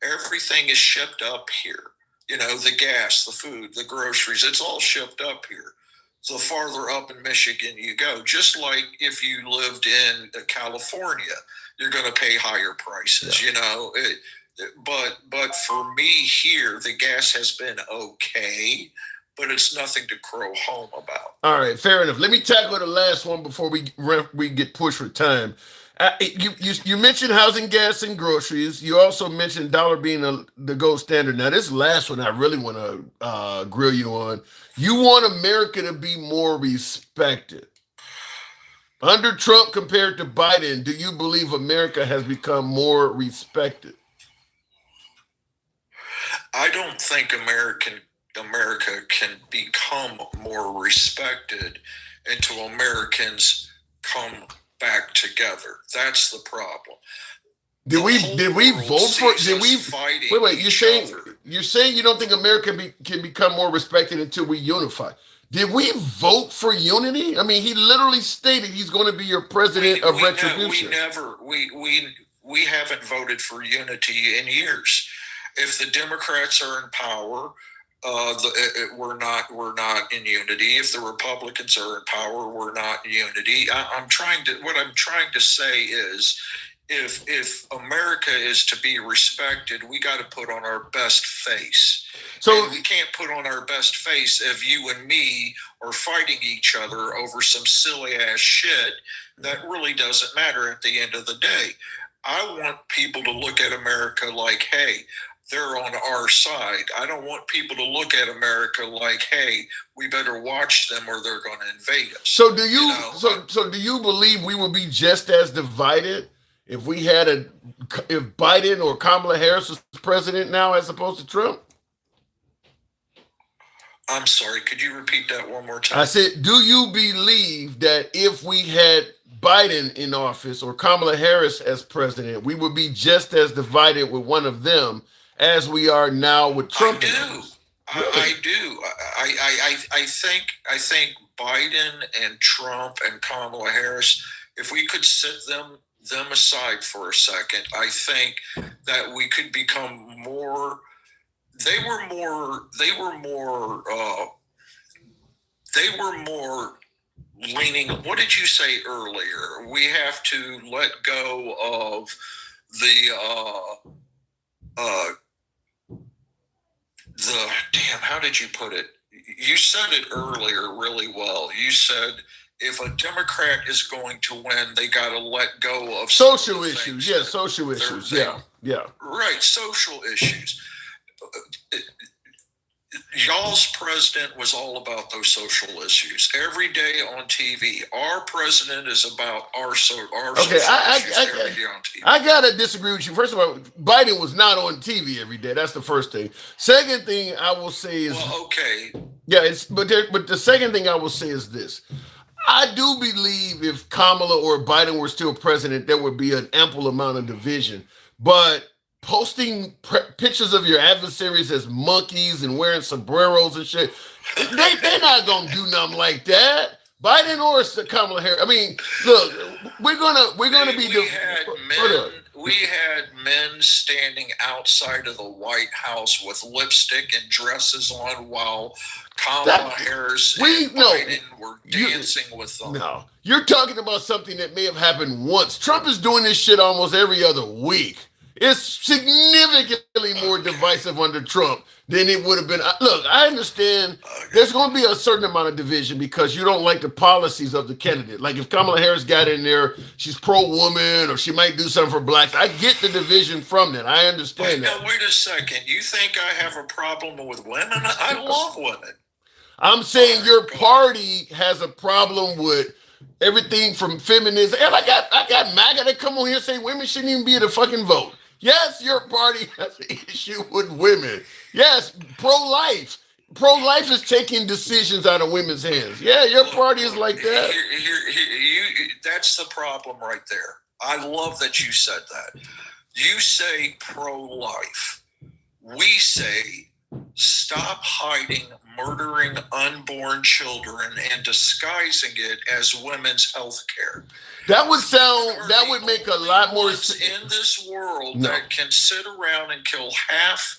everything is shipped up here. The gas, the food, the groceries, it's all shipped up here. So the farther up in Michigan you go, just like if you lived in California, you're going to pay higher prices, But for me here, the gas has been okay, but it's nothing to crow home about. All right, fair enough. Let me tackle the last one before we get pushed for time. You mentioned housing, gas, and groceries. You also mentioned dollar being the gold standard. Now, this last one I really want to grill you on. You want America to be more respected. Under Trump compared to Biden, do you believe America has become more respected? I don't think America can become more respected until Americans come back together. That's the problem. Did we vote for? Did we wait? You're saying you don't think America can become more respected until we unify? Did we vote for unity? I mean, he literally stated he's going to be your president of retribution. We haven't voted for unity in years. If the Democrats are in power, we're not in unity. If the Republicans are in power, we're not in unity. What I'm trying to say is, if America is to be respected, we got to put on our best face. So and we can't put on our best face if you and me are fighting each other over some silly ass shit that really doesn't matter at the end of the day. I want people to look at America like, hey, they're on our side. I don't want people to look at America like, hey, we better watch them or they're going to invade us. So do you? So do you believe we would be just as divided if we had if Biden or Kamala Harris was president now as opposed to Trump? I'm sorry. Could you repeat that one more time? I said, do you believe that if we had Biden in office or Kamala Harris as president, we would be just as divided with one of them as we are now with Trump? I do. Really? I do. I think Biden and Trump and Kamala Harris, if we could sit them aside for a second, I think that we could become more. They were more leaning. What did you say earlier? We have to let go of how did you put it? You said it earlier really well. You said if a Democrat is going to win, they got to let go of social issues. Yeah, social issues. Yeah. Right, social issues. Y'all's president was all about those social issues every day on TV. Our president is about our social issues every day on TV. I gotta disagree with you. First of all, Biden was not on TV every day. That's the first thing. Second thing I will say is, but the second thing I will say is this. I do believe if Kamala or Biden were still president, there would be an ample amount of division. But posting pictures of your adversaries as monkeys and wearing sombreros and shit, they're not gonna do nothing like that. Biden or Kamala Harris. I mean, look, we're gonna be. We had men standing outside of the White House with lipstick and dresses on while Kamala Harris and Biden were dancing with them. No, you're talking about something that may have happened once. Trump is doing this shit almost every other week. It's significantly more divisive under Trump than it would have been. Look, I understand there's going to be a certain amount of division because you don't like the policies of the candidate. Like if Kamala Harris got in there, she's pro-woman or she might do something for blacks. I get the division from that. I understand that. Now, wait a second. You think I have a problem with women? I love women. I'm saying your party has a problem with everything from feminism. And I got MAGA that come on here and say women shouldn't even be able to fucking vote. Yes, your party has an issue with women. Yes, pro-life. Pro-life is taking decisions out of women's hands. Yeah, your party is like that. That's the problem right there. I love that you said that. You say pro-life. We say stop hiding, murdering unborn children and disguising it as women's health care. That would make a lot more sense. In this world that can sit around and kill half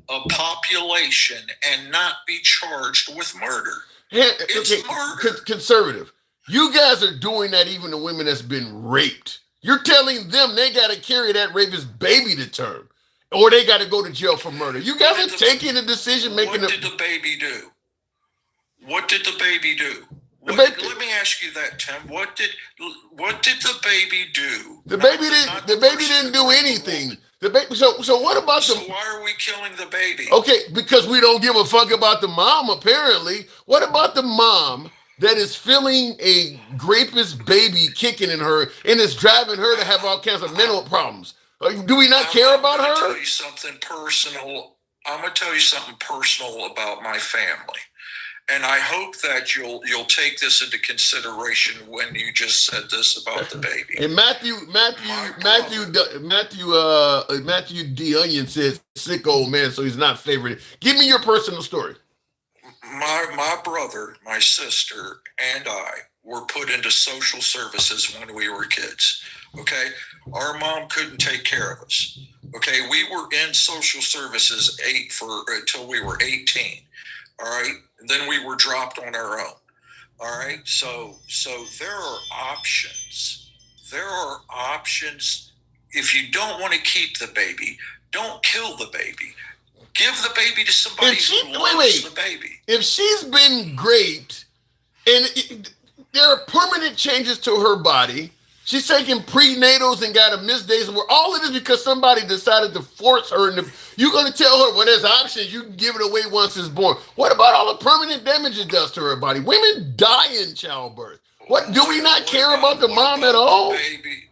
a population and not be charged with murder. It's murder. Conservative. You guys are doing that even to women that's been raped. You're telling them they got to carry that rapist baby to term. Or they got to go to jail for murder. You guys are taking the decision making. What did the baby do? What did the baby do? Let me ask you that, Tim. What did the baby do? The baby didn't do anything. The baby. So what about So why are we killing the baby? Okay, because we don't give a fuck about the mom. Apparently, what about the mom that is feeling a rapist baby kicking in her and is driving her to have all kinds of mental problems? Do we not care about her? I'm going to tell you something personal. I'm going to tell you something personal about my family. And I hope that you'll take this into consideration when you just said this about the baby. And Matthew D. Onion says sick old man, so he's not favored. Give me your personal story. My brother, my sister, and I were put into social services when we were kids. Okay, our mom couldn't take care of us. Okay, we were in social services until we were 18. All right, and then we were dropped on our own. All right, so there are options. There are options. If you don't want to keep the baby, don't kill the baby. Give the baby to somebody who loves the baby. If she's been raped and there are permanent changes to her body, she's taking prenatals and got to miss days of work. All of this because somebody decided to force her into. You're going to tell her, well, there's options. You can give it away once it's born. What about all the permanent damage it does to her body? Women die in childbirth. What do we not care about the mom at all? Baby,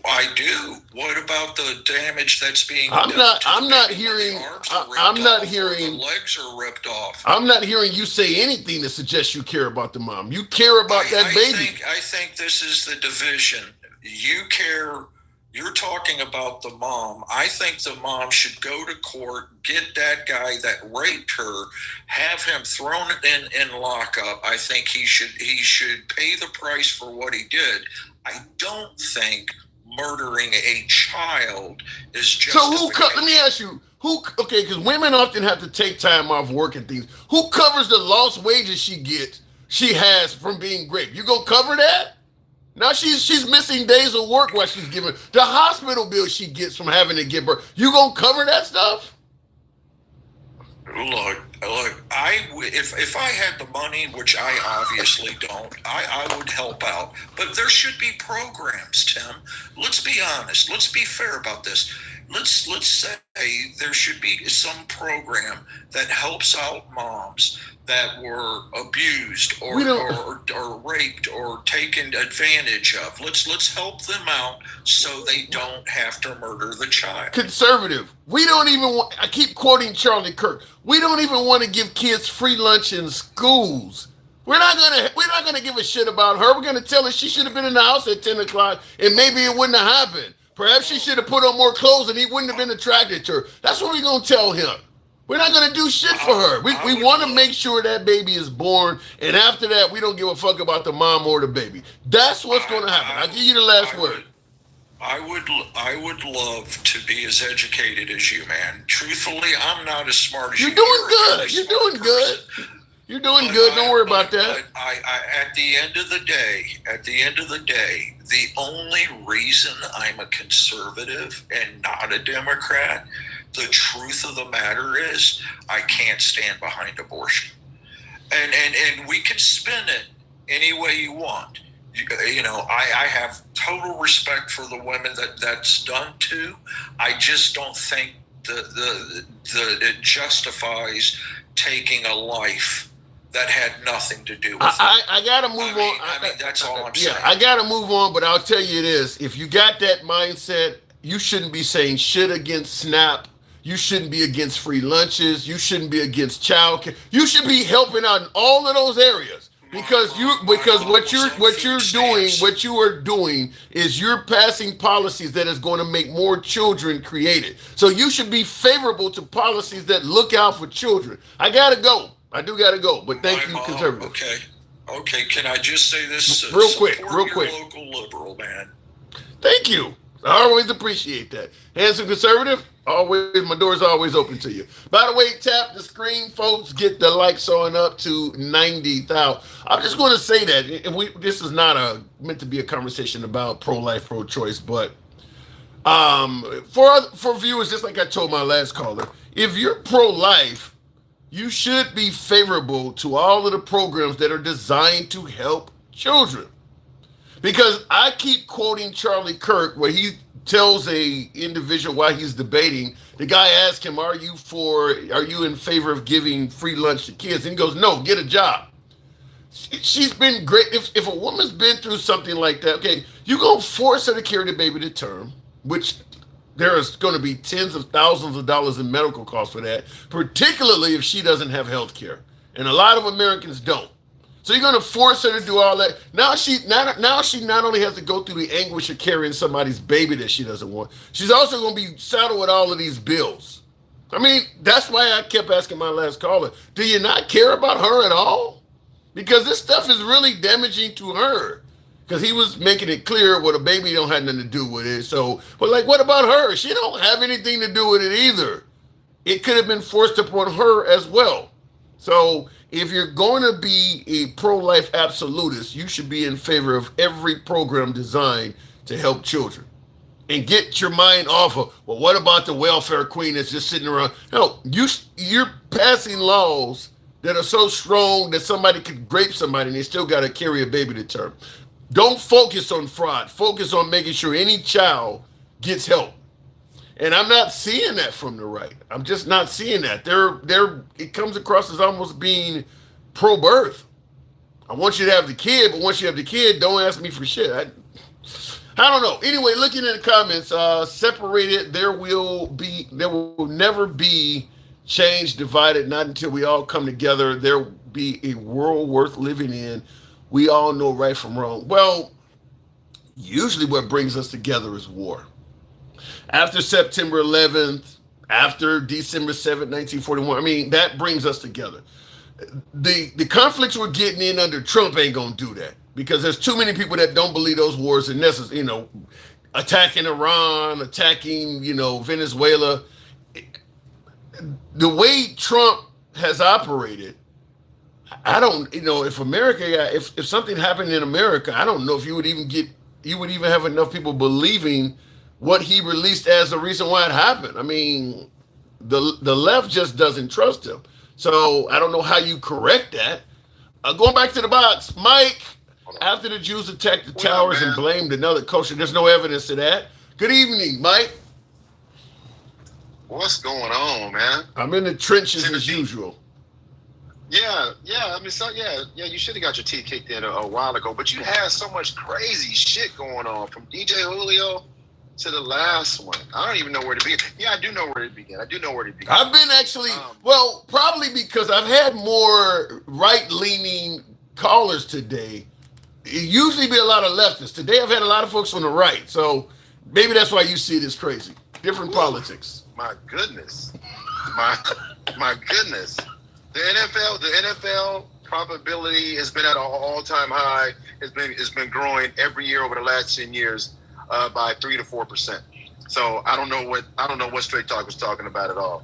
I do. What about the damage that's being done? I'm not the hearing. The legs are ripped off. I'm not hearing you say anything that suggests you care about the mom. You care about that baby. I think this is the division. You care. You're talking about the mom. I think the mom should go to court, get that guy that raped her, have him thrown in lockup. I think he should pay the price for what he did. I don't think murdering a child is justification. So let me ask you, okay, because women often have to take time off work and things. Who covers the lost wages she has from being raped? You gonna cover that? Now she's missing days of work while she's giving the hospital bill she gets from having to give birth. You gonna cover that stuff? Look, if I had the money, which I obviously don't, I would help out. But there should be programs, Tim. Let's be honest. Let's be fair about this. Let's say there should be some program that helps out moms that were abused or raped or taken advantage of. Let's help them out so they don't have to murder the child. Conservative. We don't even want, I keep quoting Charlie Kirk. We don't even want to give kids free lunch in schools. We're not gonna give a shit about her. We're gonna tell her she should have been in the house at 10 o'clock and maybe it wouldn't have happened. Perhaps she should have put on more clothes and he wouldn't have been attracted to her. That's what we're gonna tell him. We're not gonna do shit for her. We want to make sure that baby is born, and after that, we don't give a fuck about the mom or the baby. That's what's gonna happen. I'll give you the last word. I would love to be as educated as you, man. Truthfully, I'm not as smart as you. You're doing good. You're doing good. You're doing good. Don't worry about that. At the end of the day, the only reason I'm a conservative and not a Democrat, the truth of the matter is, I can't stand behind abortion, and we can spin it any way you want. You know, I have total respect for the women that's done to. I just don't think it justifies taking a life that had nothing to do with it. I gotta move on. I mean, that's all I'm saying. Yeah, I gotta move on, but I'll tell you this. If you got that mindset, you shouldn't be saying shit against SNAP. You shouldn't be against free lunches. You shouldn't be against child care. You should be helping out in all of those areas. Because what you are doing is you're passing policies that is going to make more children created. So you should be favorable to policies that look out for children. I gotta go. I do gotta go. But thank you, conservative. Okay. Can I just say this? Real quick. Local liberal, man. Thank you. I always appreciate that. Handsome conservative, always, my door's always open to you. By the way, tap the screen, folks. Get the likes on up to 90,000. I'm just going to say that this is not meant to be a conversation about pro-life, pro-choice, but for viewers, just like I told my last caller, if you're pro-life, you should be favorable to all of the programs that are designed to help children. Because I keep quoting Charlie Kirk where he tells a individual while he's debating, the guy asks him, are you in favor of giving free lunch to kids? And he goes, no, get a job. She's been great. If a woman's been through something like that, okay, you're going to force her to carry the baby to term, which there is going to be tens of thousands of dollars in medical costs for that, particularly if she doesn't have health care. And a lot of Americans don't. So you're going to force her to do all that. Now she not only has to go through the anguish of carrying somebody's baby that she doesn't want, she's also going to be saddled with all of these bills. I mean, that's why I kept asking my last caller, do you not care about her at all? Because this stuff is really damaging to her. Because he was making it clear, well, the baby don't have nothing to do with it. So, but like, what about her? She don't have anything to do with it either. It could have been forced upon her as well. So if you're going to be a pro-life absolutist, you should be in favor of every program designed to help children. And get your mind off of, well, what about the welfare queen that's just sitting around? No, you're passing laws that are so strong that somebody could rape somebody and they still got to carry a baby to term. Don't focus on fraud. Focus on making sure any child gets help. And I'm not seeing that from the right. I'm just not seeing that. It comes across as almost being pro-birth. I want you to have the kid, but once you have the kid, don't ask me for shit. I don't know. Anyway, looking at the comments, separated, there will never be change divided, not until we all come together. There will be a world worth living in. We all know right from wrong. Well, usually what brings us together is war. After September 11th, after December 7th, 1941, I mean, that brings us together. The conflicts we're getting in under Trump ain't going to do that because there's too many people that don't believe those wars are necessary, attacking Iran, attacking, Venezuela. The way Trump has operated, I don't, if America, if something happened in America, I don't know if you would even have enough people believing what he released as the reason why it happened. I mean, The left just doesn't trust him. So I don't know how you correct that. Going back to the box, Mike. After the Jews attacked the towers and blamed another culture, there's no evidence of that. Good evening, Mike. What's going on, man? I'm in the trenches as usual. Yeah. I mean, you should have got your teeth kicked in a while ago, but you had so much crazy shit going on from DJ Julio to the last one. I don't even know where to begin. Yeah, I do know where to begin. I've been actually, probably because I've had more right-leaning callers today. It usually be a lot of leftists. Today I've had a lot of folks on the right, so maybe that's why you see it as crazy. Different politics. My goodness. My goodness. The NFL probability has been at an all-time high. It's been growing every year over the last 10 years by 3 to 4%. So I don't know what Straight Talk was talking about at all.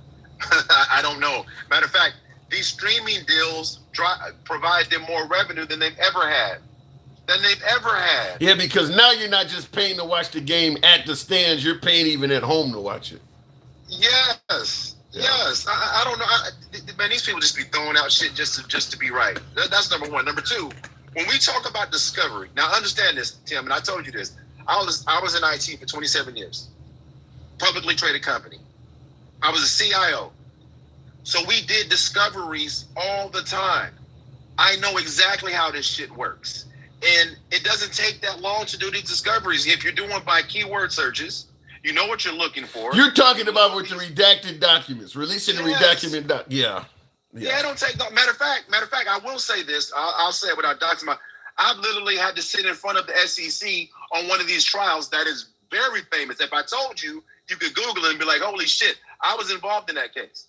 I don't know. Matter of fact, these streaming deals provide them more revenue than they've ever had. Yeah, because now you're not just paying to watch the game at the stands, you're paying even at home to watch it. Yes. I don't know. Man, these people just be throwing out shit just to be right. That's number one. Number two, when we talk about discovery, now understand this, Tim, and I told you this. I was in IT for 27 years, publicly traded company. I was a CIO. So we did discoveries all the time. I know exactly how this shit works. And it doesn't take that long to do these discoveries. If you're doing by keyword searches, you know what you're looking for. You're talking about with the redacted documents, releasing the redacted Yeah, it don't take no. Matter of fact, I will say this. I'll say it without document. I've literally had to sit in front of the SEC on one of these trials that is very famous. If I told you, you could Google it and be like, "Holy shit, I was involved in that case."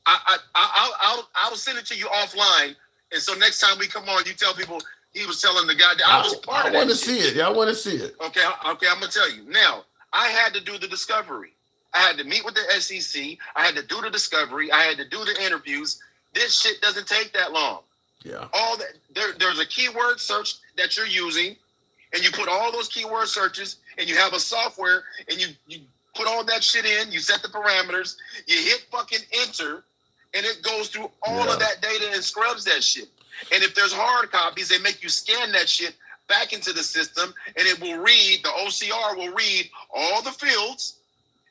I'll send it to you offline, and so next time we come on, you tell people. He was telling the guy that I was part of that. I want to see it. Yeah, I want to see it. Okay, I'm going to tell you. Now, I had to do the discovery. I had to meet with the SEC. I had to do the discovery. I had to do the interviews. This shit doesn't take that long. Yeah. All that there's a keyword search that you're using, and you put all those keyword searches, and you have a software, and you put all that shit in, you set the parameters, you hit fucking enter, and it goes through all of that data and scrubs that shit. And if there's hard copies, they make you scan that shit back into the system, and it will read, the OCR will read all the fields,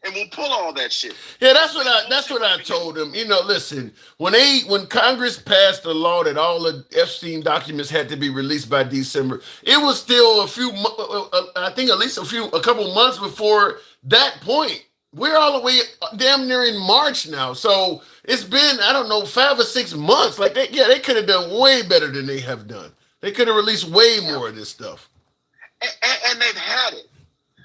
and we'll pull all that shit. Yeah, that's what I told them. You know, listen, when Congress passed the law that all the Epstein documents had to be released by December, it was still I think at least a couple months before that point. We're all the way damn near in March now. So it's been, I don't know, 5 or 6 months. Like, they could have done way better than they have done. They could have released way more of this stuff. And they've had it.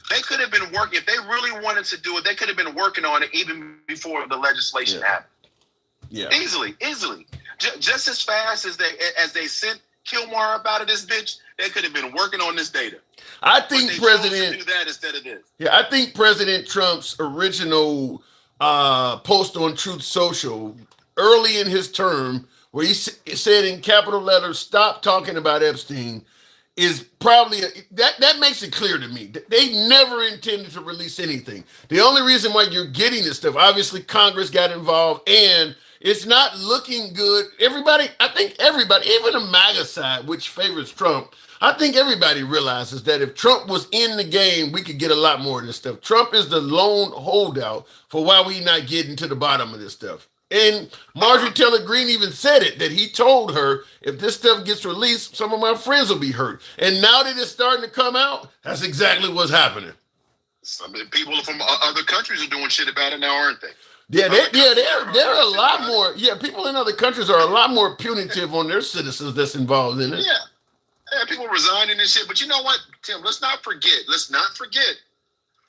They could have been working. If they really wanted to do it, they could have been working on it even before the legislation happened. Yeah. Easily. Just as fast as they sent Kilmar up out of this bitch, they could have been working on this data. I think President do that instead of this. Yeah, I think President Trump's original post on Truth Social early in his term, where he said in capital letters, "Stop talking about Epstein," is probably that makes it clear to me that they never intended to release anything. The only reason why you're getting this stuff, obviously, Congress got involved, and it's not looking good. I think everybody, even the MAGA side, which favors Trump. I think everybody realizes that if Trump was in the game, we could get a lot more of this stuff. Trump is the lone holdout for why we not getting to the bottom of this stuff. And Marjorie Taylor Greene even said it, that he told her, if this stuff gets released, some of my friends will be hurt. And now that it's starting to come out, that's exactly what's happening. Some people from other countries are doing shit about it now, aren't they? Yeah, they're a lot more. Yeah, people in other countries are a lot more punitive on their citizens that's involved in it. Yeah, people resigning and shit. But you know what, Tim? Let's not forget.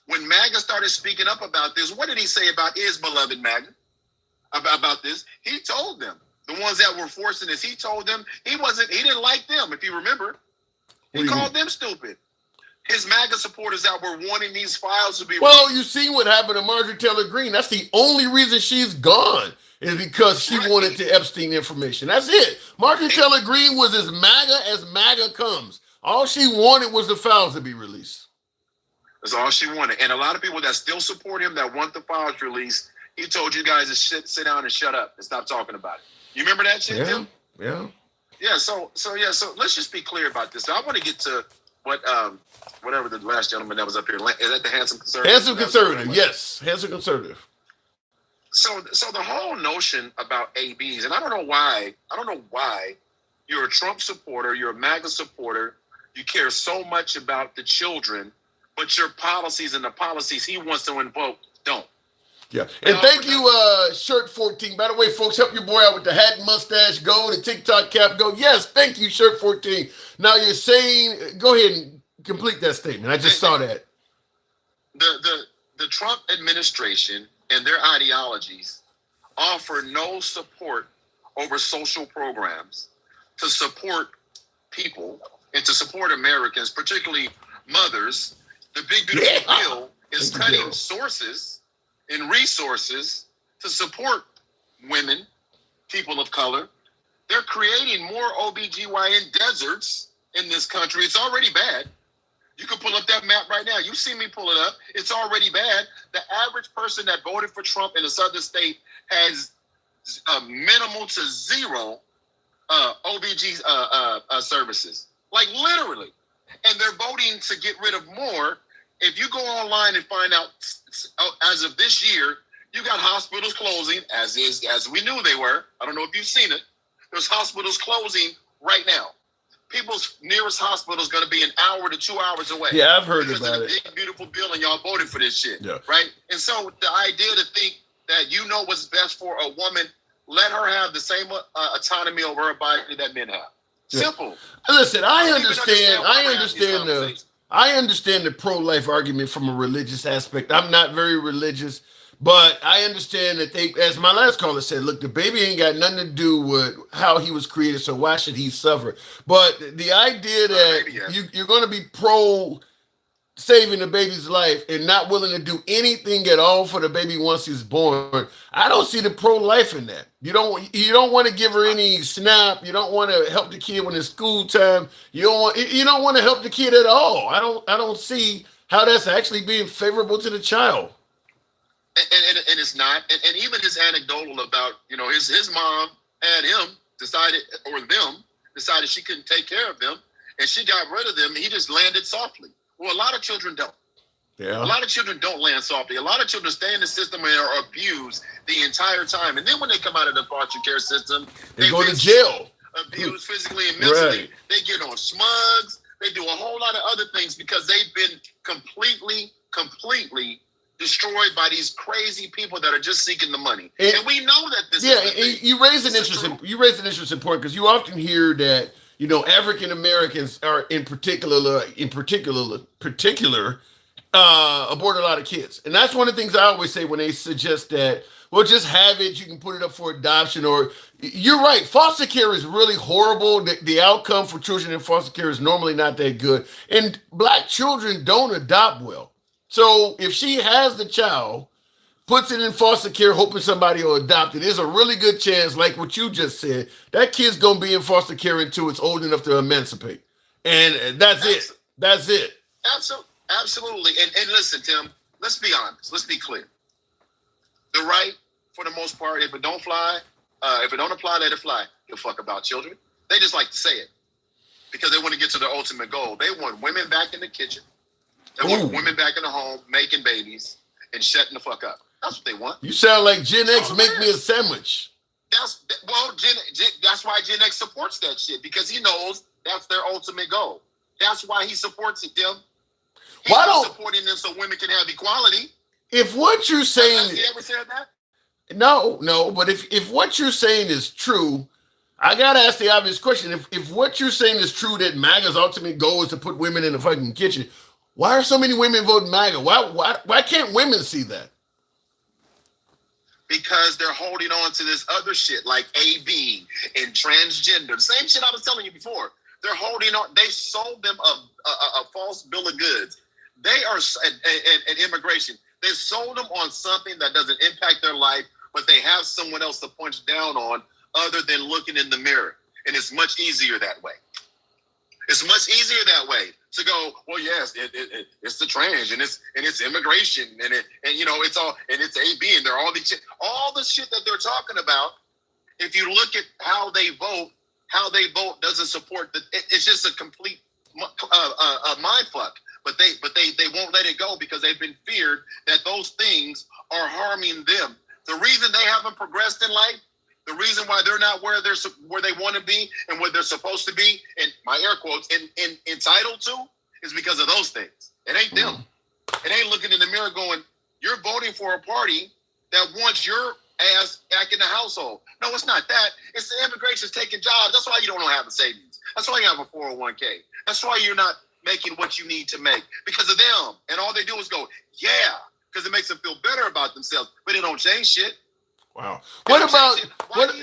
When MAGA started speaking up about this, what did he say about his beloved MAGA? About this? He told them. The ones that were forcing this, he told them he didn't like them, if you remember. He called them stupid. His MAGA supporters that were wanting these files to be... Well, you see what happened to Marjorie Taylor Greene. That's the only reason she's gone, is because she wanted the Epstein information. That's it. Marjorie Taylor Greene was as MAGA comes. All she wanted was the files to be released. That's all she wanted. And a lot of people that still support him, that want the files released, he told you guys to sit down and shut up and stop talking about it. You remember that shit, Tim? Yeah. So let's just be clear about this. I want to get to what whatever the last gentleman that was up here. Is that the handsome conservative? Handsome conservative, yes. Handsome conservative. So the whole notion about ABs, and I don't know why you're a Trump supporter, you're a MAGA supporter, you care so much about the children, but your policies and the policies he wants to invoke don't. Yeah. And thank you, Shirt 14. By the way, folks, help your boy out with the hat and mustache go, the TikTok cap go. Yes, thank you, Shirt 14. Now you're saying, go ahead and complete that statement. I just saw that. The Trump administration and their ideologies offer no support over social programs to support people and to support Americans, particularly mothers. The big beautiful bill is cutting sources and resources to support women, people of color. They're creating more OBGYN deserts in this country. It's already bad. You can pull up that map right now. You've seen me pull it up. It's already bad. The average person that voted for Trump in a southern state has minimal to zero OBG services. Like literally. And they're voting to get rid of more. If you go online and find out, as of this year, you got hospitals closing, as we knew they were. I don't know if you've seen it. There's hospitals closing right now. People's nearest hospital is going to be an hour to 2 hours away. Yeah, I've heard about it. Big, beautiful bill, and y'all voted for this shit, yeah. Right? And so the idea to think that you know what's best for a woman, let her have the same autonomy over her body that men have. Yeah. Simple. Listen, I understand the pro-life argument from a religious aspect. I'm not very religious, but I understand that they, as my last caller said, look, the baby ain't got nothing to do with how he was created, so why should he suffer? But the idea that you're going to be pro saving the baby's life and not willing to do anything at all for the baby once he's born, I don't see the pro-life in that. You don't want to give her any snap. You don't want to help the kid when it's school time. You don't want to help the kid at all. I don't see how that's actually being favorable to the child. And it's not. And even this anecdotal about, his mom and him decided she couldn't take care of them, and she got rid of them, and he just landed softly. Well, a lot of children don't. Yeah. A lot of children don't land softly. A lot of children stay in the system and are abused the entire time. And then when they come out of the foster care system, they go to jail. Abused physically and mentally. Right. They get on smugs. They do a whole lot of other things because they've been completely destroyed by these crazy people that are just seeking the money. And we know that this is you raise an interesting point, because you often hear that African Americans are in particular abort a lot of kids. And that's one of the things I always say when they suggest that, well, just have it, you can put it up for adoption. Or you're right, foster care is really horrible. The outcome for children in foster care is normally not that good. And Black children don't adopt well. So if she has the child, puts it in foster care, hoping somebody will adopt it, there's a really good chance, like what you just said, that kid's going to be in foster care until it's old enough to emancipate. And that's it. That's it. Absolutely. And listen, Tim, let's be honest. Let's be clear. The right, for the most part, if it don't apply, let it fly. You'll fuck about children. They just like to say it because they want to get to their ultimate goal. They want women back in the kitchen. They want women back in the home making babies and shutting the fuck up. That's what they want. You sound like Gen X. Make me a sandwich. That's why Gen X supports that shit, because he knows that's their ultimate goal. That's why he supports it, Tim. He's supporting them so women can have equality. If what you're saying, has he ever said that? No. But if what you're saying is true, I gotta ask the obvious question. If what you're saying is true, that MAGA's ultimate goal is to put women in the fucking kitchen, why are so many women voting MAGA? Why can't women see that? Because they're holding on to this other shit like AB and transgender. The same shit I was telling you before. They're holding on. They sold them a false bill of goods. They are, and immigration, they sold them on something that doesn't impact their life, but they have someone else to punch down on other than looking in the mirror. And it's much easier that way. It's much easier that way to go. Well, yes, it's the trans and it's immigration and it's all and it's AB and they're all the shit that they're talking about. If you look at how they vote doesn't support it's just a complete mind fuck. But they won't let it go because they've been feared that those things are harming them. The reason they haven't progressed in life, the reason why they're not where they want to be and where they're supposed to be, and my air quotes, entitled to, is because of those things. It ain't them. It ain't looking in the mirror going, you're voting for a party that wants your ass back in the household. No, it's not that. It's the immigration's taking jobs. That's why you don't have a savings. That's why you have a 401k. That's why you're not making what you need to make because of them. And all they do is go, yeah, because it makes them feel better about themselves. But it don't change shit. Wow. What about why do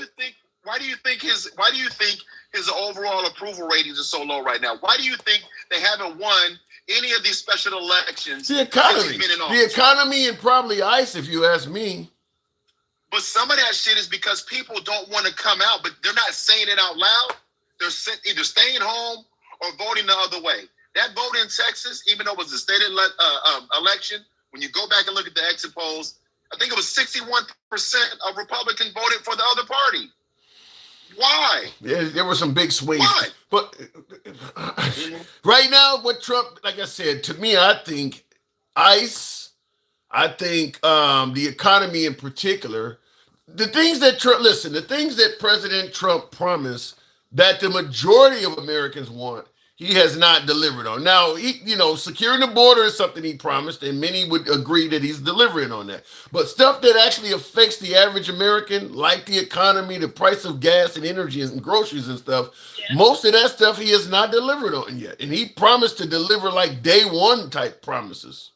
you think his overall approval ratings are so low right now? Why do you think they haven't won any of these special elections? The economy and probably ICE, if you ask me. But some of that shit is because people don't want to come out, but they're not saying it out loud. They're either staying home or voting the other way. That vote in Texas, even though it was a state election, when you go back and look at the exit polls, I think it was 61% of Republicans voted for the other party. Why? Yeah, there were some big swings. Why? But right now, what Trump, like I said, to me, I think ICE, I think the economy in particular, the things that President Trump promised that the majority of Americans want, he has not delivered on. Now, securing the border is something he promised, and many would agree that he's delivering on that. But stuff that actually affects the average American, like the economy, the price of gas and energy and groceries and stuff, most of that stuff he has not delivered on yet. And he promised to deliver like day one type promises.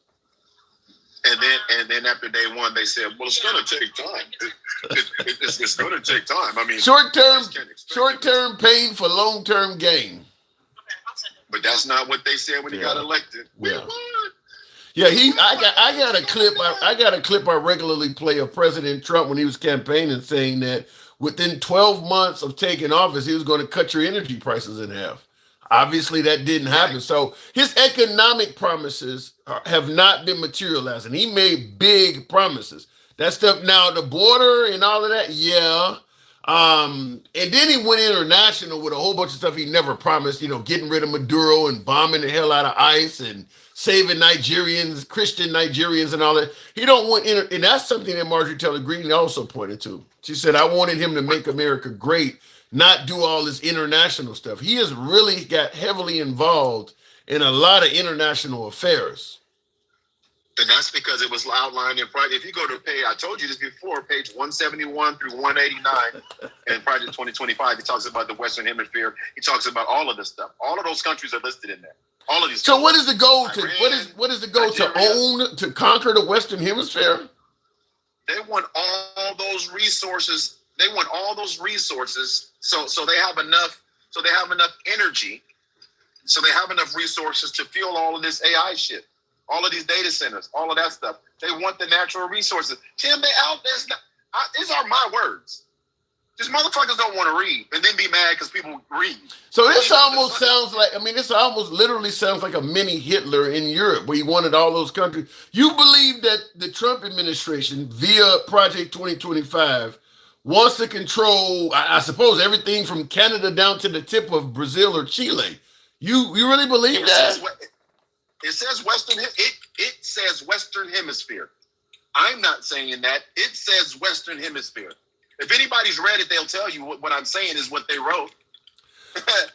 And then after day one, they said, "Well, it's going to take time. It's going to take time." I mean, short term pain for long term gain. But that's not what they said when he got elected. Yeah. Yeah, I got a clip. I got a clip I regularly play of President Trump when he was campaigning, saying that within 12 months of taking office, he was going to cut your energy prices in half. Obviously, that didn't happen. Right. So his economic promises have not been materializing. He made big promises. That stuff now, the border and all of that, yeah. And then he went international with a whole bunch of stuff he never promised, getting rid of Maduro and bombing the hell out of ICE and saving Nigerians, Christian Nigerians and all that. He don't want, and that's something that Marjorie Taylor Greene also pointed to. She said, I wanted him to make America great, not do all this international stuff. He has really got heavily involved in a lot of international affairs. And that's because it was outlined in Project. If you go to I told you this before, page 171 through 189 in Project 2025, he talks about the Western Hemisphere. He talks about all of this stuff. All of those countries are listed in there. All of these. So what is the goal what is the goal to conquer the Western Hemisphere? They want all those resources. They want all those resources so they have enough. So they have enough energy. So they have enough resources to fuel all of this AI shit. All of these data centers, all of that stuff. They want the natural resources. Tim, these are my words. These motherfuckers don't want to read and then be mad because people read. So this almost sounds like, this almost literally sounds like a mini Hitler in Europe where he wanted all those countries. You believe that the Trump administration via Project 2025 wants to control, I suppose, everything from Canada down to the tip of Brazil or Chile. You really believe that? It says it says Western Hemisphere. I'm not saying that. It says Western Hemisphere. If anybody's read it, they'll tell you what I'm saying is what they wrote.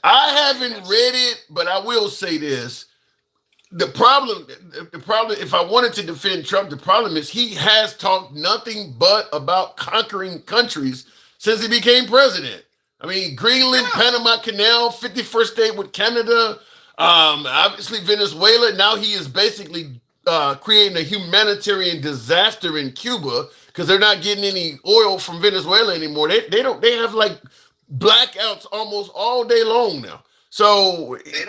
I haven't read it, but I will say this. The problem, if I wanted to defend Trump, the problem is he has talked nothing but about conquering countries since he became president. Greenland, Panama Canal, 51st state with Canada, obviously Venezuela. Now he is basically creating a humanitarian disaster in Cuba because they're not getting any oil from Venezuela anymore. They have like blackouts almost all day long now. So they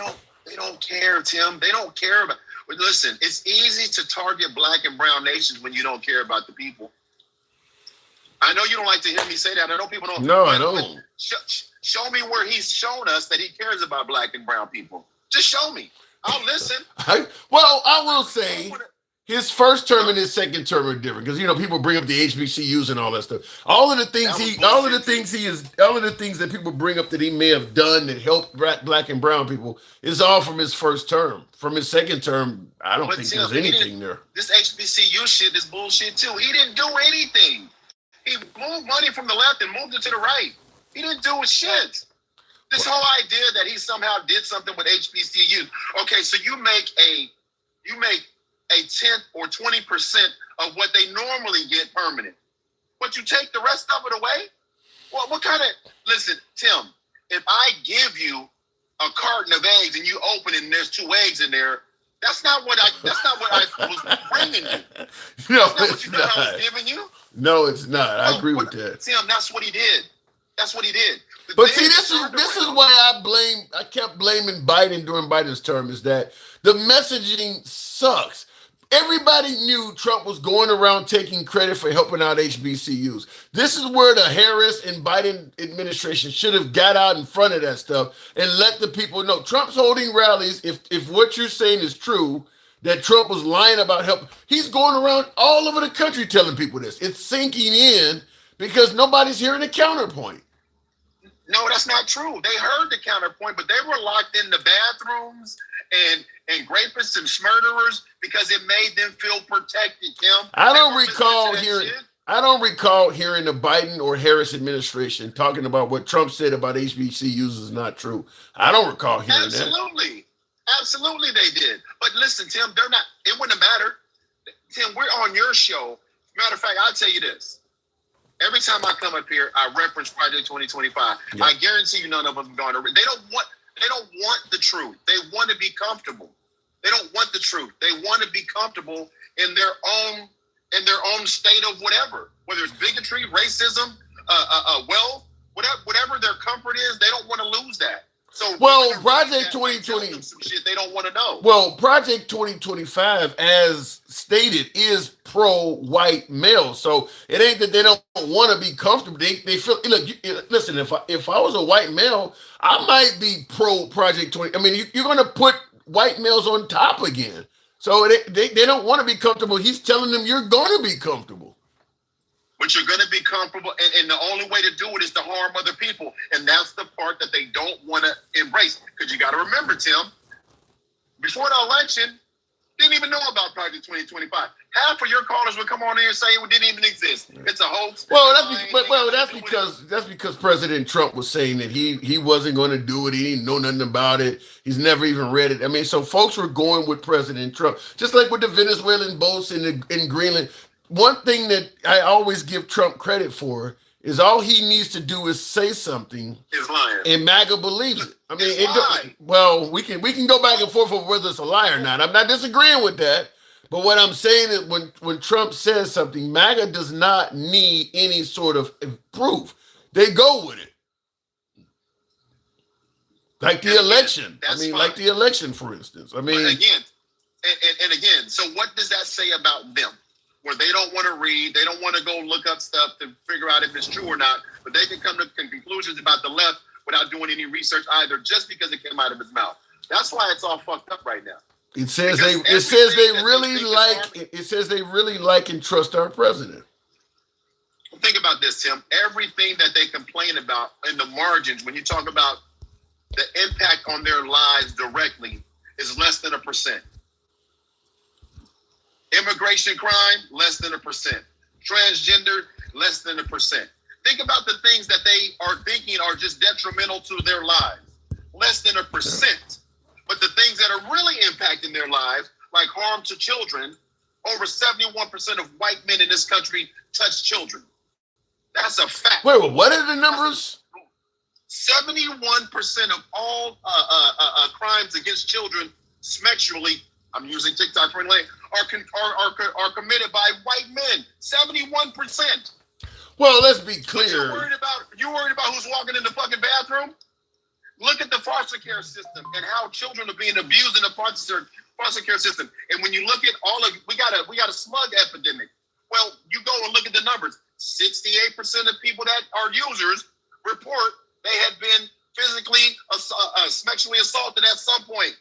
don't care, Tim. They don't care about. But listen, it's easy to target black and brown nations when you don't care about the people. I know you don't like to hear me say that. I know people don't. No, I don't. Show me where he's shown us that he cares about black and brown people. Just show me. I'll listen. I will say his first term and his second term are different because people bring up the HBCUs and all that stuff. All of the things that people bring up that he may have done that helped black and brown people is all from his first term. From his second term, I don't think there's anything there. This HBCU shit is bullshit too. He didn't do anything. He moved money from the left and moved it to the right. He didn't do shit. This whole idea that he somehow did something with HBCUs. Okay, so you make a 10th or 20% of what they normally get permanent, but you take the rest of it away. Well, what kind of? Listen, Tim. If I give you a carton of eggs and you open it and there's 2 eggs in there, that's not what I was bringing you. No, that's not what you thought I was giving you. No, it's not. I agree with that. Tim, that's what he did. That's what he did. But see, this is why I kept blaming Biden during Biden's term, is that the messaging sucks. Everybody knew Trump was going around taking credit for helping out HBCUs. This is where the Harris and Biden administration should have got out in front of that stuff and let the people know. Trump's holding rallies. If what you're saying is true, that Trump was lying about help, he's going around all over the country telling people this. It's sinking in because nobody's hearing the counterpoint. No, that's not true. They heard the counterpoint, but they were locked in the bathrooms and rapists and murderers because it made them feel protected, Tim. I don't recall hearing the Biden or Harris administration talking about what Trump said about HBCUs is not true. I don't recall hearing that. Absolutely they did. But listen, Tim, it wouldn't have mattered. Tim, we're on your show. Matter of fact, I'll tell you this. Every time I come up here, I reference Project 2025. Yeah. I guarantee you none of them are going to read. They don't want the truth. They want to be comfortable. They don't want the truth. They want to be comfortable in their own state of whatever. Whether it's bigotry, racism, wealth, whatever their comfort is, they don't want to lose that. So Project 2020, some shit they don't want to know. Well, Project 2025, as stated, is pro-white male. So it ain't that they don't want to be comfortable. They feel. Look, listen. If I was a white male, I might be pro Project 20. I mean, you're going to put white males on top again. So they don't want to be comfortable. He's telling them you're going to be comfortable. But you're going to be comfortable, and the only way to do it is to harm other people. And that's the part that they don't want to embrace. Because you got to remember, Tim, before the election, didn't even know about Project 2025. Half of your callers would come on here and say it didn't even exist. It's a hoax. Well, that's because President Trump was saying that he wasn't going to do it. He didn't know nothing about it. He's never even read it. I mean, so folks were going with President Trump, just like with the Venezuelan boats in Greenland. One thing that I always give Trump credit for is all he needs to do is say something, and MAGA believes it. I mean, we can go back and forth over whether it's a lie or not. I'm not disagreeing with that, but what I'm saying is when Trump says something, MAGA does not need any sort of proof. They go with it, like the election. Like the election, for instance. I mean, but again, and again. So what does that say about them? Where they don't want to read, they don't want to go look up stuff to figure out if it's true or not, but they can come to conclusions about the left without doing any research either, just because it came out of his mouth. That's why it's all fucked up right now. It says they really like and trust our president. Think about this, Tim. Everything that they complain about in the margins, when you talk about the impact on their lives directly, is less than 1%. Immigration crime, less than 1%. Transgender, less than 1%. Think about the things that they are thinking are just detrimental to their lives. Less than 1%. But the things that are really impacting their lives, like harm to children, over 71% of white men in this country touch children. That's a fact. Wait, what are the numbers? 71% of all crimes against children sexually, I'm using TikTok for lane, are committed by white men. 71%. Well, let's be clear. But you worried about who's walking in the fucking bathroom? Look at the foster care system and how children are being abused in the foster care system. And when you look at we got a smug epidemic. Well, you go and look at the numbers. 68% of people that are users report they have been physically, sexually assaulted at some point.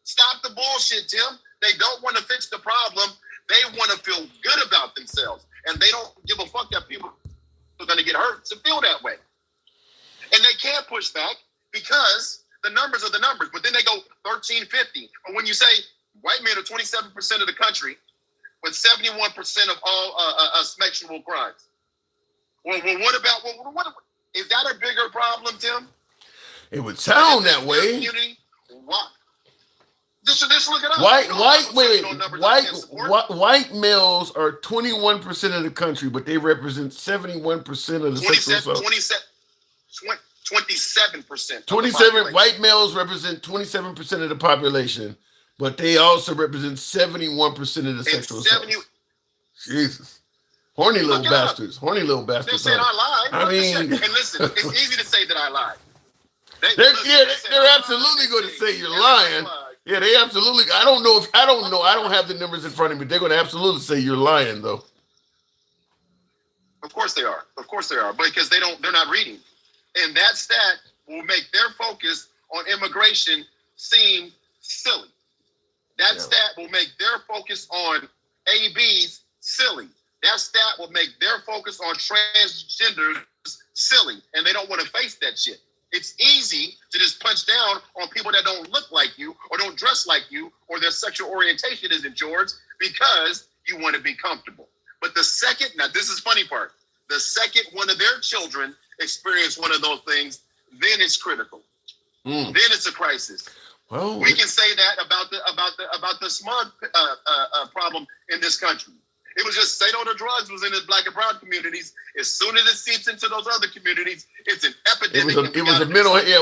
Stop the bullshit, Tim. They don't want to fix the problem. They want to feel good about themselves. And they don't give a fuck that people are going to get hurt to feel that way. And they can't push back because the numbers are the numbers. But then they go 1350. But when you say white men are 27% of the country with 71% of all sexual crimes. Well, what about, what is that a bigger problem, Tim? It would sound that way. Community? What? Just look it up. White males are 21% of the country, but they represent 71% of the sexual assault. 27%. 27 white males represent 27% of the population, but they also represent 71% of the sexual assault. Jesus. Horny little bastards. Horny little bastards. They said I lied. I mean, and listen, it's easy to say that I lied. They're absolutely going to say you're lying. Yeah, they absolutely. I don't know. I don't have the numbers in front of me. They're going to absolutely say you're lying, though. Of course they are. Because they're not reading. And that stat will make their focus on immigration seem silly. That stat will make their focus on ABs silly. That stat will make their focus on transgenders silly. And they don't want to face that shit. It's easy to just punch down on people that don't look like you or don't dress like you or their sexual orientation isn't yours because you want to be comfortable. But the second, now this is the funny part, the second one of their children experience one of those things, then it's critical. Then it's a crisis. Well, we can say that about the smug problem in this country. It was just say no to drugs was in the black and brown communities. As soon as it seeps into those other communities, it's an epidemic. It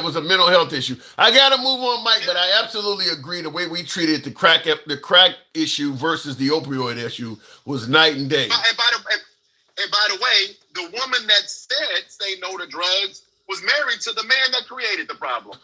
was a mental health issue. I gotta move on, Mike, but I absolutely agree. The way we treated the crack issue versus the opioid issue was night and day. And by the way, the woman that said say no to drugs was married to the man that created the problem.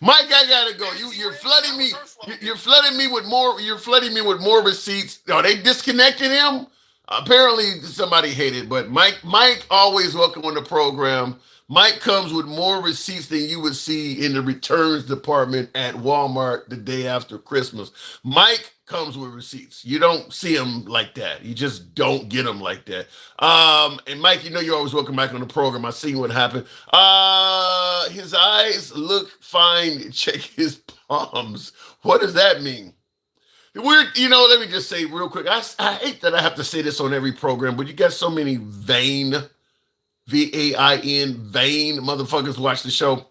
Mike, I gotta go. You're flooding me. You're flooding me with more. You're flooding me with more receipts. Are they disconnecting him? Apparently, somebody hated. But Mike, always welcome on the program. Mike comes with more receipts than you would see in the returns department at Walmart the day after Christmas. Mike comes with receipts. You don't see him like that. You just don't get him like that. And Mike, you're always welcome back on the program. I seen what happened. His eyes look fine. Check his palms. What does that mean? Weird. Let me just say real quick. I hate that I have to say this on every program, but you got so many vain, VAIN, vain motherfuckers watch the show.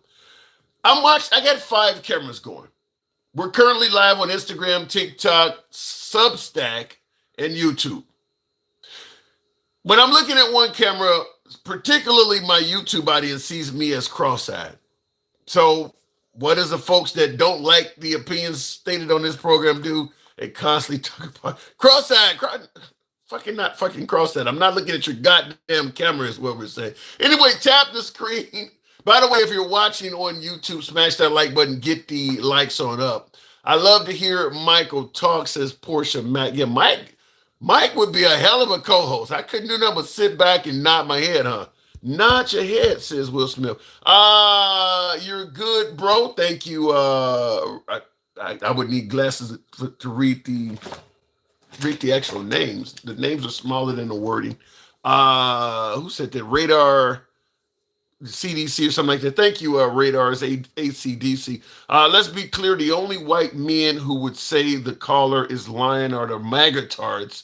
I got 5 cameras going. We're currently live on Instagram, TikTok, Substack, and YouTube. When I'm looking at one camera, particularly my YouTube audience sees me as cross-eyed. So what does the folks that don't like the opinions stated on this program do? They constantly talk about cross-eyed, not fucking cross-eyed. I'm not looking at your goddamn camera is what we're saying. Anyway, tap the screen. By the way, if you're watching on YouTube, smash that like button, get the likes on up. I love to hear Michael talk, says Portia Mac. Yeah, Mike would be a hell of a co-host. I couldn't do nothing but sit back and nod my head, huh? Nod your head, says Will Smith. You're good, bro. Thank you. I would need glasses to read the actual names. The names are smaller than the wording. Who said that? Radar CDC or something like that. Thank you, Radar is ACDC. Let's be clear. The only white men who would say the caller is lying are the MAGA-tards,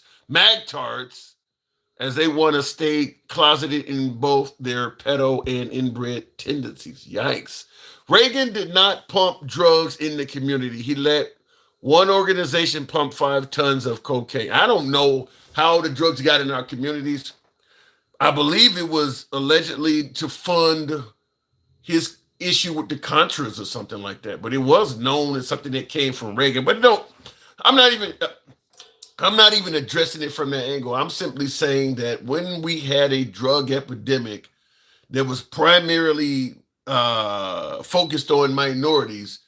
as they want to stay closeted in both their pedo and inbred tendencies. Yikes. Reagan did not pump drugs in the community. He let one organization pump 5 tons of cocaine. I don't know how the drugs got in our communities. I believe it was allegedly to fund his issue with the Contras or something like that. But it was known as something that came from Reagan. But no, I'm not even addressing it from that angle. I'm simply saying that when we had a drug epidemic that was primarily focused on minorities,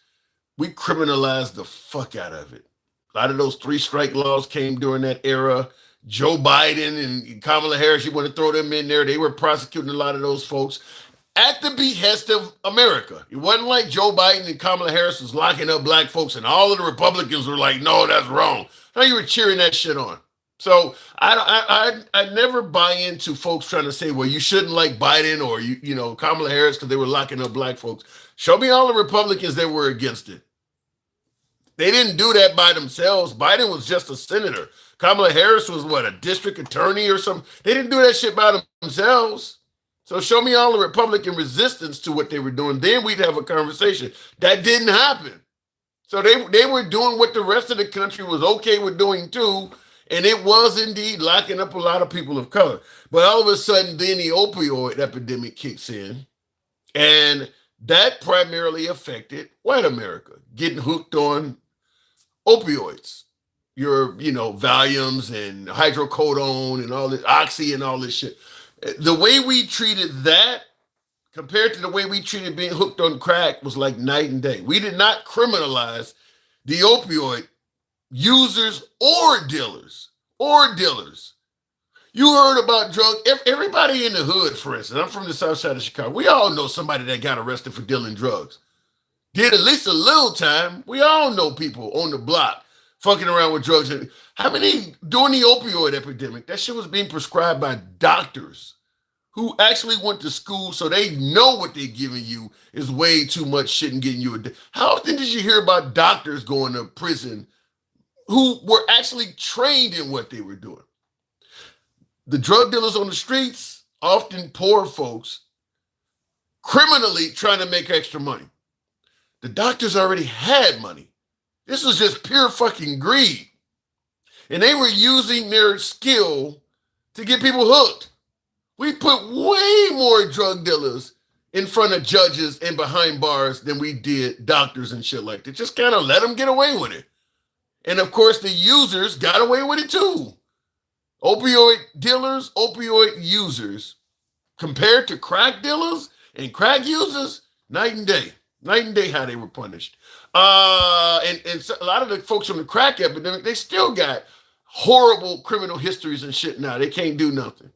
we criminalized the fuck out of it. A lot of those 3-strike laws came during that era. Joe Biden and Kamala Harris, you want to throw them in there. They were prosecuting a lot of those folks at the behest of America. It wasn't like Joe Biden and Kamala Harris was locking up black folks and all of the Republicans were like, no, that's wrong. Now you were cheering that shit on. So I never buy into folks trying to say, well, you shouldn't like Biden or you know Kamala Harris because they were locking up black folks. Show me all the Republicans that were against it. They didn't do that by themselves. Biden was just a senator. Kamala Harris was what, a district attorney or something? They didn't do that shit by themselves. So show me all the Republican resistance to what they were doing. Then we'd have a conversation. That didn't happen. So they were doing what the rest of the country was okay with doing too. And it was indeed locking up a lot of people of color. But all of a sudden, then the opioid epidemic kicks in. And that primarily affected white America, getting hooked on opioids. Your, Valiums and hydrocodone and all this, Oxy and all this shit. The way we treated that compared to the way we treated being hooked on crack was like night and day. We did not criminalize the opioid users or dealers. You heard about drug. Everybody in the hood, for instance, I'm from the south side of Chicago. We all know somebody that got arrested for dealing drugs. Did at least a little time. We all know people on the block fucking around with drugs. How many, during the opioid epidemic, that shit was being prescribed by doctors who actually went to school so they know what they're giving you is way too much shit and getting you a... How often did you hear about doctors going to prison who were actually trained in what they were doing? The drug dealers on the streets, often poor folks, criminally trying to make extra money. The doctors already had money. This was just pure fucking greed. And they were using their skill to get people hooked. We put way more drug dealers in front of judges and behind bars than we did doctors and shit like that. Just kind of let them get away with it. And of course, the users got away with it too. Opioid dealers, opioid users, compared to crack dealers and crack users, night and day. Night and day how they were punished. And so a lot of the folks from the crack epidemic, they still got horrible criminal histories and shit now. They can't do nothing.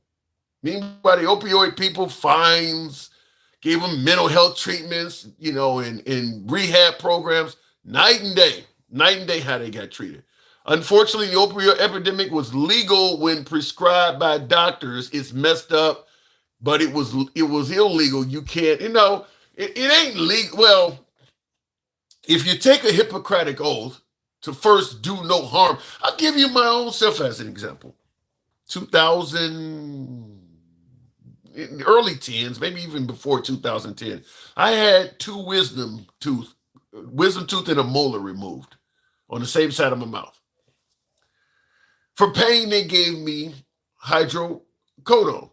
Meanwhile, the opioid people, fines, gave them mental health treatments, and rehab programs. Night and day how they got treated. Unfortunately, the opioid epidemic was legal when prescribed by doctors. It's messed up, but it was illegal. You can't, it ain't legal. Well, if you take a Hippocratic oath to first do no harm, I'll give you my own self as an example. 2000, in the early 10s, maybe even before 2010, I had two wisdom tooth and a molar removed on the same side of my mouth. For pain, they gave me hydrocodone.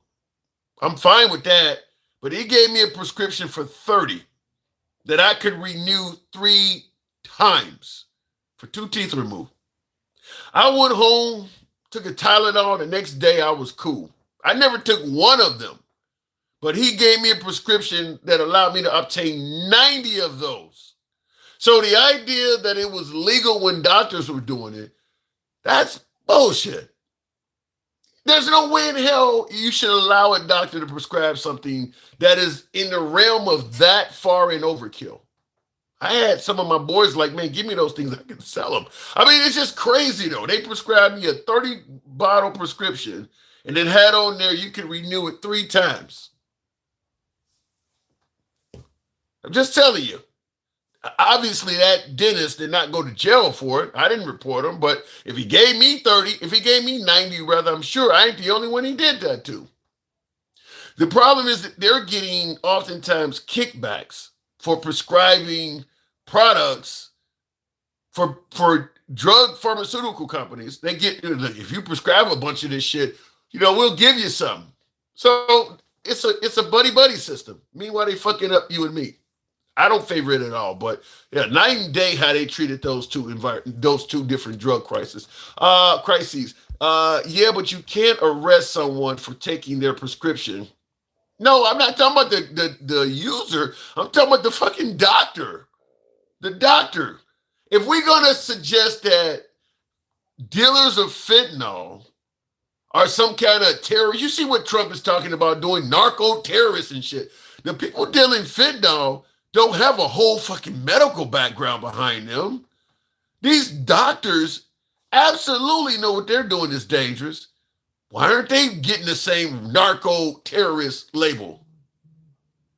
I'm fine with that, but he gave me a prescription for 30 that I could renew 3 times for 2 teeth removed. I went home, took a Tylenol. The next day, I was cool. I never took one of them, but he gave me a prescription that allowed me to obtain 90 of those. So the idea that it was legal when doctors were doing it, that's bullshit. There's no way in hell you should allow a doctor to prescribe something that is in the realm of that far in overkill. I had some of my boys like, man, give me those things. I can sell them. I mean, it's just crazy, though. They prescribed me a 30-bottle prescription and then had on there you can renew it 3 times. I'm just telling you. Obviously, that dentist did not go to jail for it. I didn't report him, but if he gave me 30, if he gave me 90, rather, I'm sure I ain't the only one he did that to. The problem is that they're getting oftentimes kickbacks for prescribing products for drug pharmaceutical companies. They get, if you prescribe a bunch of this shit, we'll give you some. So it's a buddy system. Meanwhile, they fucking up you and me. I don't favor it at all, but yeah, night and day how they treated those two different drug crises. Yeah, but you can't arrest someone for taking their prescription. No, I'm not talking about the user. I'm talking about the fucking doctor. The doctor. If we're gonna suggest that dealers of fentanyl are some kind of terrorist. You see what Trump is talking about doing, narco-terrorists and shit. The people dealing fentanyl don't have a whole fucking medical background behind them. These doctors absolutely know what they're doing is dangerous. Why aren't they getting the same narco-terrorist label?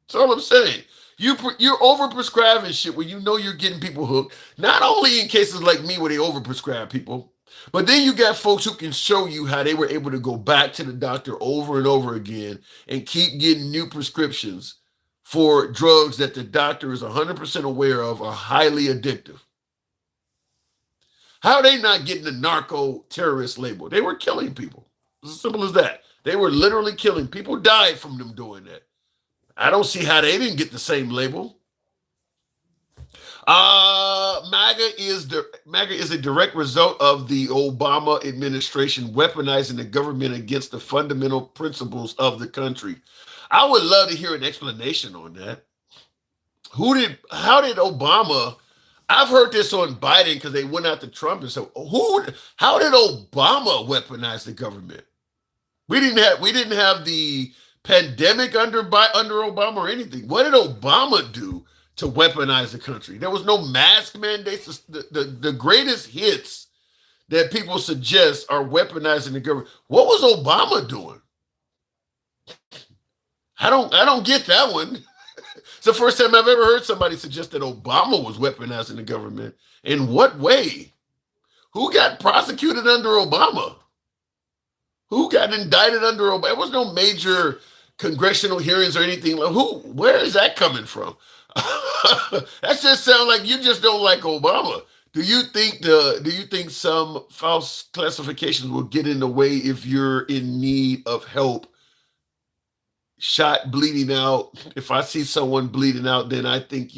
That's all I'm saying. You're overprescribing shit when you know you're getting people hooked. Not only in cases like me where they overprescribe people, but then you got folks who can show you how they were able to go back to the doctor over and over again and keep getting new prescriptions for drugs that the doctor is 100% aware of are highly addictive. How are they not getting the narco-terrorist label? They were killing people. It's as simple as that. They were literally killing. People died from them doing that. I don't see how they didn't get the same label. MAGA is a direct result of the Obama administration weaponizing the government against the fundamental principles of the country. I would love to hear an explanation on that. How did Obama? I've heard this on Biden because they went after Trump and said, how did Obama weaponize the government? We didn't have the pandemic under Obama or anything. What did Obama do to weaponize the country? There was no mask mandates. The greatest hits that people suggest are weaponizing the government. What was Obama doing? I don't get that one. It's the first time I've ever heard somebody suggest that Obama was weaponizing the government. In what way? Who got prosecuted under Obama? Who got indicted under Obama? There was no major congressional hearings or anything. Where is that coming from? That just sounds like you just don't like Obama. Do you think some false classifications will get in the way if you're in need of help? Shot, bleeding out. If I see someone bleeding out, then I think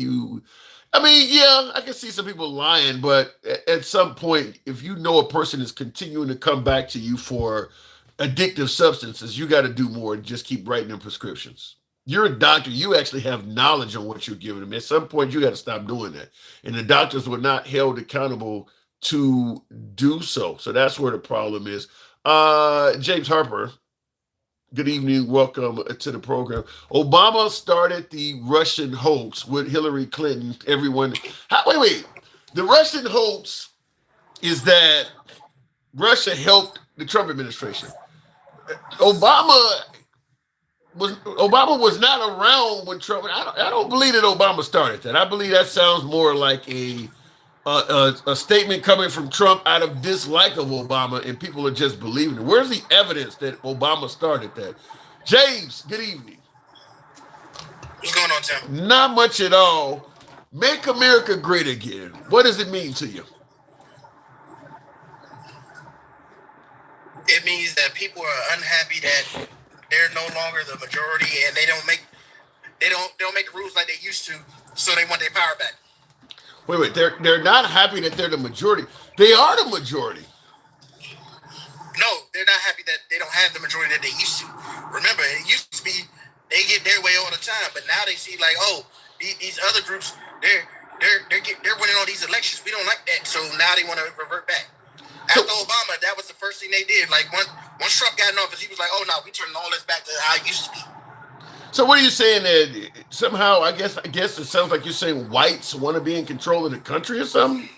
I can see some people lying, but at some point, if you know a person is continuing to come back to you for addictive substances, you got to do more than just keep writing them prescriptions. You're a doctor. You actually have knowledge on what you're giving them. At some point, you got to stop doing that. And the doctors were not held accountable to do so. So that's where the problem is. James Harper, good evening. Welcome to the program. Obama started the Russian hoax with Hillary Clinton. Everyone, wait. The Russian hoax is that Russia helped the Trump administration. Obama was not around when Trump. I don't believe that Obama started that. I believe that sounds more like a statement coming from Trump out of dislike of Obama, and people are just believing it. Where's the evidence that Obama started that? James, good evening. What's going on, Tim? Not much at all. Make America great again. What does it mean to you? It means that people are unhappy that they're no longer the majority, and they don't make the rules like they used to, so they want their power back. Wait, they're not happy that they're the majority. They are the majority. No, they're not happy that they don't have the majority that they used to. Remember, it used to be they get their way all the time, but now they see like, oh, these other groups, they're winning all these elections. We don't like that, so now they want to revert back. After Obama, that was the first thing they did. Like once Trump got in office, he was like, "Oh no, we turning all this back to how it used to be." So what are you saying that somehow? I guess it sounds like you're saying whites want to be in control of the country or something.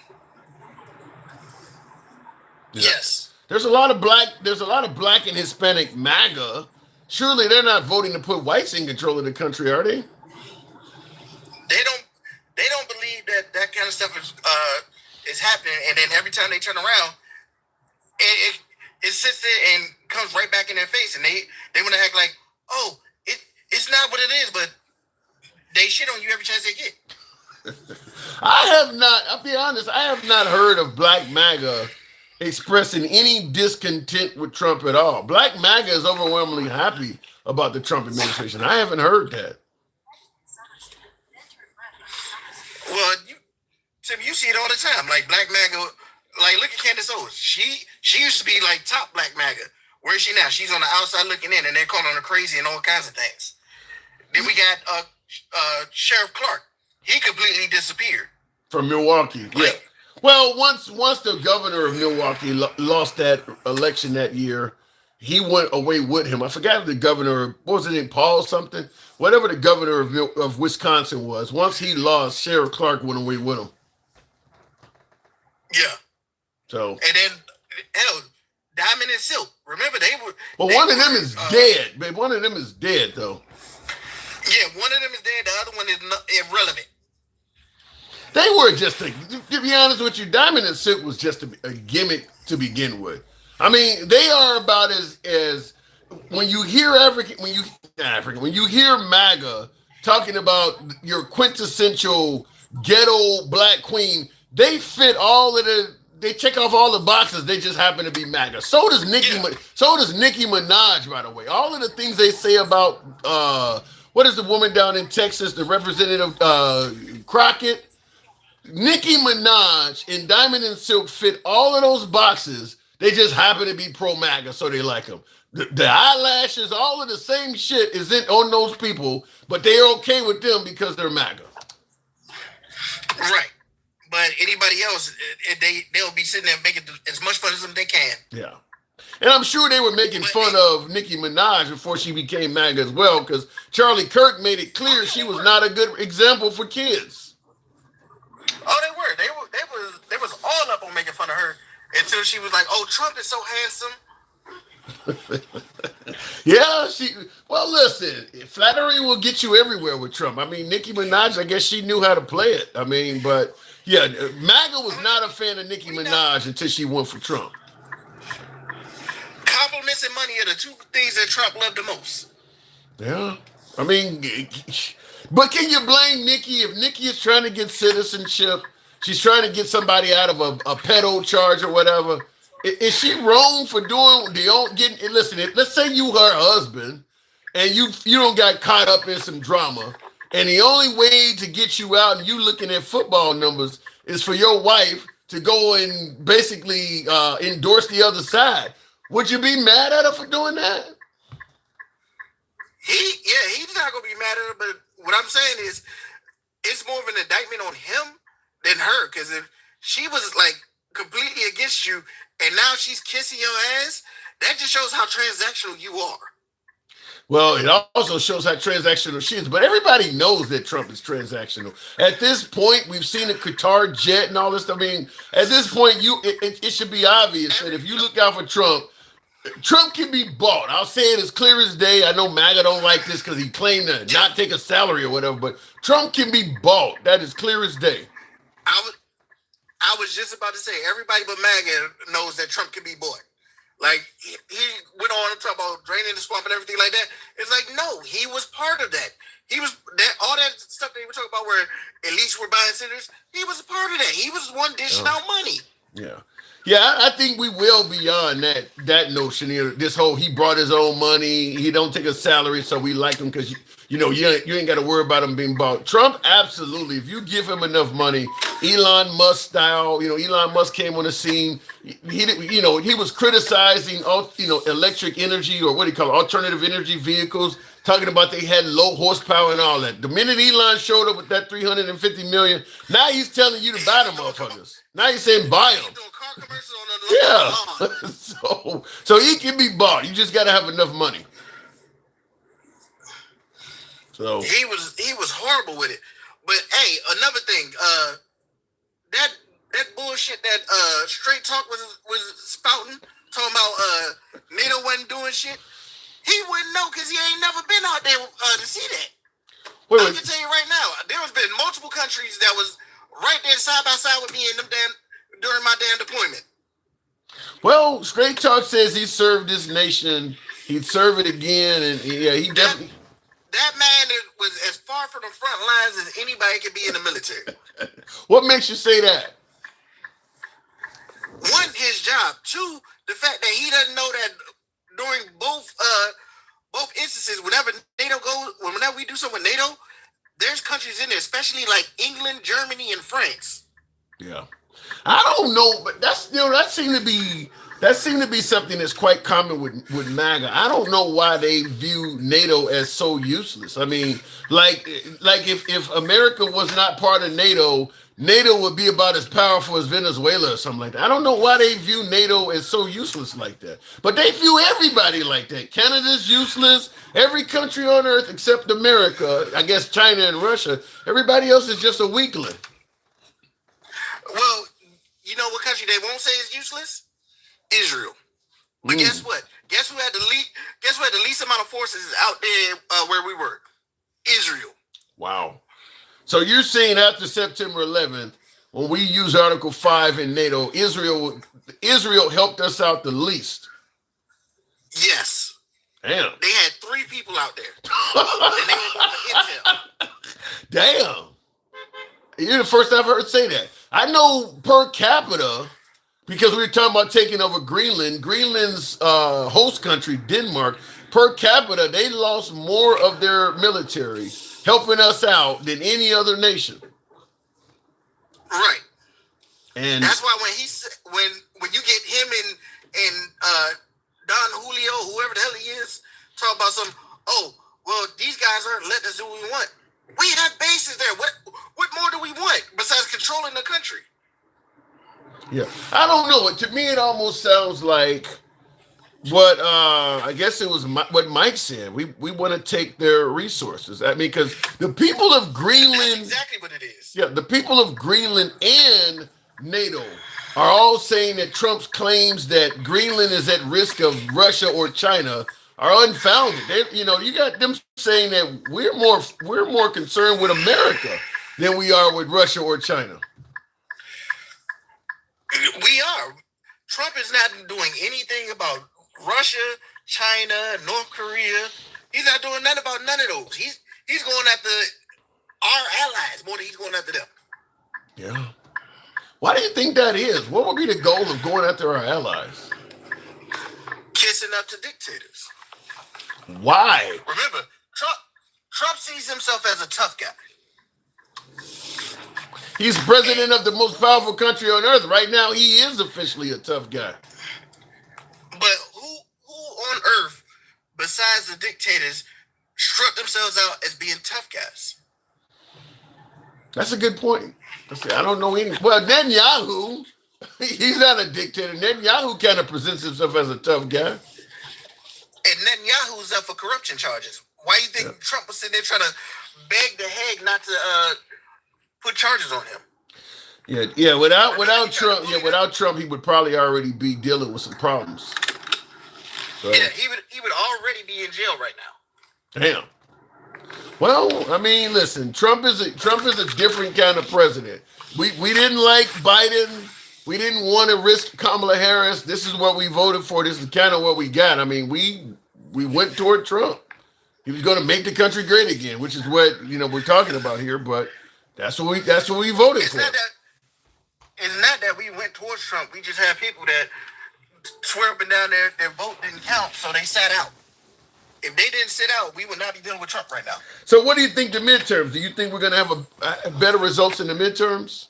Yes. There's a lot of black and Hispanic MAGA. Surely they're not voting to put whites in control of the country, are they? They don't believe that kind of stuff is happening, and then every time they turn around, it sits there and comes right back in their face, and they want to act like, oh, it's not what it is, but they shit on you every chance they get. I'll be honest, I have not heard of black MAGA expressing any discontent with Trump at all. Black MAGA is overwhelmingly happy about the Trump administration. I haven't heard that. Well, Tim, you see it all the time. Like black MAGA, like look at Candace Owens. She used to be like top black MAGA. Where is she now? She's on the outside looking in, and they're calling her crazy and all kinds of things. Then we got Sheriff Clark. He completely disappeared from Milwaukee. Yeah. Well, once the governor of Milwaukee lost that election that year, he went away with him. I forgot the governor, what was his name, Paul something? Whatever the governor of Wisconsin was. Once he lost, Sheriff Clark went away with him. Yeah. So. And then, hell, Diamond and Silk. Remember, they were. Well, one of them is dead. But one of them is dead, though. Yeah, one of them is dead. The other one is irrelevant. They were just to be honest with you, Diamond and Silk was just a gimmick to begin with. I mean, they are about as when you hear when you hear MAGA talking about your quintessential ghetto black queen, they fit they check off all the boxes. They just happen to be MAGA. So does Nicki Minaj, by the way. All of the things they say about what is the woman down in Texas, the representative Crockett. Nicki Minaj and Diamond and Silk fit all of those boxes. They just happen to be pro-MAGA, so they like them. The eyelashes, all of the same shit is on those people, but they're okay with them because they're MAGA. Right. But anybody else, they'll be sitting there making as much fun as them they can. Yeah. And I'm sure they were making fun of Nicki Minaj before she became MAGA as well, because Charlie Kirk made it clear she was not a good example for kids. Oh, they were. They was all up on making fun of her until she was like, "Oh, Trump is so handsome." Yeah, well, listen, flattery will get you everywhere with Trump. I mean, Nicki Minaj, I guess she knew how to play it. I mean, but yeah, MAGA was not a fan of Nicki Minaj until she went for Trump. Compliments and money are the two things that Trump loved the most. Yeah, I mean, but can you blame Nicki if Nicki is trying to get citizenship? She's trying to get somebody out of a pedo charge or whatever. Is she wrong for listen, let's say you her husband and you don't got caught up in some drama and the only way to get you out and you looking at football numbers is for your wife to go and basically endorse the other side. Would you be mad at her for doing that? He's not gonna be mad at her, but what I'm saying is it's more of an indictment on him than her, because if she was like completely against you and now she's kissing your ass, that just shows how transactional you are. Well, it also shows how transactional she is, but everybody knows that Trump is transactional. At this point, we've seen a Qatar jet and all this. I mean, at this point, it should be obvious that if you look out for Trump can be bought. I'll say it as clear as day. I know MAGA don't like this because he claimed to not take a salary or whatever, but Trump can be bought. That is clear as day. I was just about to say, everybody but MAGA knows that Trump can be bought. Like, he went on to talk about draining the swamp and everything like that. It's like, no, he was part of that. He was all that stuff that he was talking about where elites were buying senators. He was a part of that. He was the one dishing out money. Yeah. Yeah, I think we will beyond that notion here. This whole he brought his own money, he don't take a salary, so we like him because you ain't got to worry about him being bought. Trump, absolutely. If you give him enough money, Elon Musk style, Elon Musk came on the scene. He was criticizing electric energy or what do you call it, alternative energy vehicles, talking about they had low horsepower and all that. The minute Elon showed up with that $350 million, now he's telling you to buy them motherfuckers. Now he's saying buy them. Yeah. So he can be bought. You just got to have enough money. So he was horrible with it. But hey, another thing, that bullshit that Straight Talk was spouting, talking about NATO wasn't doing shit. He wouldn't know because he ain't never been out there to see that. I can tell you right now, there's been multiple countries that was right there side by side with me in them during my damn deployment. Well, Straight Talk says he served this nation. He'd serve it again, and yeah, he definitely. That man was as far from the front lines as anybody could be in the military. What makes you say that? One, his job. Two, the fact that he doesn't know that during both instances, whenever we do something with NATO, there's countries in there, especially like England, Germany, and France. Yeah. I don't know, but that seemed to be something that's quite common with MAGA. I don't know why they view NATO as so useless. I mean, like if America was not part of NATO, NATO would be about as powerful as Venezuela or something like that. I don't know why they view NATO as so useless like that. But they view everybody like that. Canada's useless. Every country on earth except America, I guess China and Russia, everybody else is just a weakling. Well, you know what country they won't say is useless? Israel. But guess what? Guess who had the least amount of forces out there where we were? Israel. Wow. So you're saying after September 11th, when we use Article 5 in NATO, Israel helped us out the least. Yes. Damn. They had 3 people out there. And they were intel. Damn. You're the first I've heard say that. I know per capita, because we were talking about taking over Greenland, Greenland's host country, Denmark, per capita, they lost more of their military helping us out than any other nation. Right. And that's why when you get him and Don Julio, whoever the hell he is, talk about these guys aren't letting us do what we want. We have bases there. What more do we want besides controlling the country? Yeah, I don't know. To me, it almost sounds like what I guess it was what Mike said. We want to take their resources. I mean, because the people of Greenland, that's exactly what it is. Yeah, the people of Greenland and NATO are all saying that Trump's claims that Greenland is at risk of Russia or China are unfounded. You got them saying that we're more concerned with America than we are with Russia or China. We are. Trump is not doing anything about Russia, China, North Korea. He's not doing nothing about none of those. He's going after our allies more than he's going after them. Yeah. Why do you think that is? What would be the goal of going after our allies? Kissing up to dictators. Why? Remember, Trump sees himself as a tough guy. He's president of the most powerful country on earth. Right now, he is officially a tough guy. But who on earth, besides the dictators, strut themselves out as being tough guys? That's a good point. I don't know any. Well, Netanyahu, he's not a dictator. Netanyahu kind of presents himself as a tough guy. And Netanyahu's up for corruption charges. Why do you think Trump was sitting there trying to beg the Hague not to put charges on him? Yeah. Without Trump, he would probably already be dealing with some problems. So. Yeah, he would already be in jail right now. Damn. Well, I mean, listen, Trump is a different kind of president. We didn't like Biden. We didn't want to risk Kamala Harris. This is what we voted for. This is kind of what we got. I mean, we went toward Trump. He was going to make the country great again, which is what we're talking about here. But that's what we voted for. It's not that we went towards Trump. We just had people that swear up and down their vote didn't count, so they sat out. If they didn't sit out, we would not be dealing with Trump right now. So what do you think the midterms? Do you think we're going to have a better results in the midterms?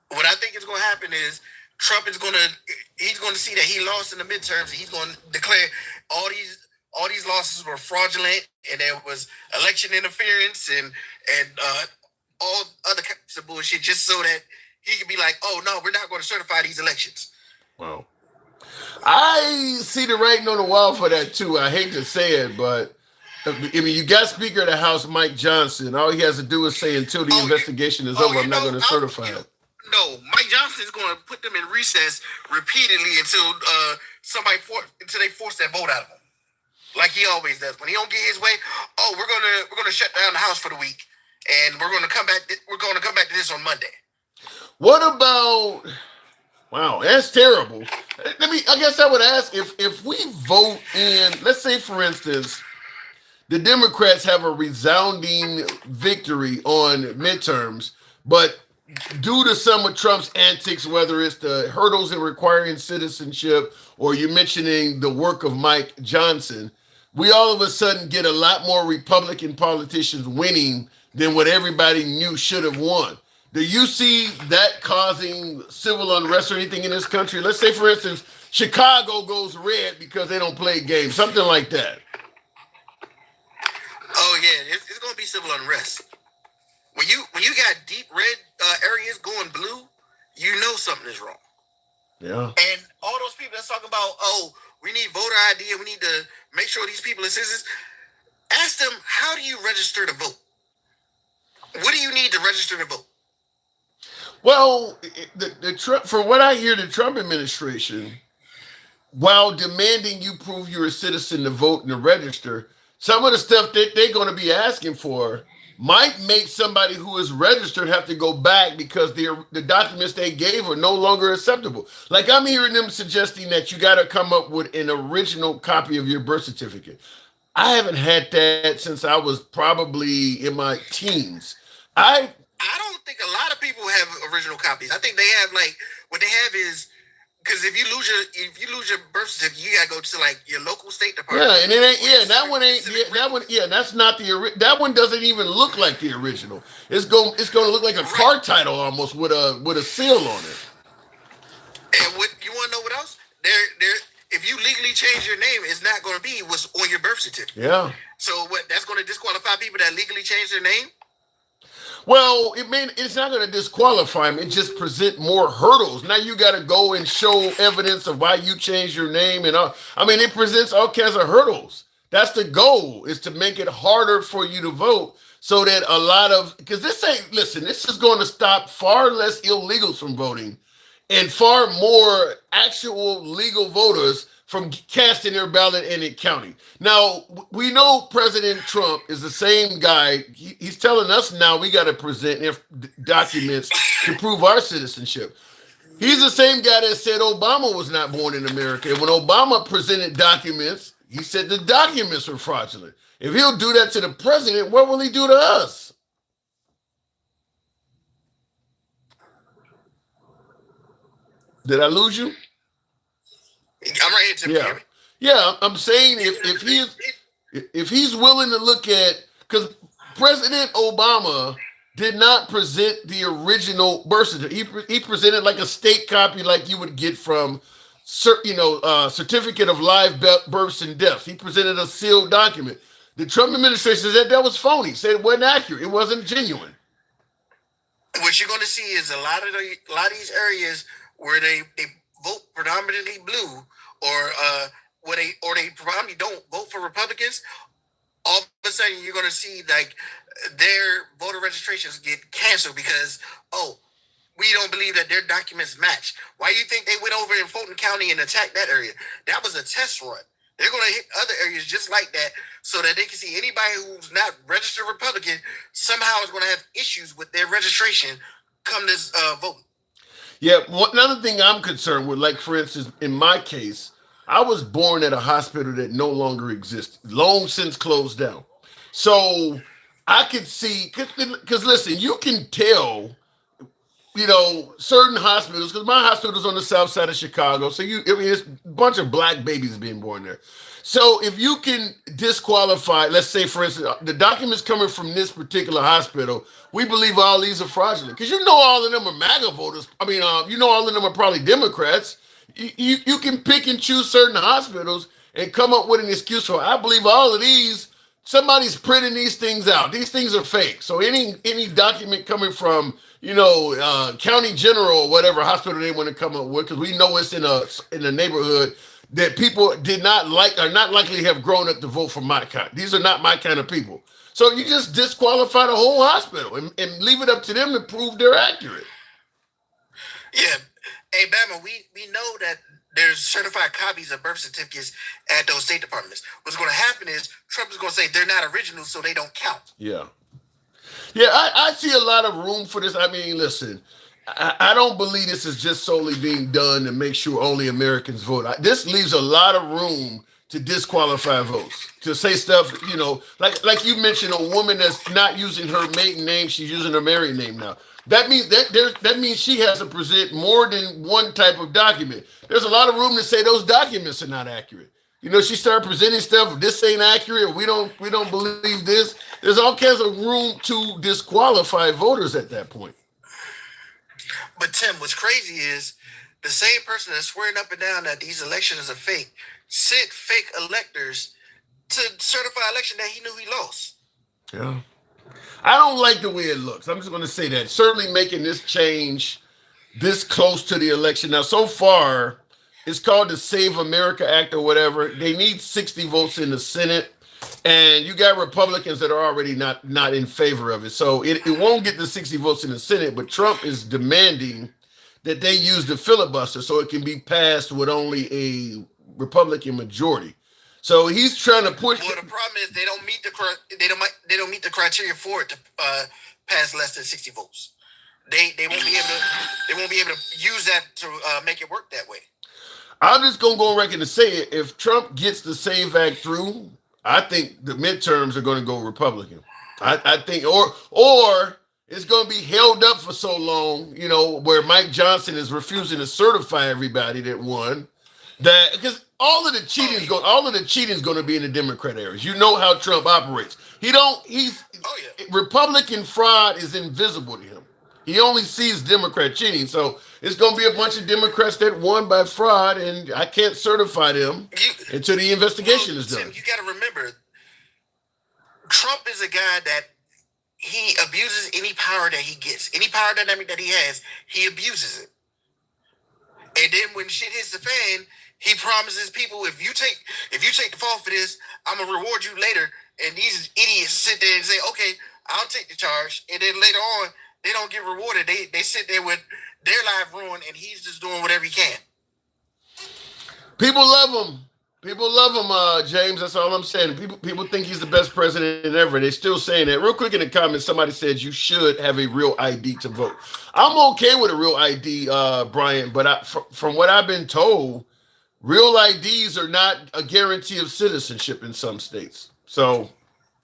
What I think is going to happen is Trump is going to see that he lost in the midterms, and he's going to declare all these losses were fraudulent, and there was election interference and all other kinds of bullshit, just so that he could be like, oh no, we're not going to certify these elections. Wow. I see the writing on the wall for that too. I hate to say it, but I mean, you got Speaker of the House Mike Johnson. All he has to do is say, until the investigation is over, I'm not going to certify it. No, Mike Johnson is going to put them in recess repeatedly until they force that vote out of him, like he always does. When he don't get his way, we're gonna shut down the House for the week, and we're going to come back. We're going to come back to this on Monday. What about? Wow, that's terrible. I guess I would ask if we vote in, let's say, for instance, the Democrats have a resounding victory on midterms, but due to some of Trump's antics, whether it's the hurdles in requiring citizenship or you mentioning the work of Mike Johnson, we all of a sudden get a lot more Republican politicians winning than what everybody knew should have won. Do you see that causing civil unrest or anything in this country? Let's say, for instance, Chicago goes red because they don't play games, something like that. Oh, yeah, it's going to be civil unrest. When you got deep red areas going blue, you know something is wrong. Yeah. And all those people that's talking about, oh, we need voter ID, we need to make sure these people are citizens. Ask them, how do you register to vote? What do you need to register to vote? Well, the Trump, from what I hear, the Trump administration, while demanding you prove you're a citizen to vote and to register, some of the stuff that they're going to be asking for might make somebody who is registered have to go back because the documents they gave are no longer acceptable. Like I'm hearing them suggesting that you got to come up with an original copy of your birth certificate. I haven't had that since I was probably in my teens. I don't think a lot of people have original copies. I think they have like what they have is because if you lose your birth certificate, you gotta go to like your local state department. Yeah, and it ain't. Yeah, that one ain't. Yeah, that one. Yeah, that's not the. That one doesn't even look like the original. It's going to look like a car title almost with a seal on it. And what you want to know? What else? If you legally change your name, it's not going to be what's on your birth certificate. Yeah. So what? That's going to disqualify people that legally change their name. Well, it's not going to disqualify them. It just present more hurdles. Now you got to go and show evidence of why you changed your name and all. I mean, it presents all kinds of hurdles. That's the goal, is to make it harder for you to vote so that a lot of, because this is going to stop far less illegals from voting and far more actual legal voters from casting their ballot in it county. Now, we know President Trump is the same guy. He's telling us now we got to present documents to prove our citizenship. He's the same guy that said Obama was not born in America. And when Obama presented documents, he said the documents were fraudulent. If he'll do that to the president, what will he do to us? Did I lose you? I'm right here, Tim. Yeah. Yeah, I'm saying if he's willing to look at, because President Obama did not present the original birth certificate. He presented like a state copy, like you would get from, certificate of live births and deaths. He presented a sealed document. The Trump administration said that was phony. Said it wasn't accurate. It wasn't genuine. What you're going to see is a lot of these areas where they vote predominantly blue, or they probably don't vote for Republicans. All of a sudden, you're going to see like their voter registrations get canceled because we don't believe that their documents match. Why do you think they went over in Fulton County and attacked that area? That was a test run. They're going to hit other areas just like that so that they can see anybody who's not registered Republican somehow is going to have issues with their registration come this vote. Yeah, another thing I'm concerned with, like for instance, in my case, I was born at a hospital that no longer exists, long since closed down. So I could see, because listen, you can tell, certain hospitals, because my hospital's on the south side of Chicago, so it's a bunch of black babies being born there. So if you can disqualify, let's say, for instance, the documents coming from this particular hospital, we believe all these are fraudulent. Because all of them are MAGA voters. I mean, all of them are probably Democrats. You can pick and choose certain hospitals and come up with an excuse for, I believe all of these, somebody's printing these things out. These things are fake. So any document coming from, county general or whatever hospital they want to come up with, because we know it's in a neighborhood that people did not like, are not likely to have grown up to vote for my kind. These are not my kind of people. So you just disqualify the whole hospital and leave it up to them to prove they're accurate. Yeah. Hey, Bama, we know that there's certified copies of birth certificates at those state departments. What's going to happen is Trump is going to say they're not original, so they don't count. Yeah. Yeah, I see a lot of room for this. I mean, listen, I don't believe this is just solely being done to make sure only Americans vote. This leaves a lot of room to disqualify votes, to say stuff, like you mentioned, a woman that's not using her maiden name, she's using her married name now. That means she has to present more than one type of document. There's a lot of room to say those documents are not accurate. She started presenting stuff. This ain't accurate. We don't believe this. There's all kinds of room to disqualify voters at that point. But Tim, what's crazy is the same person that's swearing up and down that these elections are fake sent fake electors to certify election that he knew he lost. Yeah. I don't like the way it looks. I'm just going to say that. Certainly making this change this close to the election. Now, so far, it's called the Save America Act or whatever. They need 60 votes in the Senate. And you got Republicans that are already not in favor of it. So it won't get the 60 votes in the Senate, but Trump is demanding that they use the filibuster so it can be passed with only a Republican majority. So he's trying to push. Well, the problem is they don't meet the criteria for it to pass less than 60 votes. They won't be able to use that to make it work that way. I'm just gonna go on record and say it. If Trump gets the SAVE Act through, I think the midterms are going to go Republican. I think, or it's going to be held up for so long, where Mike Johnson is refusing to certify everybody that won. That because all of the cheating is going to be in the Democrat areas. You know how Trump operates. Republican fraud is invisible to him. He only sees Democrat cheating. So it's going to be a bunch of Democrats that won by fraud, and I can't certify them until the investigation is done. Tim, you got to remember, Trump is a guy that he abuses any power that he gets. Any power dynamic that he has, he abuses it. And then when shit hits the fan, he promises people, if you take the fall for this, I'm going to reward you later. And these idiots sit there and say, okay, I'll take the charge. And then later on, they don't get rewarded. They sit there with their life ruined, and he's just doing whatever he can. People love him. People love him, James. That's all I'm saying. People think he's the best president ever. They're still saying that. Real quick in the comments, somebody said you should have a real ID to vote. I'm okay with a real ID, Brian, but from what I've been told, real IDs are not a guarantee of citizenship in some states. So,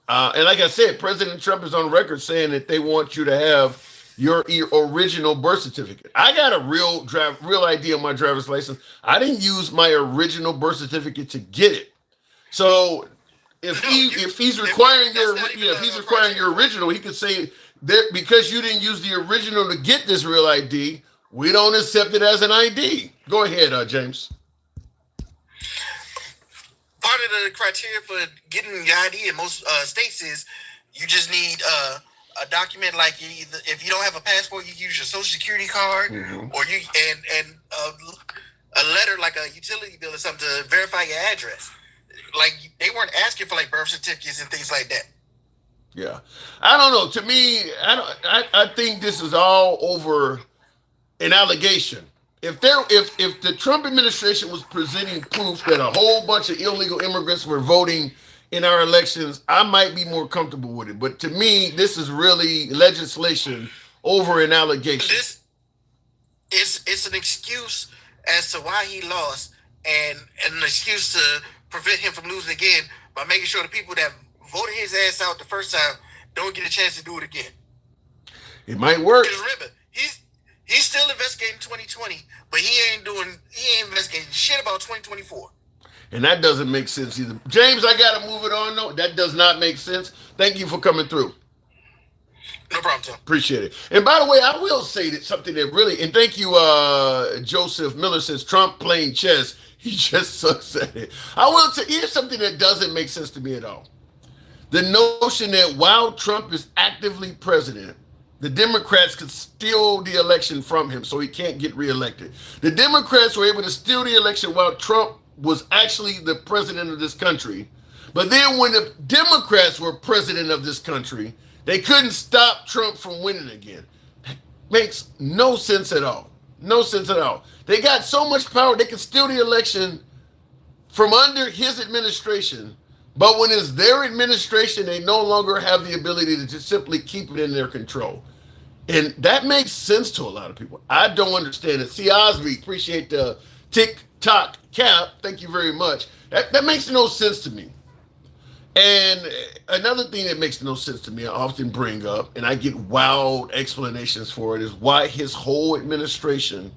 and like I said, President Trump is on record saying that they want you to have your original birth certificate. I got a real ID on my driver's license. I didn't use my original birth certificate to get it. So if he's requiring your original, he could say that because you didn't use the original to get this real ID, we don't accept it as an ID. Go ahead, James. Part of the criteria for getting the ID in most states is you just need a document, like if you don't have a passport, you use your social security card, or you and a letter like a utility bill or something to verify your address. Like they weren't asking for like birth certificates and things like that. Yeah, I don't know. To me, I think this is all over an allegation. If the Trump administration was presenting proof that a whole bunch of illegal immigrants were voting in our elections, I might be more comfortable with it. But to me, this is really legislation over an allegation. It's an excuse as to why he lost, and an excuse to prevent him from losing again by making sure the people that voted his ass out the first time don't get a chance to do it again. It might work. Because remember, he's still investigating 2020, but he ain't investigating shit about 2024. And that doesn't make sense either. James, I got to move it on, though. That does not make sense. Thank you for coming through. No problem, Tom. Appreciate it. And by the way, I will say that something that really, and thank you, Joseph Miller says, Trump playing chess. He just sucks at it. I will say, here's something that doesn't make sense to me at all. The notion that while Trump is actively president, the Democrats could steal the election from him so he can't get reelected. The Democrats were able to steal the election while Trump was actually the president of this country. But then when the Democrats were president of this country, they couldn't stop Trump from winning again. That makes no sense at all. No sense at all. They got so much power, they could steal the election from under his administration. But when it's their administration, they no longer have the ability to just simply keep it in their control. And that makes sense to a lot of people. I don't understand it. See, Osby, appreciate the TikTok cap. Thank you very much. That makes no sense to me. And another thing that makes no sense to me, I often bring up, and I get wild explanations for it, is why his whole administration,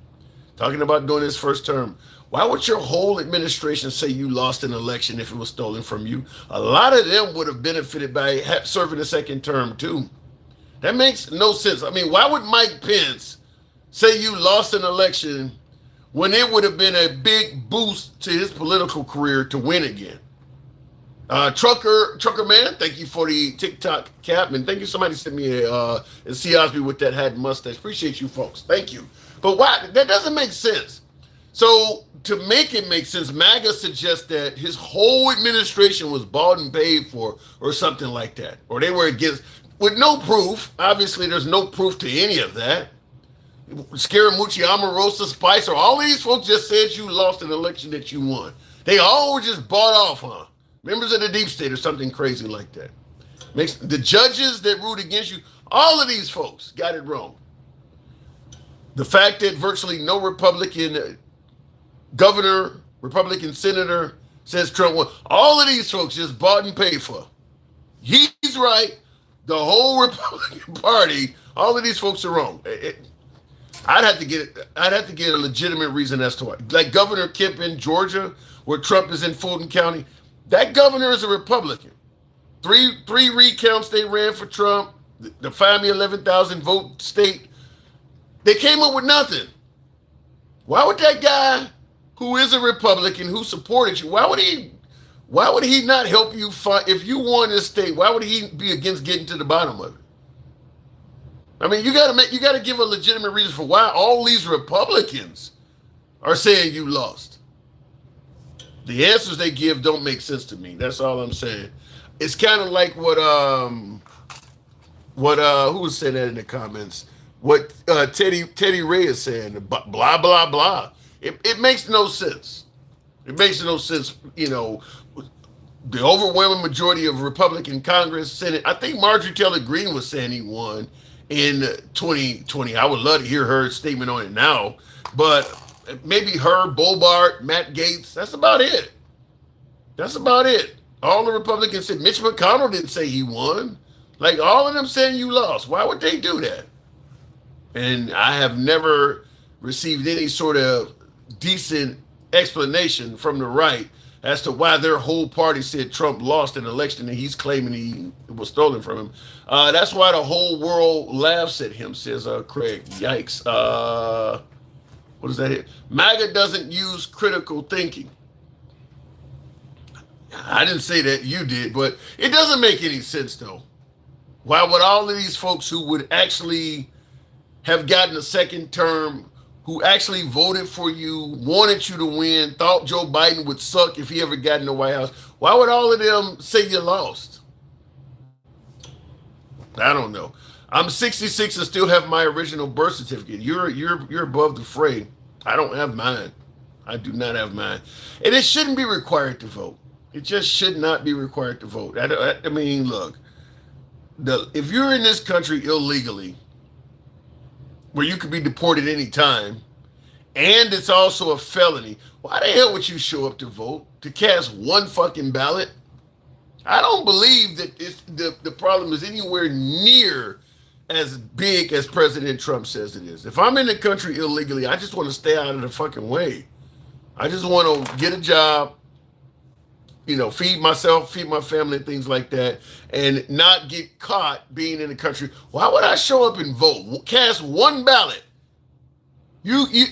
talking about doing his first term, why would your whole administration say you lost an election if it was stolen from you? A lot of them would have benefited by serving a second term too. That makes no sense. I mean, why would Mike Pence say you lost an election when it would have been a big boost to his political career to win again? Trucker man, thank you for the TikTok cap, and thank you. Somebody sent me a C. Osby with that hat and mustache. Appreciate you folks. Thank you. But why? That doesn't make sense. So to make it make sense, MAGA suggests that his whole administration was bought and paid for, or something like that, or they were against, with no proof. Obviously, there's no proof to any of that. Scaramucci, Omarosa, Spicer, all these folks just said you lost an election that you won. They all just bought off, huh? Members of the deep state or something crazy like that. Makes the judges that ruled against you, all of these folks got it wrong. The fact that virtually no Republican governor, Republican senator says Trump won, all of these folks just bought and paid for. He's right. The whole Republican Party, all of these folks are wrong. I'd have to get a legitimate reason as to why. Like Governor Kemp in Georgia, where Trump is in Fulton County, that governor is a Republican. Three recounts they ran for Trump, the 11,000 vote state. They came up with nothing. Why would that guy who is a Republican, who supported you, why would he not help you find, if you won this state, why would he be against getting to the bottom of it? I mean, you gotta give a legitimate reason for why all these Republicans are saying you lost. The answers they give don't make sense to me. That's all I'm saying. It's kind of like what who was saying that in the comments? What Teddy Ray is saying, blah blah blah. It makes no sense. It makes no sense. You know, the overwhelming majority of Republican Congress, Senate. I think Marjorie Taylor Greene was saying he won in 2020. I would love to hear her statement on it now, but maybe her, Bobart, Matt Gaetz. That's about it. That's about it. All the Republicans said. Mitch McConnell didn't say he won. Like all of them saying you lost. Why would they do that? And I have never received any sort of decent explanation from the right as to why their whole party said Trump lost an election and he's claiming it was stolen from him. That's why the whole world laughs at him, says Craig. Yikes. What is that here? MAGA doesn't use critical thinking. I didn't say that, you did, but it doesn't make any sense, though. Why would all of these folks who would actually have gotten a second term, who actually voted for you, wanted you to win, thought Joe Biden would suck if he ever got in the White House, why would all of them say you lost? I don't know. I'm 66 and still have my original birth certificate. You're above the fray. I don't have mine. I do not have mine. And it shouldn't be required to vote. It just should not be required to vote. I mean, look, if you're in this country illegally, where you could be deported any time, and it's also a felony, why the hell would you show up to vote? To cast one fucking ballot? I don't believe that the problem is anywhere near as big as President Trump says it is. If I'm in the country illegally, I just want to stay out of the fucking way. I just want to get a job, you know, feed myself, feed my family, things like that, and not get caught being in the country. Why would I show up and vote? Cast one ballot.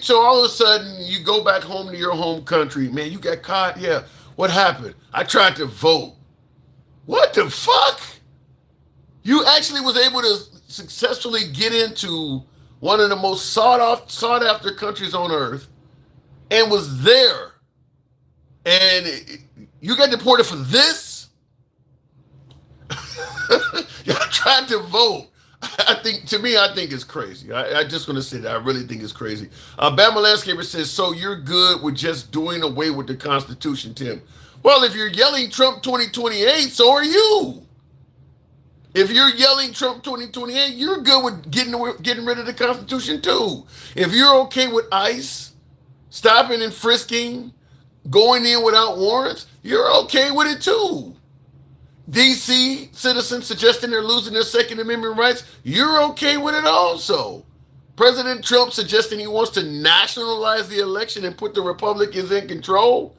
So all of a sudden you go back home to your home country. Man, you got caught? Yeah. What happened? I tried to vote. What the fuck? You actually was able to successfully get into one of the most sought after countries on earth and was there. And you got deported for this? Y'all tried to vote. I think it's crazy. I just want to say that I really think it's crazy. Bama Landscaper says, so you're good with just doing away with the Constitution, Tim. Well, if you're yelling Trump 2028, so are you. If you're yelling Trump 2028, you're good with getting rid of the Constitution too. If you're okay with ICE stopping and frisking, going in without warrants, you're okay with it too. DC citizens suggesting they're losing their Second Amendment rights, you're okay with it also. President Trump suggesting he wants to nationalize the election and put the Republicans in control.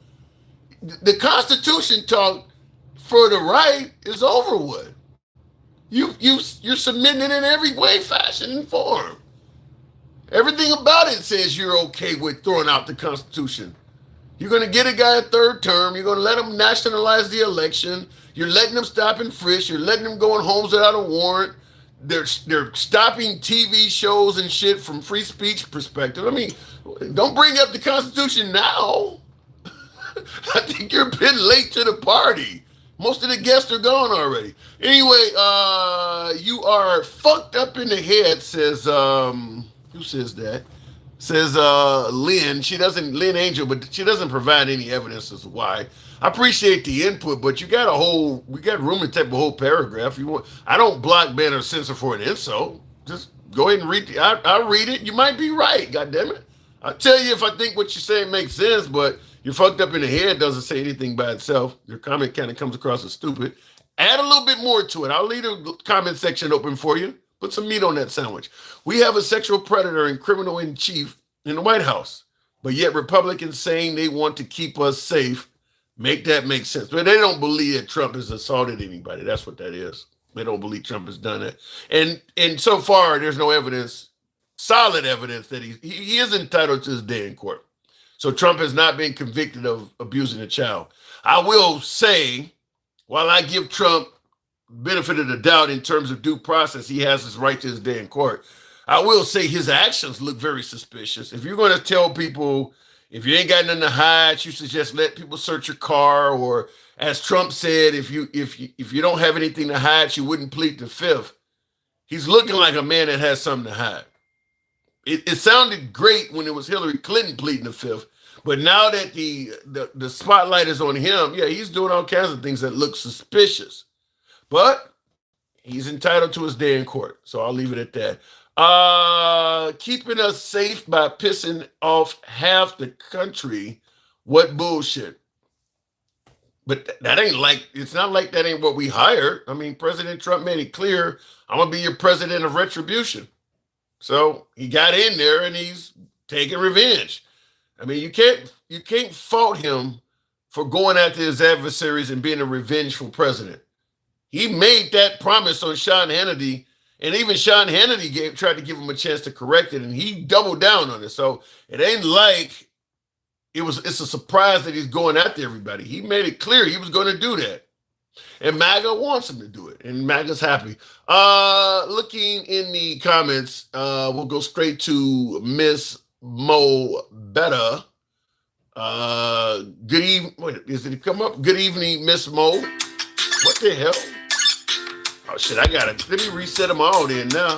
The Constitution talk for the right is over with. You're submitting it in every way, fashion, and form. Everything about it says you're okay with throwing out the Constitution. You're going to get a guy a third term. You're going to let him nationalize the election. You're letting them stop and frisk. You're letting them go in homes without a warrant. They're stopping TV shows and shit from free speech perspective. I mean, don't bring up the Constitution now. I think you're a bit late to the party. Most of the guests are gone already. Anyway, you are fucked up in the head, says, who says that? Says Lynn. Lynn Angel, but she doesn't provide any evidence as to why. I appreciate the input, but we got room to type a whole paragraph. I don't block, ban, or censor for an insult. Just go ahead and read I'll read it. You might be right, goddammit. I'll tell you if I think what you're saying makes sense, but you're fucked up in the head doesn't say anything by itself. Your comment kind of comes across as stupid. Add a little bit more to it. I'll leave the comment section open for you. Put some meat on that sandwich. We have a sexual predator and criminal in chief in the White House, but yet Republicans saying they want to keep us safe. Make that make sense. But they don't believe that Trump has assaulted anybody. That's what that is. They don't believe Trump has done that. And so far, there's no evidence, solid evidence that he is entitled to his day in court. So Trump has not been convicted of abusing a child. I will say, while I give Trump benefit of the doubt in terms of due process, he has his right to his day in court. I will say his actions look very suspicious. If you're going to tell people, if you ain't got nothing to hide, you should just let people search your car, or as Trump said, if you don't have anything to hide, you wouldn't plead the fifth. He's looking like a man that has something to hide. It sounded great when it was Hillary Clinton pleading the fifth, but now that the spotlight is on him, yeah, he's doing all kinds of things that look suspicious. But he's entitled to his day in court. So I'll leave it at that. Keeping us safe by pissing off half the country. What bullshit. But that ain't like, it's not like that ain't what we hired. I mean, President Trump made it clear, I'm going to be your president of retribution. So he got in there and he's taking revenge. I mean, you can't fault him for going after his adversaries and being a revengeful president. He made that promise on Sean Hannity, and even Sean Hannity tried to give him a chance to correct it, and he doubled down on it. So it ain't like it's a surprise that he's going after everybody. He made it clear he was going to do that. And MAGA wants him to do it, and MAGA's happy. Looking in the comments, we'll go straight to Miss Mo Betta. Good evening. Wait, is it come up? Good evening, Miss Mo. What the hell? Oh shit, let me reset them all then now.